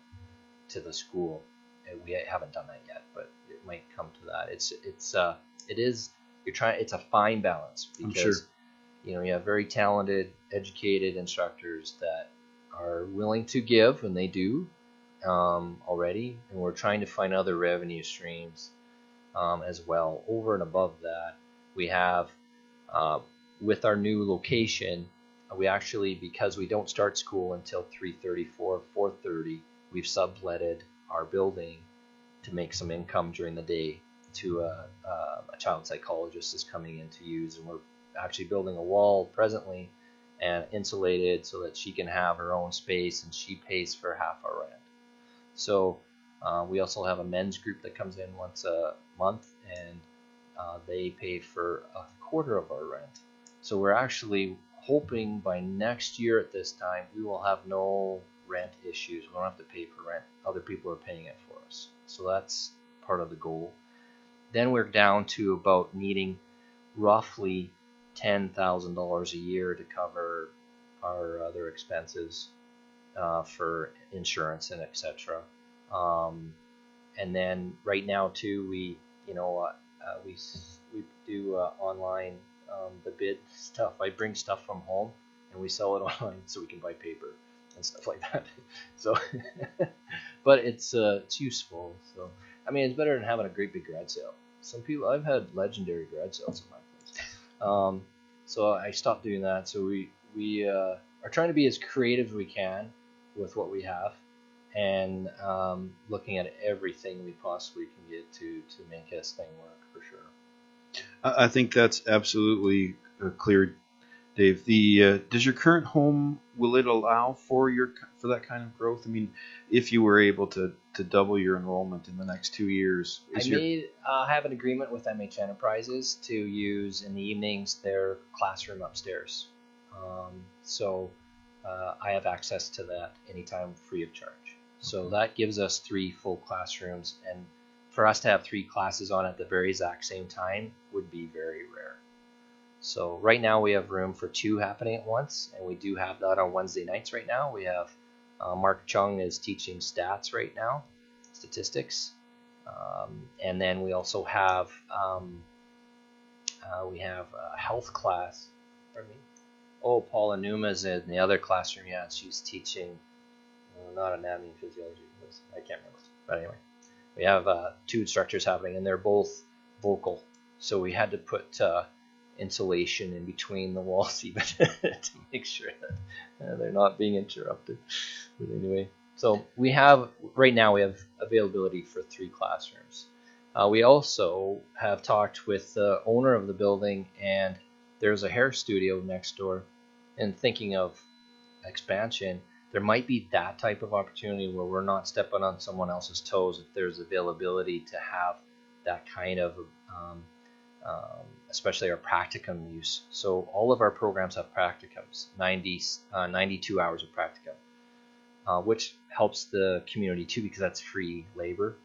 the school. And we haven't done that yet, but it might come to that. It's a fine balance because you have very talented, educated instructors that are willing to give, and they do already, and we're trying to find other revenue streams as well. Over and above that, we have, with our new location, we actually, because we don't start school until 3:30, 4:30, we've subletted our building to make some income during the day to a child psychologist is coming in to use, and we're actually building a wall presently and insulated so that she can have her own space, and she pays for half our rent. So we also have a men's group that comes in once a month, and they pay for a quarter of our rent. So we're actually hoping by next year at this time we will have no rent issues. We don't have to pay for rent. Other people are paying it for us. So that's part of the goal. Then we're down to about needing roughly $10,000 a year to cover our other expenses for insurance and etc. And then right now too, we do online the bid stuff. I bring stuff from home and we sell it online so we can buy paper and stuff like that. So, but it's useful. So I mean, it's better than having a great big garage sale. Some people, I've had legendary garage sales in my place. So I stopped doing that. So we are trying to be as creative as we can with what we have, and looking at everything we possibly can get to make this thing work for sure. I think that's absolutely clear, Dave. Does your current home, will it allow for that kind of growth? I mean, if you were able to double your enrollment in the next 2 years, I have an agreement with MH Enterprises to use in the evenings their classroom upstairs. So I have access to that anytime free of charge. So that gives us 3 full classrooms, and for us to have 3 classes on at the very exact same time would be very rare. So right now we have room for 2 happening at once, and we do have that on Wednesday nights right now. We have Mark Chung is teaching stats right now, statistics, and then we also have a health class. Pardon me. Oh, Paula Numa's in the other classroom. Yeah, she's teaching not anatomy and physiology. I can't remember. But anyway, we have 2 instructors happening, and they're both vocal. So we had to put insulation in between the walls even to make sure that they're not being interrupted. But anyway, so right now we have availability for 3 classrooms. We also have talked with the owner of the building, and there's a hair studio next door, and thinking of expansion, there might be that type of opportunity where we're not stepping on someone else's toes if there's availability to have that kind of especially our practicum use. So all of our programs have practicums, 92 hours of practicum, which helps the community too, because that's free labor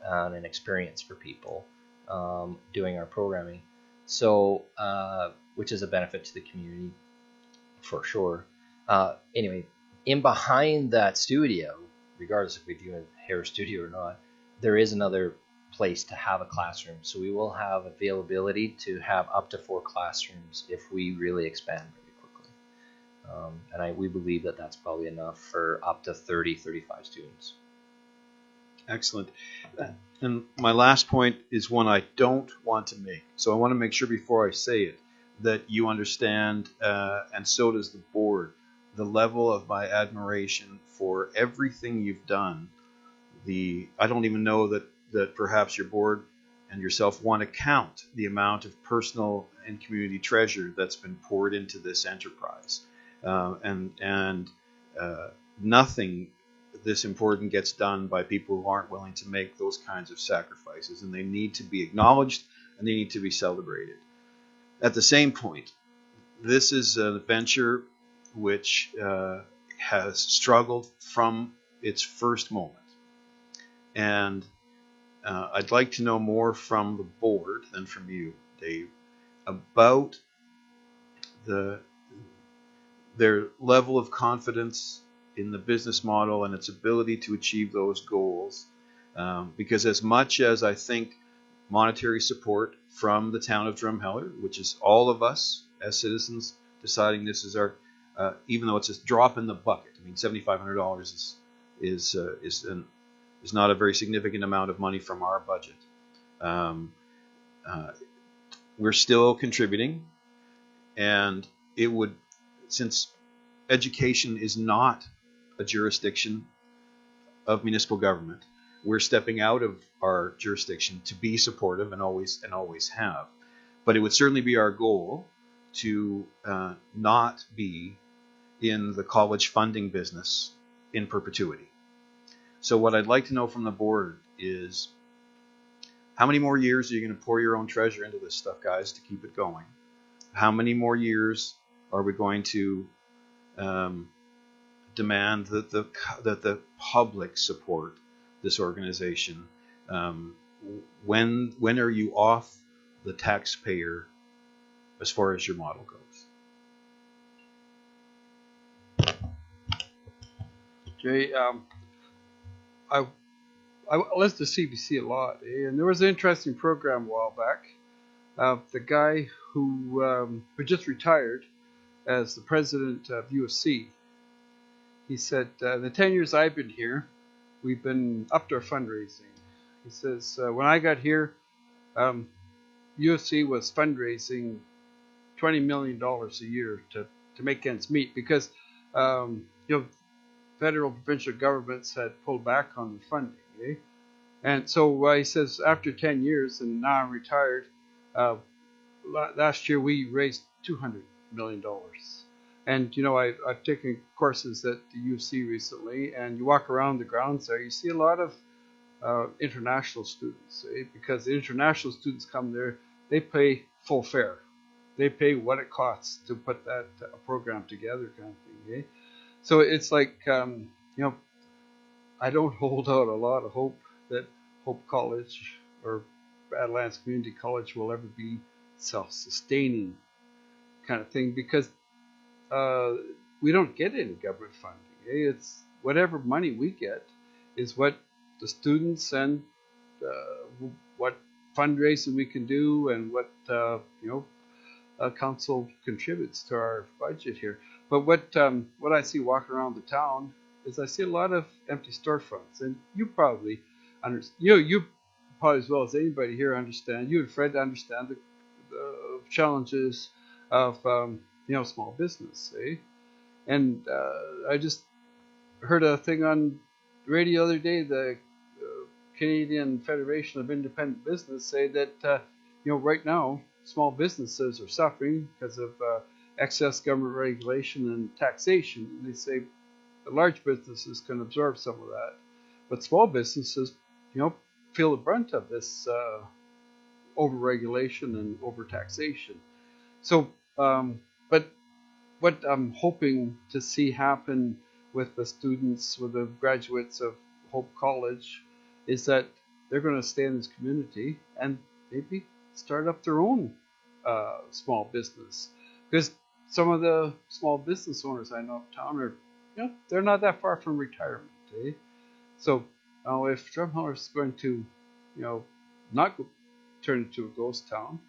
and an experience for people doing our programming. So, which is a benefit to the community for sure. Anyway, in behind that studio, regardless if we do a hair studio or not, there is another place to have a classroom. So we will have availability to have up to 4 classrooms if we really expand very quickly. And we believe that that's probably enough for up to 30, 35 students. Excellent. And my last point is one I don't want to make. So I want to make sure before I say it that you understand, and so does the board, the level of my admiration for everything you've done. I don't even know that perhaps your board and yourself want to count the amount of personal and community treasure that's been poured into this enterprise. And nothing this important gets done by people who aren't willing to make those kinds of sacrifices, and they need to be acknowledged and they need to be celebrated. At the same point, this is an adventure which has struggled from its first moment, and I'd like to know more from the board than from you, Dave, about their level of confidence in the business model and its ability to achieve those goals. Because as much as I think monetary support from the town of Drumheller, which is all of us as citizens deciding this is our, even though it's a drop in the bucket. I mean, $7,500 is not a very significant amount of money from our budget. We're still contributing, and it would, since education is not a jurisdiction of municipal government, we're stepping out of our jurisdiction to be supportive and always have. But it would certainly be our goal to not be in the college funding business in perpetuity. So what I'd like to know from the board is, how many more years are you going to pour your own treasure into this stuff, guys, to keep it going? How many more years are we going to demand that the public support this organization? When are you off the taxpayer as far as your model goes? Okay, I listened to CBC a lot, and there was an interesting program a while back. The guy who just retired as the president of UFC, he said, the 10 years I've been here, we've been up to our fundraising. He says, when I got here, UFC was fundraising $20 million a year to make ends meet, because federal, provincial governments had pulled back on the funding. And so he says, after 10 years, and now I'm retired, last year we raised $200 million. And, I've taken courses at the UFC recently, and you walk around the grounds there, you see a lot of international students, because the international students come there, they pay full fare. They pay what it costs to put that program together, kind of thing. So it's like, I don't hold out a lot of hope that Hope College or Adelance Community College will ever be self-sustaining kind of thing, because we don't get any government funding. It's whatever money we get is what the students and what fundraising we can do, and what council contributes to our budget here. But what I see walking around the town is I see a lot of empty storefronts, and you probably you probably as well as anybody here understand. You and Fred understand the challenges of small business, And I just heard a thing on the radio the other day. The Canadian Federation of Independent Business say that right now small businesses are suffering because of excess government regulation and taxation. And they say the large businesses can absorb some of that, but small businesses, feel the brunt of this overregulation and overtaxation. So, but what I'm hoping to see happen with the students, with the graduates of Hope College, is that they're going to stay in this community and maybe start up their own small business. Because some of the small business owners I know uptown are, they're not that far from retirement. So if Drumheller is going to, not turn into a ghost town,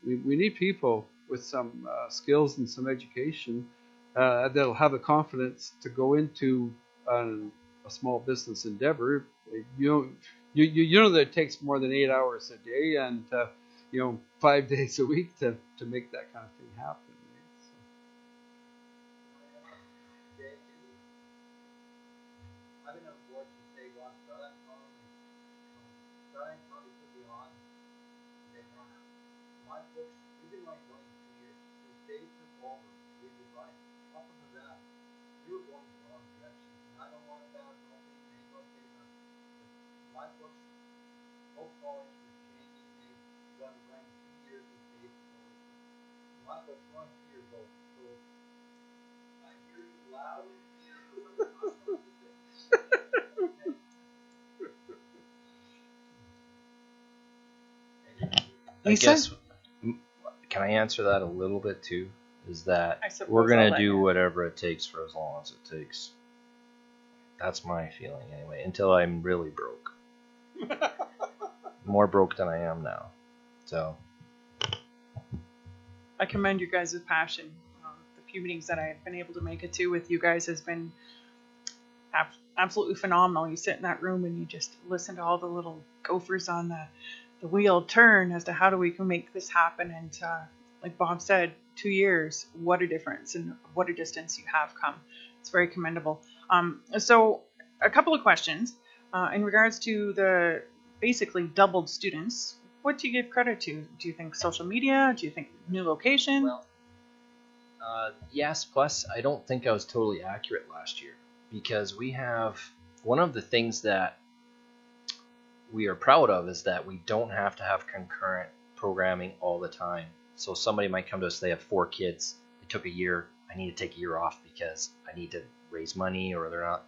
we need people with some skills and some education that'll have the confidence to go into a small business endeavor. You know that it takes more than 8 hours a day and 5 days a week to make that kind of thing happen. I guess, can I answer that a little bit too? Is that we're going to do whatever it takes for as long as it takes. That's my feeling anyway, until I'm really broke. More broke than I am now. So I commend your guys' passion. The few meetings that I've been able to make it to with you guys has been absolutely phenomenal. You sit in that room and you just listen to all the little gophers on the wheel turn as to how do we can make this happen. And like Bob said, 2 years, what a difference and what a distance you have come. It's very commendable. So a couple of questions in regards to the basically doubled students. What do you give credit to? Do you think social media? Do you think new location? Well, yes, plus I don't think I was totally accurate last year, because we have one of the things that we are proud of is that we don't have to have concurrent programming all the time. So somebody might come to us, they have 4 kids, they took a year, I need to take a year off because I need to raise money, or they're not,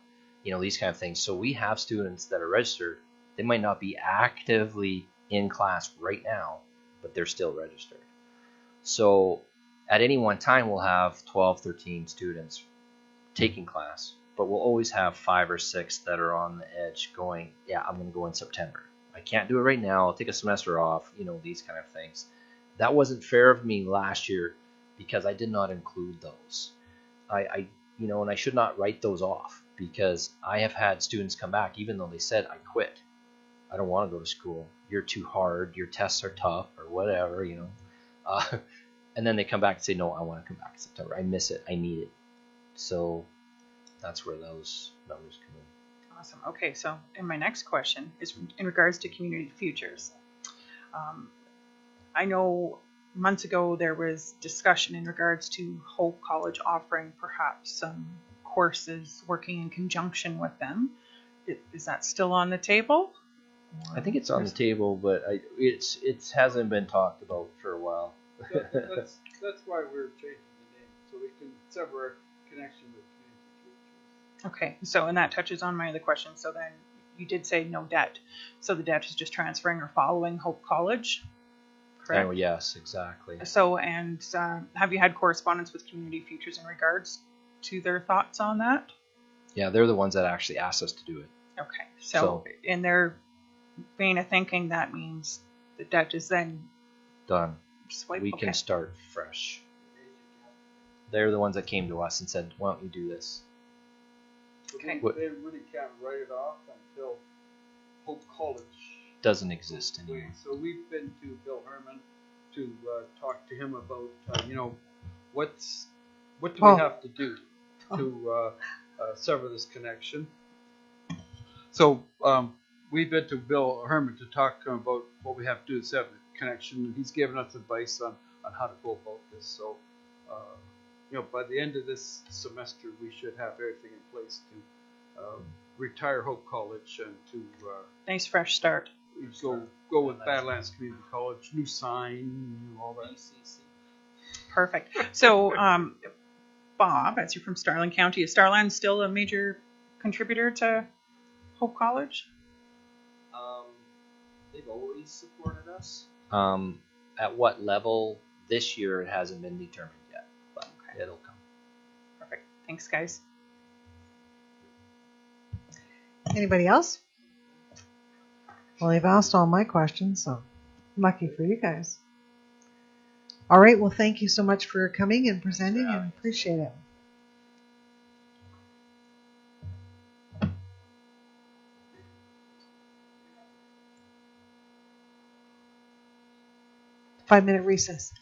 these kind of things. So we have students that are registered, they might not be actively in class right now, but they're still registered. So at any one time, we'll have 12, 13 students taking class, but we'll always have 5 or 6 that are on the edge going, yeah, I'm going to go in September. I can't do it right now. I'll take a semester off, these kind of things. That wasn't fair of me last year because I did not include those. And I should not write those off, because I have had students come back, even though they said, I quit. I don't want to go to school. You're too hard. Your tests are tough, or whatever, and then they come back and say, no, I want to come back in September. I miss it. I need it. So that's where those numbers come in. Awesome. Okay, so in my next question is in regards to Community Futures. I know months ago there was discussion in regards to Hope College offering perhaps some courses working in conjunction with them. Is that still on the table? I think it's on the table, but it hasn't been talked about for a while. That's why we're changing the name, so we can sever our connection with Community Futures. Okay, so and that touches on my other question. So then you did say no debt. So the debt is just transferring or following Hope College, correct? Oh, yes, exactly. So, and have you had correspondence with Community Futures in regards to their thoughts on that? Yeah, they're the ones that actually asked us to do it. Okay, so in their vein of thinking, that means the debt is then done. We can start fresh. They're the ones that came to us and said, why don't you do this? Okay. They really can't write it off until Hope College doesn't exist anymore. So we've been to Bill Herman to talk to him about, what do we have to do to sever this connection. So we've been to Bill Herman to talk to him about what we have to do to sever the connection, and he's given us advice on how to go about this. So, by the end of this semester, we should have everything in place to retire Hope College and to nice fresh start. Go with Badlands Community College, new sign, all that. Perfect. So, Bob, as you're from Starland County, is Starland still a major contributor to Hope College? They've always supported us. At what level this year, it hasn't been determined yet, but it'll come. Perfect. Thanks, guys. Anybody else? Well, they've asked all my questions, so lucky for you guys. All right. Well, thank you so much for coming and presenting, and appreciate it. Five-minute recess.